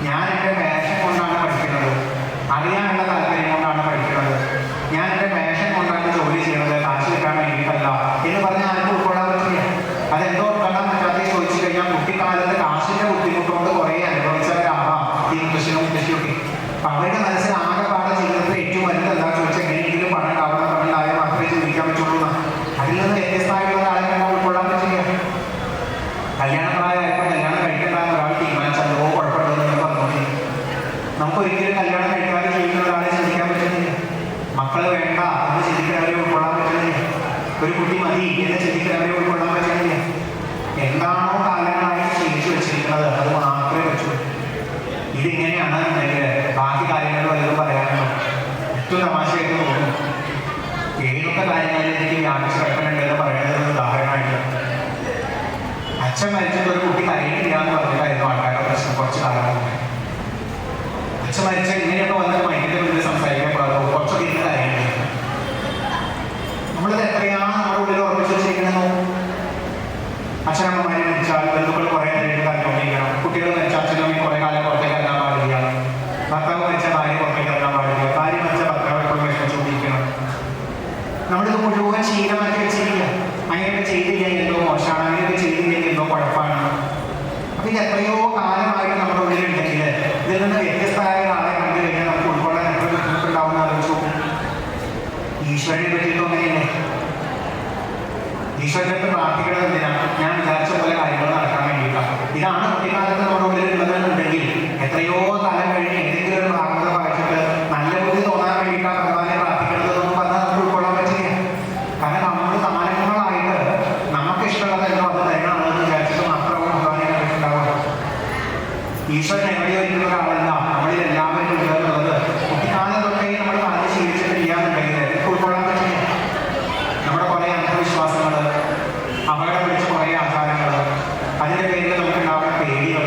Speaker 1: ഞാൻ എൻ്റെ പാഷൻ കൊണ്ടാണ് പഠിക്കുന്നത്, അറിയാനുള്ള താല്പര്യം കൊണ്ടാണ് പഠിക്കുന്നത്, ഞാൻ എൻ്റെ പാഷൻ കൊണ്ടാണ് ജോലി ചെയ്യുന്നത്, കാശ് കിട്ടാൻ വേണ്ടിയിട്ടല്ല എന്ന് പറഞ്ഞാൽ ആർക്കും ഉൾക്കൊള്ളാൻ പറ്റില്ല. അതെന്തോ ഉൾക്കൊള്ളാൻ പറ്റാതെ ചോദിച്ചു കഴിഞ്ഞാൽ കുട്ടിക്കാലത്ത് കാശിൻ്റെ ബുദ്ധിമുട്ടുകൊണ്ട് കുറേ അനുഭവിച്ചവരാവാം ഈ മുത്തശ്ശിയൊക്കെ. അപ്പം അവരുടെ മനസ്സിൽ ആകെപ്പാടെ ജീവിതത്തിൽ ഏറ്റവും വലുത് എന്താ ചോദിച്ചാൽ എങ്ങനെയെങ്കിലും പണം ഉണ്ടാവണം, പണം ഉണ്ടായാൽ മാത്രമേ ജീവിക്കാൻ പറ്റുള്ളൂ എന്നാണ്. അതിൽ നിന്ന് വ്യത്യസ്തമായിട്ടുള്ള ഒരാളെ കണ്ടാൽ ഉൾക്കൊള്ളാൻ പറ്റില്ല. കല്യാണപ്രായമായപ്പോൾ കല്യാണം കഴിക്കേണ്ടെന്ന് ഒരാൾ തീരുമാനിച്ചാൽ കുഴപ്പമുണ്ടെന്ന് പറഞ്ഞോളി. നമുക്കൊരിക്കലും കല്യാണം കഴിക്കാതെ ജീവിക്കുന്ന ഒരാളെ ചിന്തിക്കാൻ പറ്റുന്നില്ല. മക്കൾ വേണ്ട എന്ന് ചിന്തിക്കുന്നവരെ ഉൾക്കൊള്ളാൻ പറ്റുന്നില്ല. ഒരു കുട്ടി മതി എന്ന് ചിന്തിക്കുന്നവരെ ഉൾക്കൊള്ളാൻ പറ്റുന്നില്ല. എന്താണോ കാലങ്ങളായിട്ട് ശീലിച്ചു വെച്ചിരിക്കുന്നത് അത് മാത്രമേ പറ്റൂ. ഇതിങ്ങനെയാണ് എന്നുണ്ടെങ്കിൽ ബാക്കി കാര്യങ്ങൾ വല്ലതും പറയാനുണ്ടോ? ഏറ്റവും തമാശയായിട്ട് തോന്നും. ഏതൊക്കെ കാര്യങ്ങളിൽ എനിക്ക് വ്യാപിച്ച് കിടക്കുന്നുണ്ടെന്ന് പറയുന്നത് ഉദാഹരണമായിട്ട് അച്ഛൻ മരിച്ചിട്ട് ഒരു കുട്ടി കരയിട്ടില്ല എന്ന് പറഞ്ഞിട്ടായിരുന്നു ആൾക്കാരുടെ പ്രശ്നം കുറച്ച് കാലം മുമ്പ്. അച്ഛൻ മരിച്ച ഇങ്ങനെയൊക്കെ വന്നിട്ട് മൈക്കിന്റെ മുന്നിൽ സംസാരിക്കാൻ കുറച്ചൊക്കെ ഇന്ന് കരയുണ്ട്. നമ്മളിത് എത്രയാണ് നമ്മുടെ ഉള്ളിൽ ഉറപ്പിച്ചു വെച്ചിരിക്കണമെന്നോ? അച്ഛനമ്മമാരെ മരിച്ചാൽ ബന്ധുക്കൾ കുറേ നേരം കണ്ടുകൊണ്ടിരിക്കണം. കുട്ടികൾ മരിച്ച അച്ഛനും അമ്മയും കുറേ കാലം പുറത്തേക്ക് ഇറങ്ങാൻ പാടില്ല. ഭർത്താവ് മരിച്ച ഭാര്യ പുറത്തേക്ക് ഇറങ്ങാൻ പാടില്ല. ഭാര്യ മരിച്ച ഭർത്താവ് എപ്പോഴും വിഷമിച്ചുകൊണ്ടിരിക്കണം. നമ്മളിത് മുഴുവൻ ശീലമാക്കി വെച്ചിരിക്കുക. അങ്ങനെയൊക്കെ ചെയ്തില്ലെങ്കിൽ എന്തോ മോശമാണ്, അങ്ങനെയൊക്കെ ചെയ്തില്ലെങ്കിൽ എന്തോ കുഴപ്പമാണ്. അപ്പൊ ഇത് എത്രയോ കാലമായിട്ട് നമ്മുടെ ഉള്ളിലുണ്ടെങ്കിൽ ഇതിൽ നിന്ന് വ്യത്യസ്തമായ ഒരാളെ കണ്ടു കഴിഞ്ഞാൽ നമുക്ക് ഉൾക്കൊള്ളാൻ എത്ര ബുദ്ധിമുട്ടുണ്ടാവുന്ന ആലോചിച്ചു. ഈശ്വരനെ പറ്റിയിട്ടും അങ്ങനെയല്ലേ? ഈശ്വരനെ പ്രാർത്ഥിക്കുന്നത് എന്തിനാണ്? ഞാൻ വിചാരിച്ച പോലെ കാര്യങ്ങൾ നടക്കാൻ വേണ്ടിയിട്ടാണ്. ഇതാണ് കുട്ടിക്കാലത്ത് നമ്മുടെ ഉള്ളിൽ ഉള്ളതെന്നുണ്ടെങ്കിൽ എത്രയോ കാലം കഴിഞ്ഞ് ഏതെങ്കിലും ഒരു ഭാഗത്ത് വായിച്ചിട്ട് നല്ല ബുദ്ധി തോന്നാൻ വേണ്ടിയിട്ടാണ് ഭഗവാനെ പ്രാർത്ഥിക്കുന്നത് എന്നൊന്നും പറഞ്ഞാൽ നമുക്ക് ഉൾക്കൊള്ളാൻ പറ്റില്ല. കാരണം നമ്മൾ കാലങ്ങളായിട്ട് നമുക്ക് ഇഷ്ടമുള്ളതെല്ലോ അത് തരണമെന്ന് വിചാരിച്ചിട്ട് മാത്രമാണ് ഭഗവാനെ കണ്ടിട്ടുണ്ടാവുക. ഈശ്വരൻ എവിടെയോ ഇരിക്കുന്ന ഒരാളല്ല, നമ്മളിൽ എല്ലാവരും ഉണ്ടെന്നുള്ളത് കുട്ടിക്കാലം തൊട്ടേ നമ്മൾ പറഞ്ഞ് ശീലിച്ചിട്ടില്ല എന്നുണ്ടെങ്കിൽ ഉൾക്കൊള്ളാൻ പറ്റില്ല. നമ്മുടെ കുറേ അന്ധവിശ്വാസങ്ങൾ, അപകടം പിടിച്ച കുറേ ആചാരങ്ങൾ, അതിൻ്റെ പേരിൽ നമുക്കുണ്ടാവുന്ന പേടികൾ,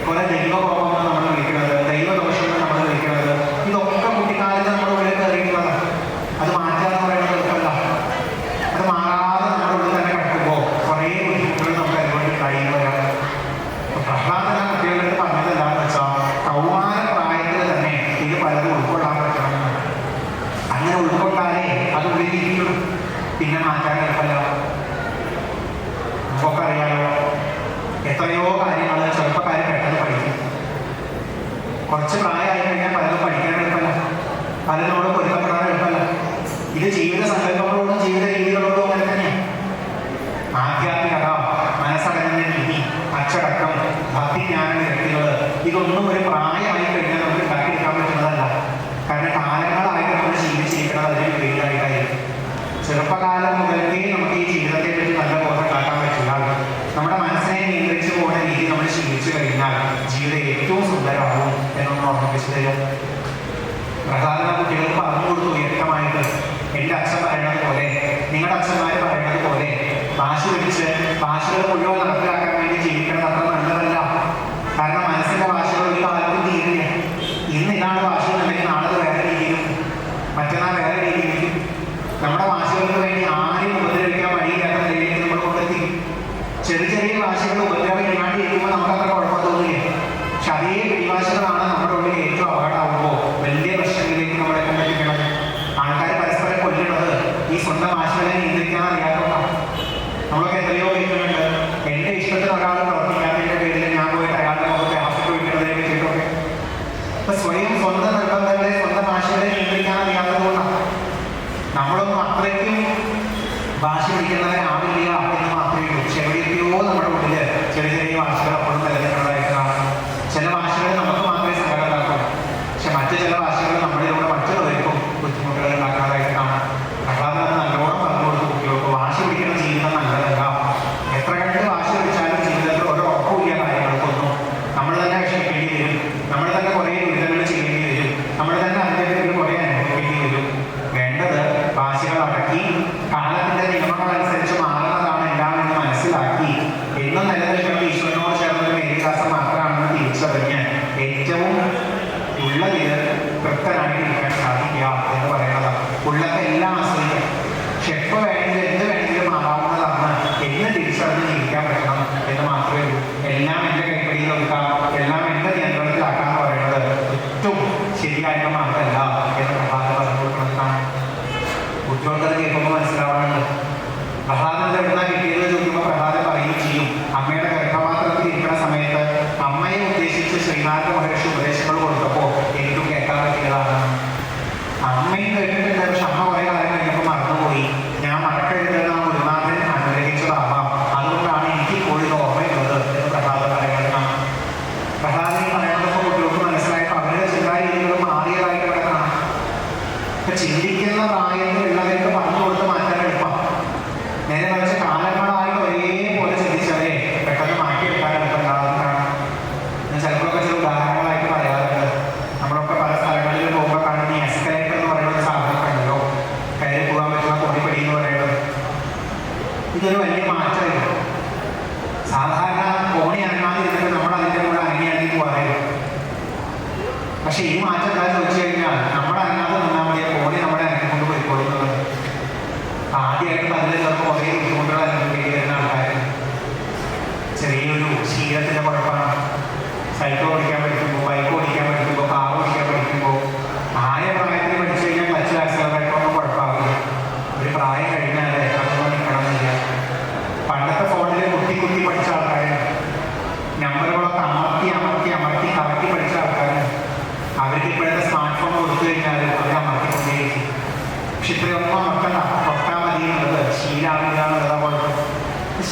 Speaker 1: കുറെ ദൈവകോപങ്ങൾ നമ്മൾ വിളിക്കുന്നത്, ദൈവദോഷങ്ങൾ നമ്മൾ വിളിക്കുന്നത്, ഇതൊക്കെ കുട്ടിക്കാലത്ത് നമ്മുടെ ഉള്ളിൽ കയറിയിട്ടുള്ളതാണ്. അത് മാറ്റാന്ന് പറയുന്നത് എളുപ്പമല്ല. അത് മാറാതെ നമ്മുടെ ഉള്ളിൽ തന്നെ കിടക്കുമ്പോൾ കുറേ ബുദ്ധിമുട്ടുകൾ നമുക്ക് അതുകൊണ്ട് കഴിയുന്നവരാണ്. പ്രഹ്ലാദന കുട്ടികളുടെ പറഞ്ഞത് എന്താണെന്ന് വെച്ചാൽ കൗമാര പ്രായത്തിൽ തന്നെ ഇത് പലതും ഉൾക്കൊള്ളാൻ പറ്റണം. അങ്ങനെ ഉൾക്കൊള്ളാനേ അത് ഉള്ളിലിരിക്കുള്ളൂ. പിന്നെ മാറ്റാൻ എളുപ്പമല്ല. നമുക്കൊക്കെ അറിയാലോ, എത്രയോ കാര്യങ്ങൾ ചെറുപ്പക്കാർ പെട്ടെന്ന് പഠിക്കും. കുറച്ച് പ്രായമായി കഴിഞ്ഞാൽ പലതും പഠിക്കാൻ എളുപ്പമല്ല, പലതിനോടും പൊരുത്തപ്പെടാൻ എളുപ്പമല്ല. ഇത് ജീവിത സങ്കല്പങ്ങളോടും ജീവിത രീതികളോടും അങ്ങനെ തന്നെയാണ്. ആധ്യാത്മികത, മനസ്സടങ്ങുന്ന രീതി, അച്ചടക്കം, ഭക്തിജ്ഞാന വ്യക്തികൾ, ഇതൊന്നും ഒരു പ്രായമായി കഴിഞ്ഞാൽ നമുക്ക് ഉണ്ടാക്കിയെടുക്കാൻ പറ്റുന്നതല്ല. കാരണം കാലങ്ങളായിട്ട് നമ്മൾ ജീവിച്ചിരിക്കുന്നത് അതിന് വിപരീതമായിട്ടായിരിക്കും. ചെറുപ്പകാലം മുതലേ നമുക്ക് ഈ ജീവിതത്തെ പറ്റി നല്ല ബോധം ഉണ്ടാക്കാൻ പറ്റില്ല. നമ്മുടെ മനസ്സിനെ നിയന്ത്രിച്ചു പോകുന്ന രീതി നമ്മൾ ശീലിച്ചു കഴിഞ്ഞാൽ ജീവിതം ഏറ്റവും സുന്ദരമാകും എന്നൊന്ന് ഓർമ്മിപ്പിച്ചു തരും. പ്രധാന കുട്ടികൾക്ക് പറഞ്ഞു കൊടുത്തു വ്യക്തമായിട്ട്, എൻ്റെ അച്ഛൻ പറയണത് പോലെ, നിങ്ങളുടെ അച്ഛന്മാർ പറയണത് പോലെ ഭാഷ പിടിച്ച് ഭാഷകൾ മുഴുവൻ നടപ്പിലാക്കാൻ വേണ്ടി ജീവിക്കുന്നത് അത്ര നല്ലതല്ല. കാരണം മനസ്സിൻ്റെ ഭാഷകൾ ഒരു കാലത്തും തീരില്ല. ഇന്ന് ഇതാണ് ഭാഷ എന്നുണ്ടെങ്കിൽ നാളെ വേറെ രീതിയിലും മറ്റന്നാൾ വേറെ രീതിയിലും നമ്മുടെ ഭാഷകൾക്ക് വേണ്ടി ആരെയും ഉപദ്രവിക്കാൻ വഴിയില്ലാത്ത നിലയിലേക്ക് നമ്മൾ കൊണ്ടെത്തി. ചെറിയ ചെറിയ ഭാഷകൾ ഉപദ്രവം ഇല്ലാണ്ടിരിക്കുമ്പോൾ നമുക്ക് അത്ര കുഴപ്പം തോന്നില്ല. പക്ഷെ അതേ പിടിഭാഷകളാണ് നമ്മുടെ ഉള്ളിൽ ഏറ്റവും അപകടമാകുമ്പോൾ വലിയ പ്രശ്നങ്ങളിലേക്ക് നമ്മളെ കൊണ്ടെത്തിക്കുന്നത്. ആൾക്കാർ പരസ്പരം കൊല്ലുന്നത് ഈ സ്വന്തം ഭാഷകളെ നിയന്ത്രിക്കാൻ അറിയാത്തതുകൊണ്ടാണ്. നമ്മളൊക്കെ എത്രയോ കേൾക്കുന്നുണ്ട്, എൻ്റെ ഇഷ്ടത്തിന്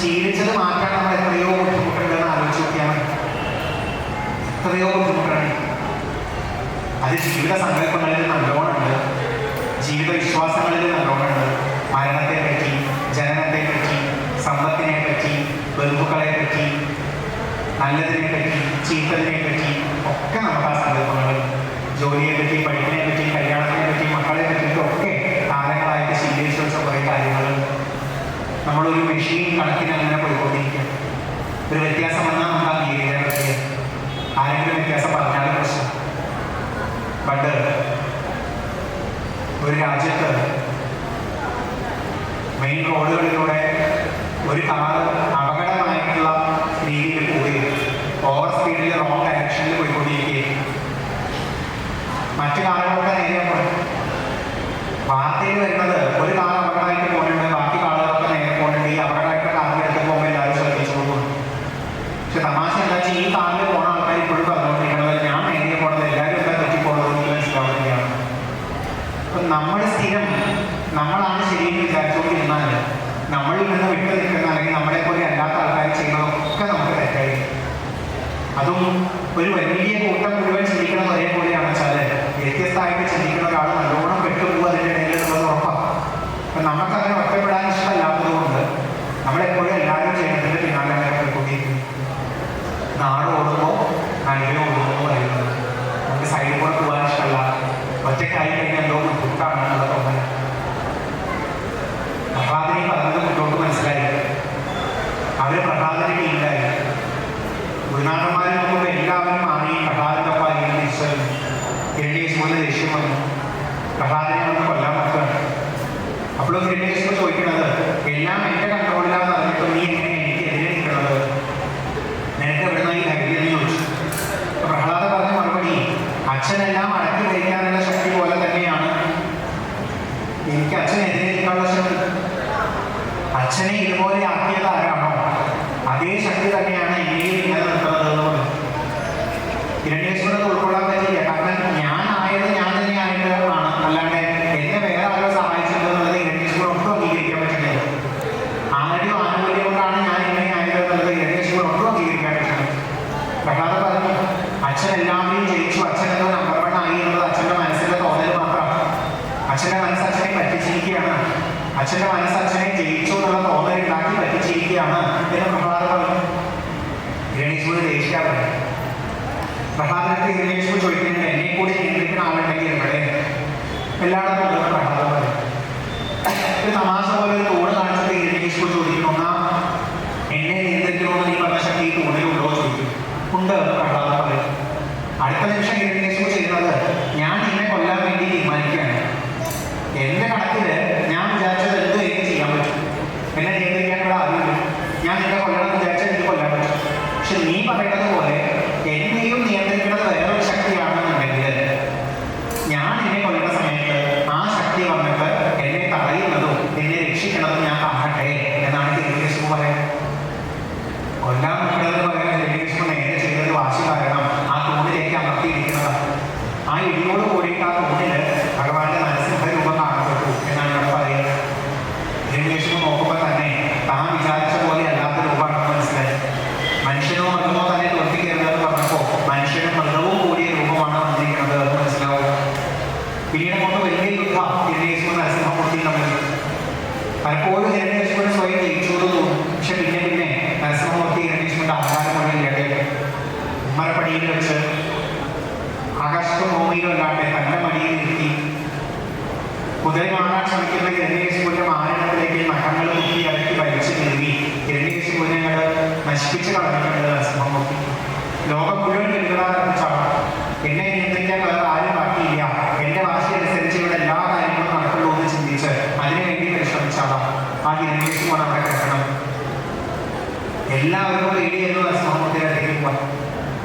Speaker 2: ശീലിച്ചത് മാറ്റാൻ നമ്മൾ എത്രയോ ബുദ്ധിമുട്ടുണ്ടെന്ന് ആലോചിച്ച് നോക്കിയാൽ മതി. എത്രയോ ബുദ്ധിമുട്ടാണ് അത്. ജീവിത സങ്കല്പങ്ങളിൽ നല്ലോണമുണ്ട്, ജീവിത വിശ്വാസങ്ങളിൽ നല്ലോണമുണ്ട്. മരണത്തെ പറ്റി, ജനനത്തെ പറ്റി, സമ്പത്തിനെ പറ്റി, ബന്ധുക്കളെ പറ്റി, നല്ലതിനെ പറ്റി, ചീത്തതിനെ പറ്റി ഒക്കെ നമുക്ക് ആ സങ്കല്പങ്ങൾ. ജോലിയെ പറ്റി, പഠിപ്പിനെ പറ്റി, കല്യാണത്തിനെ പറ്റി, മക്കളെ പറ്റിയിട്ടൊക്കെ കാലങ്ങളായിട്ട് ശീലിച്ചു വെച്ച കുറേ കാര്യങ്ങൾ. നമ്മളൊരു മെഷീൻ കണക്കിന് അങ്ങനെ പോയിക്കൊണ്ടിരിക്കുക. ഒരു വ്യത്യാസം വന്നാൽ നമുക്ക് അംഗീകരിക്കാൻ പറ്റില്ല. ആരെങ്കിലും വ്യത്യാസം പറഞ്ഞാലും പ്രശ്നം. പണ്ട് ഒരു രാജ്യത്ത് മെയിൻ റോഡുകളിലൂടെ ഒരു കാർ അപകടമായിട്ടുള്ള രീതിയിൽ പോയി ഓവർ സ്പീഡിൽ റോങ് ഡയറക്ഷനിൽ പോയിക്കൊണ്ടിരിക്കുകയും മറ്റു കാറുകളൊക്കെ നേരെ പോയി. വാർത്തയിൽ വരുന്നത് ഒരു കാർ അപകടമായിട്ട് പോകുന്നുണ്ട്, ബാക്കി കാറുകളൊക്കെ നേരെ പോകുന്നുണ്ട്. ഈ അപകടമായിട്ട് കാറിൽ എടുത്ത് പോകുമ്പോൾ എല്ലാവരും ശ്രദ്ധിച്ചു പോകും. പക്ഷെ തമാശ എന്താ വെച്ചാൽ ഈ കാറിൽ പോണ ആൾക്കാർ ഇപ്പോഴും പറഞ്ഞുകൊണ്ടിരിക്കുന്നത് ഞാൻ നേരെ പോണത് എല്ലാവരും എന്താ തെറ്റിപ്പോണത് എന്ന് മനസ്സിലാവുകയാണ്. അപ്പം നമ്മൾ സ്ഥിരം നമ്മളാണ് ശരിയെന്ന് വിചാരിച്ചുകൊണ്ടിരുന്നാൽ നമ്മളിൽ നിന്ന് വിട്ടു നിൽക്കുന്ന അല്ലെങ്കിൽ നമ്മളെ പോലെ അല്ലാത്ത ആൾക്കാർ ചെയ്യുന്നതൊക്കെ നമുക്ക് തെറ്റായിരിക്കും. അതും ഒരു വലിയ കൂട്ടം മുഴുവൻ ചിന്തിക്കുന്നത് ഒരേപോലെയാണെന്ന് വെച്ചാൽ വ്യത്യസ്തമായിട്ട് ചിന്തിക്കുന്ന ഒരാൾ നല്ലോണം പെട്ടുപോകും അതിൻ്റെ ഇടയിൽ എന്നുള്ളത് ഉറപ്പാണ്. അപ്പം നമുക്കങ്ങനെ ഒറ്റപ്പെടാൻ ഇഷ്ടമല്ലാത്തതുകൊണ്ട് നമ്മളെപ്പോഴും എല്ലാവരും ചെയ്യുന്നതിൻ്റെ പിന്നാലെ അങ്ങനെ പോയിക്കൊണ്ടിരിക്കും. നാട് ഓടുമ്പോൾ നടുവേ ഓടുന്നു പറയുന്നത് നമുക്ക് സൈഡിൽ കൂടെ പോകാൻ ഇഷ്ടമല്ല. ഒറ്റയ്ക്കായി കഴിഞ്ഞാൽ എന്തോ ബുദ്ധിമുട്ടാണെന്നുള്ള തോന്നൽ. പ്രഹ്ലാദനെ പറഞ്ഞത് മുന്നോട്ട് മനസ്സിലായി. അവർ പ്രഹ്ലാദനെ ടീമിലായി. ഗുരുനാഥന്മാരെ നോക്കുമ്പോൾ എല്ലാവരും മാറി പ്രഹ്ലാദന്റെ ഒപ്പം അരികിൽ തിരിച്ചു. ഹിരണ്യകശിപുവിന് ദേഷ്യം വന്നു. പ്രഹ്ലാദനെ വന്ന് കൊല്ലാൻ പറ്റുകയാണ്. അപ്പോഴും ഹിരണ്യകശിപു ചോദിക്കുന്നത് എല്ലാം എൻ്റെ കൺട്രോളിലാന്ന് അറിഞ്ഞിട്ടും നീ എങ്ങനെ എനിക്ക് എതിരെ നിൽക്കുന്നത്? നിനക്ക് എവിടുന്ന ഈ ധൈര്യം എന്ന് ചോദിച്ചു. പ്രഹ്ലാദ പറഞ്ഞ മറുപടി അച്ഛനെല്ലാം അടക്കി ഭരിക്കാനുള്ള ശക്തി പോലെ തന്നെയാണ് എനിക്ക് അച്ഛനെതിരെ നിൽക്കാനുള്ള ശക്തി. അച്ഛനെ ഇതുപോലെ ആക്കിയത് ആരാണോ അതേ ശക്തി തന്നെയാണ് എന്നെയും നിലനിർത്തുന്നത് എന്ന് പറഞ്ഞു. ഹിരണ്യകശിപുവിനെ ഉൾക്കൊള്ളാൻ പറ്റില്ല. കാരണം ഞാനായത് ഞാൻ തന്നെ ആയിട്ട് ആണ്, അല്ലാണ്ട് എന്നെ വേറെ ആരോ സഹായിച്ചിട്ടുള്ളത് ഹിരണ്യകശിപുവിന് ഒട്ടും അംഗീകരിക്കാൻ പറ്റുന്നില്ല. ആരുടെയോ ആനുകൂല്യം കൊണ്ടാണ് ഞാൻ ഇങ്ങനെ ആയത് എന്നുള്ളത് ഹിരണ്യകശിപുവിന് ഒട്ടും അംഗീകരിക്കാൻ പറ്റുന്നത്. പ്രഹ്ലാദ പറഞ്ഞു അച്ഛൻ എല്ലാവരെയും ജയിച്ചു, അച്ഛൻ എന്തോ നമ്പർ 1 ആയി എന്നുള്ളത് അച്ഛൻ്റെ മനസ്സിന്റെ തോന്നൽ മാത്രമാണ്. അച്ഛൻ്റെ മനസ്സ് അച്ഛനെ പറ്റിച്ചിരിക്കുകയാണ്. അച്ഛൻ്റെ മനസ്സ് അച്ഛനെ ജയിച്ചു എന്നുള്ള തോന്നൽ ഉണ്ടാക്കി പറ്റിച്ചിരിക്കുകയാണ് എന്ന് പ്രഹ്ലാദ പറഞ്ഞു. ഹിരണ്യകശിപുവിന് ദേഷ്യം പറഞ്ഞു. പ്രഹ്ലാദനത്തെ ഹിരണ്യകശിപു ചോദിക്കുന്നുണ്ട് എന്നെ കൂടി നിയന്ത്രിക്കുന്ന ആളുണ്ടെങ്കിൽ ഇവിടെ എല്ലായിടത്തും ഉണ്ടെന്ന് പ്രഹ്ലാദ പറഞ്ഞു. ഒരു തമാശ പോലെ ഒരു തൂണ് കാണിച്ചിട്ട് ഹിരണ്യകശിപു ചോദിക്കുന്നു എന്നാ എന്നെ നിയന്ത്രിക്കണമെന്ന് നീ പറഞ്ഞ ശക്തി ഈ തൂണിലുണ്ടോ ചോദിക്കും. ഉണ്ട് എന്ന് പ്രഹ്ലാദ പറയും. അടുത്ത നിമിഷം ഹിരണ്യകശിപു ചെയ്യുന്നത് ഞാൻ നിന്നെ കൊല്ലാൻ വേണ്ടി തീരുമാനിക്കുകയാണ്. എന്റെ കണക്കില് ഞാൻ വിചാരിച്ചത് എന്ത് എനിക്ക് ചെയ്യാൻ പറ്റും. എന്നെ നിയന്ത്രിക്കാനുള്ള അറിയില്ല. ഞാൻ നിന്നെ കൊല്ലണം വിചാരിച്ചാൽ എനിക്ക് കൊല്ലാൻ പറ്റും. പക്ഷെ നീ പറയുന്നത് പോലെ എന്നെയും നിയന്ത്രിക്കുന്നത് വേറൊരു ശക്തിയാണെന്നുണ്ടെങ്കിൽ ഞാൻ എന്നെ കൊല്ലുന്ന സമയത്ത് ആ ശക്തി വന്നിട്ട് എന്നെ തടയുന്നതും എന്നെ രക്ഷിക്കുന്നതും ഞാൻ കാണട്ടെ എന്നാണ് ഹിരണ്യകശിപു പറയുന്നത്. കൊല്ലാൻ നിൽക്കുന്നതെന്ന് പറയുന്നത് ഹിരണ്യകശിപു നേരെ ചെയ്തത് വാശി കാരണം ആ തൂണിലേക്ക് അമർത്തിയിരിക്കുന്നതാണ്. ആ ഇടിയോട് കൂടിയിട്ട് ആ തൂണില് ഭഗവാന്റെ നരസിംഹരൂപം കാണപ്പെട്ടു എന്നാണ് ഇവിടെ പറയുന്നത്. ഹിരണ്യകശിപു നോക്കുമ്പോൾ തന്നെ താൻ വിചാരിച്ച പോലെ അല്ലാത്ത രൂപമാണെന്ന് മനസ്സിലായി. മനുഷ്യനോ മൃഗമോ തന്നെ തോൽപ്പിക്കരുതെന്ന് പറഞ്ഞപ്പോൾ മനുഷ്യനും മൃഗവും കൂടിയ രൂപമാണ് വന്നിരിക്കുന്നത് എന്ന് മനസ്സിലാവുക. പിന്നീട് കൊണ്ട് വലിയ യുദ്ധം ഹിരണ്യകശിപു നരസിംഹമൂർത്തി തമ്മിൽ. പലപ്പോഴും ഹിരണ്യകശിപുവിന് സ്വയം ജയിച്ചു എന്ന് തോന്നും. പക്ഷെ പിന്നെ പിന്നെ നരസിംഹമൂർത്തി ഹിരണ്യകശിപുവിന്റെ അഹങ്കാരം മുഴുവൻ ഇല്ലാതെ ഉമ്മരപ്പടിയിൽ വെച്ച് ആകാശത്തും ഭൂമിയിലും അല്ലാണ്ട് തന്റെ മടിയിൽ നിർത്തി കുതിര കാണാൻ ശ്രമിക്കുന്ന ഹിരണ്യകശിപുവിന്റെ മാരണത്തിലേക്ക് നഖങ്ങൾ കുത്തി അരക്കി വലിച്ചു കയറി ഹിരണ്യകശിപുവിനെ നശിപ്പിച്ച് കളഞ്ഞിട്ടുണ്ട് നരസിംഹമൂർത്തി. ലോകം മുഴുവൻ കരുതാറാണ്. എന്നെ നിയന്ത്രിക്കാൻ വേറെ ആരും ബാക്കിയില്ല, എന്റെ വാശി അനുസരിച്ച് ഇവിടെ എല്ലാ കാര്യങ്ങളും നടക്കുള്ളൂ എന്ന് ചിന്തിച്ച് അതിനുവേണ്ടി പരിശ്രമിച്ചാണ് ആ ഹിരണ്യകശിപു അവിടെ കിടക്കണം. എല്ലാവരും പേടിയായിരുന്നു നരസിംഹമൂർത്തിയുടെ അടുത്തേക്ക് പോകാൻ.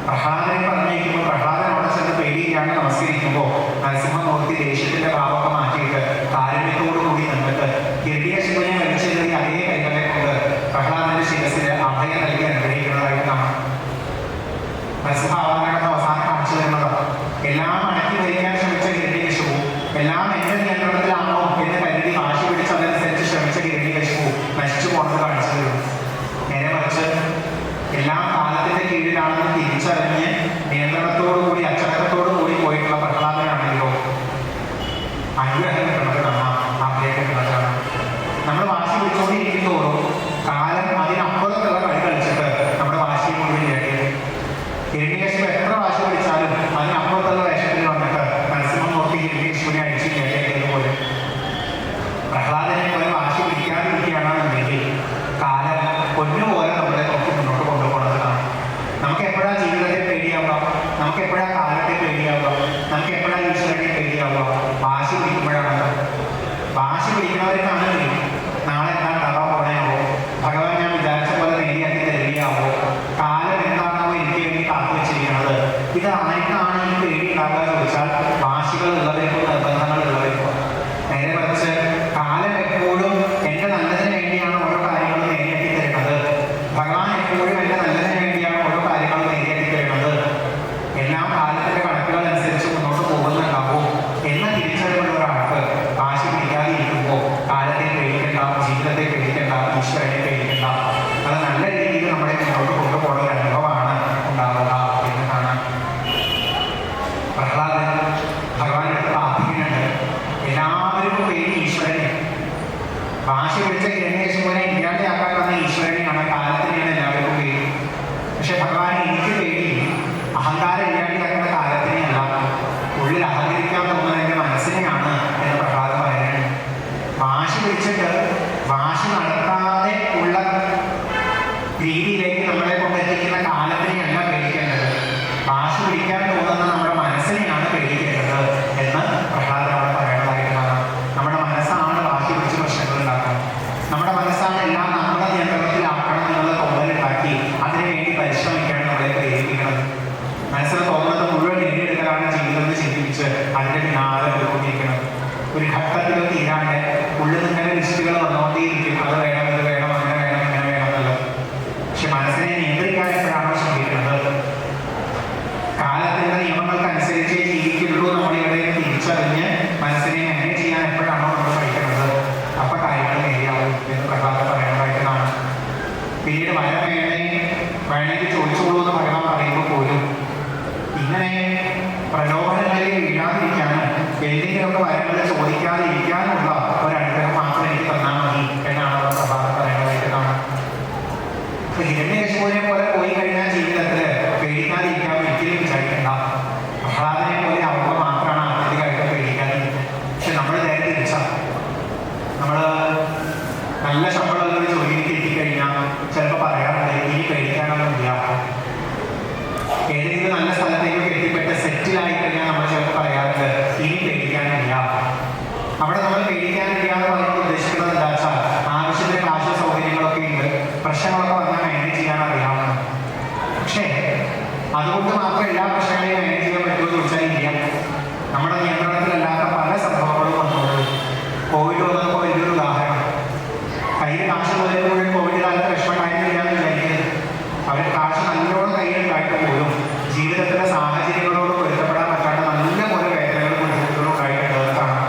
Speaker 2: പ്രഹ്ലാദനെ പറഞ്ഞേക്കുമ്പോൾ പ്രഹ്ലാദൻ അവിടെ ചെന്ന് പേടിയില്ലാണ്ട് നമസ്കരിക്കുമ്പോൾ നരസിംഹമൂർത്തി ദേഷ്യത്തിന്റെ ഭാവമൊക്കെ മാറ്റിയിട്ട് കാരുണ്യത്തോടു കൂടി നിന്നിട്ട് ഹിരണ്യകശിപുവിനെ വലിച്ചെറിയ അതേ കൈകളെ കൊണ്ട് പ്രഹ്ലാദന്റെ ശിരസിന് അഭയം നൽകി അനുഗ്രഹിക്കുന്നതായിട്ട് കാണാം. നരസിംഹാവതാരം അവസാനം കാണിച്ചു തരുന്നത് എല്ലാം അടക്കി ഭരിക്കാൻ ശ്രമിച്ച ഹിരണ്യകശിപു എല്ലാം എന്റെ നിയന്ത്രണത്തിലാണോ എന്ന് കരുതി വാശി പിടിച്ച് അതനുസരിച്ച് ശ്രമിച്ച ഹിരണ്യകശിപു നശിച്ചു പോണെന്ന് കാണിച്ചു തരും. തിരിച്ചറിഞ്ഞ് നിയന്ത്രണത്തോടു കൂടി അച്ചടക്കത്തോടു കൂടി പോയിട്ടുള്ള പ്രഹ്ലാദനാണെങ്കിലോ അനുഗ്രഹം കിട്ടുന്നത് കാണാം, ആഗ്രഹം കിട്ടുന്നത് കാണാം. നമ്മൾ വാശി പിടിച്ചുകൊണ്ടിരിക്കും തോറും കാലം അതിനപ്പുറത്തുള്ള കളി കളിച്ചിട്ട് നമ്മുടെ വാശിയെ മുഴുവൻ ഇരട്ടിയത്. ഹിരണ്യകശിപു എത്ര വാശി പിടിച്ചാലും അതിനപ്പുറത്തുള്ള വേഷത്തിൽ വന്നിട്ട് നരസിംഹം നോക്കി ഹിരണ്യകശിപുവിനെ അടിച്ച് കേട്ടേക്കിയതുപോലെ പ്രഹ്ലാദനെ പോലെ വാശി പിടിക്കാതിരിക്കുകയാണെന്നുണ്ടെങ്കിൽ കാലം പൊന്നുപോലെ നമ്മളെ നോക്കി മുന്നോട്ട് കൊണ്ടുപോകുന്നത് കാണാം. നമുക്ക് എപ്പോഴാ ജീവിതത്തെ പേടിയാവുക, നമുക്ക് എപ്പോഴാ കാലത്തെ പേടിയാവുക, നമുക്ക് എപ്പോഴാ ഈശ്വരനെ പേടിയാവുക? വാശി പിടിക്കുമ്പോഴാണ്. വാശി പിടിക്കുന്നവർക്കാണെങ്കിൽ നാളെ എന്താ ഉണ്ടാവാൻ പോണേയാവോ, ഭഗവാൻ ഞാൻ വിചാരിച്ച പോലെ നേടിയാക്കി തരികയാവോ, കാലം എന്താണോ എനിക്ക് വേണ്ടി കാത്തു വെച്ചിരിക്കുന്നത്, ഇത് ആർക്കാണ് ഈ പേടി ഉണ്ടാവുക ചോദിച്ചാൽ വാശികൾ ഉള്ളവർക്കും നിർബന്ധങ്ങൾ ഉള്ളവർക്കും. നേരെ മറിച്ച് കാലം എപ്പോഴും എൻ്റെ നല്ലതിന് വേണ്ടിയാണ് ഓരോ കാര്യങ്ങളും നേടിയാക്കി തരുന്നത്, ഭഗവാൻ എപ്പോഴും എൻ്റെ നല്ലതിന് വേണ്ടിയാണ് ഓരോ കാര്യങ്ങളും നേടിയാക്കി തരുന്നത്, എല്ലാം കാലത്തിന്റെ കണക്കുകൾ അനുസരിച്ച് മുന്നോട്ട് പോകുന്നുണ്ടാവും എന്ന തിരിച്ചറിവുള്ള ഒരാൾക്ക് വാശി പിടിക്കാതെ ഇരിക്കുമ്പോൾ കാലത്തെ പേടിക്കണ്ട, ജീവിതത്തെ പേടിക്കണ്ട, ഈശ്വരനെ പേടിക്കണ്ട. അത് നല്ല രീതിയിൽ നമ്മളെ മുന്നോട്ട് കൊണ്ടുപോകുന്ന ഒരു അനുഭവമാണ് ഉണ്ടാവുക എന്ന് കാണാം. പ്രഹ്ലാദൻ ഭഗവാന്റെ അടുത്ത് പ്രാർത്ഥിക്കുന്നുണ്ട്, എല്ലാവർക്കും പേടി ഈശ്വരനെ. വാശി പിടിച്ച ഹിരണ്യകശിപുവിനെ ഇല്ലാതെയാക്കാൻ വന്ന ഈശ്വരനെയാണ്, കാലത്തിനെയാണ് എല്ലാവർക്കും പേടി. പക്ഷെ ഭഗവാൻ എനിക്ക് പേടി അഹങ്കാരം ഇല്ലാതെയാക്കുന്ന കാലത്തിനെയല്ല, ഉള്ളിൽ അഹങ്കരിക്കാൻ തോന്നുന്നത് എൻ്റെ മനസ്സിനെയാണ് എന്ന് പ്രഹ്ലാദൻ പറയുന്നത്. വാശി പിടിച്ചിട്ട് വാശി നടത്താതെ ഉള്ള രീതിയിലേക്ക് നമ്മളെ കൊണ്ടെത്തിക്കുന്ന കാലത്തിനെയല്ല പേടിക്കേണ്ടത്, വാശി പിടിക്കാൻ തോന്നുന്ന നമ്മുടെ മനസ്സിനെയാണ് പേടിക്കേണ്ടത് എന്ന് പ്രഹ്ലാദനോട് പറയേണ്ടതായിട്ട് കാണാം. നമ്മുടെ മനസ്സാണ് വാശി പിടിച്ച് പ്രശ്നങ്ങൾ ഉണ്ടാക്കുന്നത്. നമ്മുടെ മനസ്സാണ് എല്ലാം നമ്മുടെ നിയന്ത്രണത്തിലാക്കണം എന്നുള്ള തോന്നലുണ്ടാക്കി അതിനുവേണ്ടി പരിശ്രമിക്കാൻ നമ്മളെ പ്രേരിപ്പിക്കുന്നത്. മനസ്സിന് തോന്നുന്നത് മുഴുവൻ നേടിയെടുക്കലാണ് ജീവിതം എന്ന് ചിന്തിപ്പിച്ച് അതിൻ്റെ പിന്നാലെ പോയിക്കൊണ്ടിരിക്കണം. ഒരു ഘട്ടത്തിൽ തീരാണ്ട് ഉള്ളിൽ നിന്നിങ്ങനെ ലിസ്റ്റുകൾ വന്നുകൊണ്ടേയിരിക്കും, അത് വേണം, ഇത് വേണം, അങ്ങനെ വേണം, ഇങ്ങനെ വേണം എന്നുള്ളത്. പക്ഷെ മനസ്സിനെ നിയന്ത്രിക്കാൻ എപ്പോഴാണോ ശ്രമിക്കുന്നത്, കാലത്തിന്റെ നിയമങ്ങൾക്കനുസരിച്ചേ ജീവിക്കുള്ളൂ നമ്മളിവിടെ തിരിച്ചറിഞ്ഞ് മനസ്സിനെ മാനേജ് ചെയ്യാൻ എപ്പോഴാണോ നമ്മൾ പഠിക്കുന്നത്, അപ്പൊ കാര്യങ്ങൾ നേടിയാവും എന്ന് പ്രഹ്ലാദൻ പറയേണ്ടതായിട്ട് കാണും. പിന്നീട് വരം വേണമെങ്കിൽ ചോദിച്ചോളൂ എന്ന് ഭഗവാൻ പറയുമ്പോൾ പോലും ഇങ്ങനെ പ്രലോഭനങ്ങളിൽ വീഴാതിരിക്കാനും എന്തെങ്കിലുമൊക്കെ വരങ്ങൾ ചോദിക്കാതിരിക്കാനുള്ള ഒരനുഗ്രഹം മാത്രം എനിക്ക് തന്നാൽ മതി എന്നാണ് പ്രഹ്ലാദൻ പറയേണ്ടതായിട്ട് കാണാം. ഹിരണ്യകശിപുവിനെ പോലെ പോയി കഴിഞ്ഞാൽ ജീവിതത്തിൽ പേടിക്കാതിരിക്കാൻ ഒരിക്കലും വിചാരിക്കേണ്ട. പ്രഹ്ലാദനെ പോലെ ആവുമ്പോൾ മാത്രമാണ് അത്യധികമായിട്ട് പേടിക്കാതിരിക്കുക. പക്ഷെ നമ്മൾ നേരെ തിരിച്ചാണ്. നമ്മൾ നല്ല ശമ്പളമുള്ള ഒരു ജോലിയിലേക്ക് എത്തിക്കഴിഞ്ഞാൽ ചിലപ്പോൾ പറയാറുണ്ട് ഇനി പേടിക്കാനൊന്നുമില്ല. ഏതെങ്കിലും നല്ല സ്ഥലത്തേക്ക് എത്തിപ്പെട്ട് സെറ്റിലായി കഴിഞ്ഞാൽ നമ്മൾ ചിലപ്പോൾ പറയാറുണ്ട് ഇനി പേടിക്കാനില്ല. അവിടെ നമ്മൾ പേടിക്കാനില്ല എന്ന് പറയുമ്പോൾ ഉദ്ദേശിക്കുന്നത് എന്താ വെച്ചാൽ ആവശ്യത്തിന് കാശ് സൗകര്യങ്ങളൊക്കെ ഉണ്ട്, പ്രശ്നങ്ങളൊക്കെ വന്നാൽ മാനേജ് ചെയ്യാൻ അറിയാവുന്ന. പക്ഷേ അതുകൊണ്ട് മാത്രം എല്ലാ പ്രശ്നങ്ങളെയും മാനേജ് ചെയ്യാൻ പറ്റുമോ ചോദിച്ചാൽ ഇല്ല. നമ്മുടെ നിയന്ത്രണത്തിലല്ലാത്ത പല സംഭവങ്ങളും വന്നോളൂ. കോവിഡ് വന്നപ്പോൾ വലിയൊരു ഉദാഹരണം. കയ്യിൽ കാശ് പോലെ മുഴുവൻ കോവിഡ് കാലത്ത് വിഷമമായിരുന്നില്ല എന്ന് വിചാരിക്കുന്നത്. അവർ കാശ് നല്ലോണം കയ്യിലുണ്ടായിട്ട് പോലും ജീവിതത്തിലെ സാഹചര്യങ്ങളോട് പൊരുത്തപ്പെടാൻ പറ്റാത്ത നല്ല പോലെ വേദനകളും ബുദ്ധിമുട്ടുകളും ഉണ്ടായിട്ടുള്ളത് കാണാം.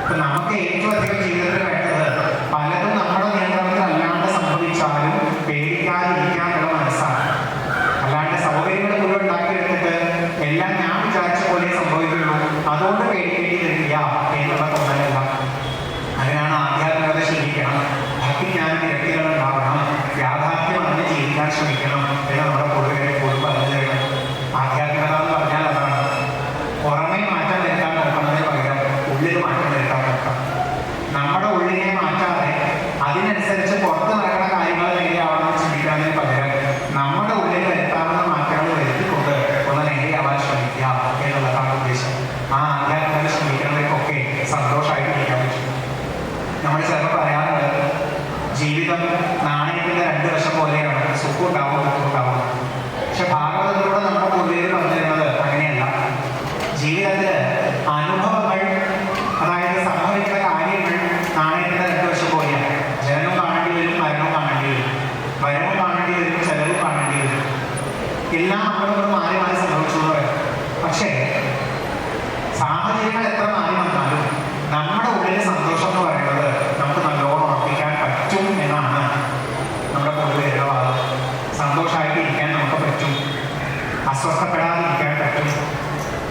Speaker 2: അപ്പൊ നമുക്ക് ഏറ്റവും അധികം ജീവിതത്തിൽ വേണ്ടത് പലതും നമ്മുടെ നിയന്ത്രണത്തിലല്ലാണ്ട് സംഭവിച്ചാലും പേടിക്കാതിരിക്കാനുള്ള മനസ്സാണ്. അല്ലാണ്ട് സൗകര്യങ്ങൾ മുഴുവൻ ഉണ്ടാക്കിയെടുത്തിട്ട് എല്ലാം ഞാൻ വിചാരിച്ച പോലെ സംഭവിക്കുള്ളൂ, അതുകൊണ്ട് പേടിക്കേണ്ടി വരില്ല എന്നുള്ള തോന്നലല്ല. അതിനാണ് ആധ്യാത്മികത ശീലിക്കണം, ഭക്തിജ്ഞാനം ഇരട്ടികൾ ഉണ്ടാവണം, യാഥാർത്ഥ്യം അതിനെ ജീവിക്കാൻ ശ്രമിക്കണം എന്ന് നമ്മുടെ പൂർവ്വികരെ പോലും പറഞ്ഞു തരണം. ആധ്യാത്മികത എന്ന് പറഞ്ഞാൽ അതാണ്. പുറമേ മാറ്റം വരുത്താൻ നോക്കുന്നതിന് പകരം ഉള്ളിൽ മാറ്റം വരുത്താൻ നോക്കാം. നമ്മുടെ ഉള്ളിനെ മാറ്റാതെ അതിനനുസരിച്ച് പുറത്ത് നടക്കുന്ന കാര്യങ്ങൾ നേരെയാവണമെന്ന് ചിന്തിക്കുന്നതിന് പകരം നമ്മുടെ ഉള്ളിൽ വരുത്താവുന്ന മാറ്റങ്ങൾ വരുത്തിക്കൊണ്ട് ഒന്ന് നേരെയാവാൻ ശ്രമിക്കുക എന്നുള്ളതാണ് ഉദ്ദേശം. ആ ആധ്യാത്മികത ശ്രമിക്കുന്നവർക്കൊക്കെ സന്തോഷമായിട്ടിരിക്കാൻ പറ്റും. നമ്മൾ ചിലപ്പോൾ പറയാറുണ്ട് ജീവിതം നാണയത്തിന്റെ രണ്ട് വശം പോലെയാണ്, സുഖം ഉണ്ടാവും ദുഃഖം ഉണ്ടാവും. പക്ഷെ ഭാഗവതത്തിലൂടെ നമ്മുടെ പൂർവ്വികർ പറഞ്ഞിരുന്നത് അങ്ങനെയല്ല. ജീവിതത്തിൽ അനുഭവങ്ങൾ, അതായത് സംഭവിക്കുന്ന കാര്യങ്ങൾ നാണയത്തിന്റെ രണ്ട് വശം പോലെയാണ്. ജനനവും കാണേണ്ടി വരും, മരണവും കാണേണ്ടി വരും, വരവും കാണേണ്ടി വരും, ചെലവും കാണേണ്ടി വരും. എല്ലാം നമ്മളോട് മാറി മാറി സംഭവിച്ചു എന്ന് പറയും. പക്ഷേ സാഹചര്യങ്ങൾ എത്ര മാറി വന്നാലും നമ്മുടെ ഉള്ളിലെ സന്തോഷം എന്ന് പറയുന്നത് നമുക്ക് നല്ലോണം ഉറപ്പിക്കാൻ പറ്റും എന്നാണ് നമ്മുടെ പൂർവ്വികരുടെ വാദം. സന്തോഷമായിട്ട് ഇരിക്കാൻ നമുക്ക് പറ്റും. അസ്വസ്ഥപ്പെടാതിരിക്കാൻ പറ്റും.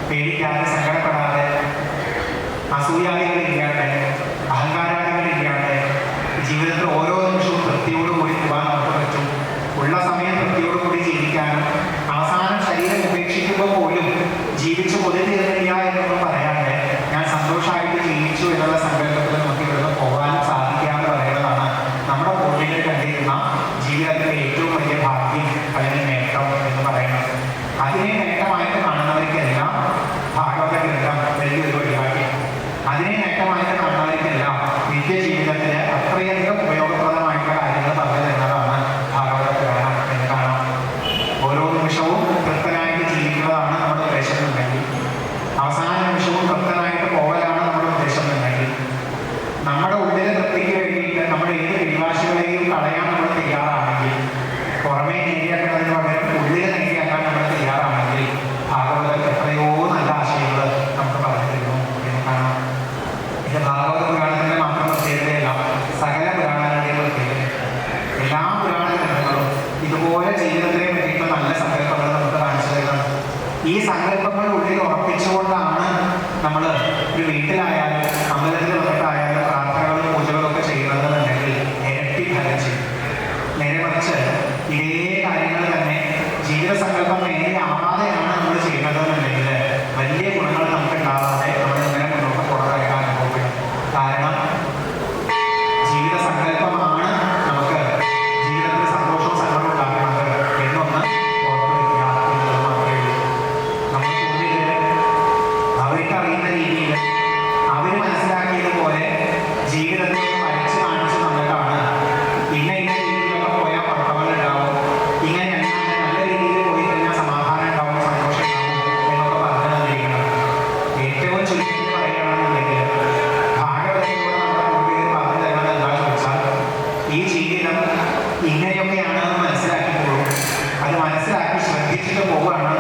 Speaker 2: പേടിക്കാതെ, സങ്കടപ്പെടാതെ, അസൂയാദികളില്ലാതെ, അഹങ്കാരാദികളില്ലാതെ ജീവിതത്തിൽ ഓരോ നിമിഷവും തൃപ്തിയോടുകൂടി പോകാൻ നമുക്ക് പറ്റും. ഉള്ള സമയം തൃപ്തിയോടുകൂടി ജീവിക്കാനും അവസാനം ശരീരം ഉപേക്ഷിക്കുമ്പോൾ പോലും ജീവിച്ചു കൊതിരുന്നില്ല എന്നൊന്നും പറയാതെ ഞാൻ സന്തോഷമായിട്ട് ജീവിച്ചു എന്നുള്ള സങ്കല്പത്തിൽ നമുക്ക് ഇവിടുന്ന് പോകാനും സാധിക്കാമെന്ന് പറയുന്നതാണ് നമ്മുടെ പൂർവികർ കണ്ടിരുന്ന ജീവിതത്തിലെ ഏറ്റവും വലിയ ഭാഗ്യം അല്ലെങ്കിൽ നേട്ടം എന്ന് പറയുന്നത്. അതിനെ നേട്ടമായിട്ട് കാണുന്നവർക്കെല്ലാം ഭാഗവത ഗ്രന്ഥം വലിയൊരു വഴികാട്ടി. അതിനെ നേട്ടമായിട്ട് കാണുന്നവർക്കെല്ലാം നിത്യജീവിതത്തിൽ അത്രയധികം ഉപയോഗപ്രദമായിട്ടുള്ള കാര്യങ്ങൾ പറഞ്ഞു തരുന്നതാണ് ഭാഗവത പുരാണം എന്ന് കാണാം. ഓരോ നിമിഷവും തൃപ്തനായിട്ട് ജീവിക്കുന്നതാണ് നമ്മുടെ ഉദ്ദേശം എന്നുണ്ടെങ്കിൽ, അവസാന നിമിഷവും തൃപ്തനായിട്ട് പോകലാണ് നമ്മുടെ ഉദ്ദേശം എന്നുണ്ടെങ്കിൽ, നമ്മുടെ ഉള്ളിലെ തൃപ്തിക്ക് വേണ്ടിയിട്ട് നമ്മുടെ ഏത് പിടിവാശികളെയും കളയാൻ നമ്മൾ തയ്യാറാണെങ്കിൽ, പുറമേ നേടിയാക്കുന്നതിന് പകരം ഉള്ളിൽ നേടിയാക്കാൻ നമ്മൾ തയ്യാറാണെങ്കിൽ, ഭാഗവതത്തിൽ എത്രയോ നല്ല ആശയങ്ങൾ നമുക്ക് പറഞ്ഞു തരുന്നു എന്ന് കാണാം. ഇത് ഭാഗവത പുരാണത്തിൻ്റെ മാത്രം പ്രത്യേകതയല്ല, സകല പുരാണങ്ങളുടെയും പ്രത്യേകത. എല്ലാ പുരാണ ഗ്രന്ഥങ്ങളും ഇതുപോലെ ജീവിതത്തിനെ പറ്റിയിട്ടുള്ള നല്ല സങ്കല്പങ്ങൾ നമുക്ക് കാണിച്ചു തരുന്നത്. ഈ സങ്കല്പങ്ങൾ ഉള്ളിൽ ഉറപ്പിച്ചുകൊണ്ടാണ് നമ്മൾ ഒരു വീട്ടിലായാലും അമ്പലത്തിൽ വന്നിട്ടായാലും പ്രാർത്ഥനകളും പൂജകളും ഒക്കെ ചെയ്യുന്നതെന്നുണ്ടെങ്കിൽ ഇരട്ടി ഫലം ചെയ്യും. നേരെ മറിച്ച് ഇതേ കാര്യങ്ങൾ തന്നെ ജീവിത സങ്കല്പം നേരെ ആവാതെയാണ് നമ്മൾ ചെയ്യുന്നതെന്നുണ്ടെങ്കിൽ വലിയ ഗുണങ്ങൾ നമുക്ക് ഉണ്ടാവാതെ നമ്മൾ ഇങ്ങനെ മുന്നോട്ട് പോകുന്നതായിട്ട് അനുഭവപ്പെടും. കാരണം ജീവിത സങ്കല്പമാണ് നമുക്ക് ജീവിതത്തിൽ സന്തോഷവും സങ്കടവും ഉണ്ടാക്കുന്നത് എന്നൊന്ന് ഓർത്ത് വയ്ക്കുക എന്നുള്ളത് മാത്രമേ ഉള്ളൂ. നമ്മൾ കൂടുതൽ അവർക്ക് അറിയുന്ന രീതിയിൽ അവർ മനസ്സിലാക്കിയതുപോലെ ജീവിതത്തിൽ വരച്ച് കാണിച്ച് നമ്മൾക്കാണ് ഇന്ന രീതിയിലൊക്കെ പോയാൽ കുഴപ്പങ്ങൾ ഉണ്ടാവും, ഇങ്ങനെ നല്ല രീതിയിൽ പോയി കഴിഞ്ഞാൽ സമാധാനം ഉണ്ടാവും, സന്തോഷം ഉണ്ടാവും എന്നൊക്കെ പറഞ്ഞു തന്നിരിക്കണം. ഏറ്റവും ചുരുക്കി പറയുകയാണെന്നുണ്ടെങ്കിൽ ഭാഗവതത്തിലൂടെ നമ്മുടെ പൂർവികർ പറഞ്ഞു തരുന്നത് എന്താണെന്ന് ചോദിച്ചാൽ, ഈ ജീവിതം ഇങ്ങനെയൊക്കെയാണെന്ന് മനസ്സിലാക്കിയപ്പോഴും അത് മനസ്സിലാക്കി ശ്രദ്ധിച്ചിട്ട് പോവുകയാണ്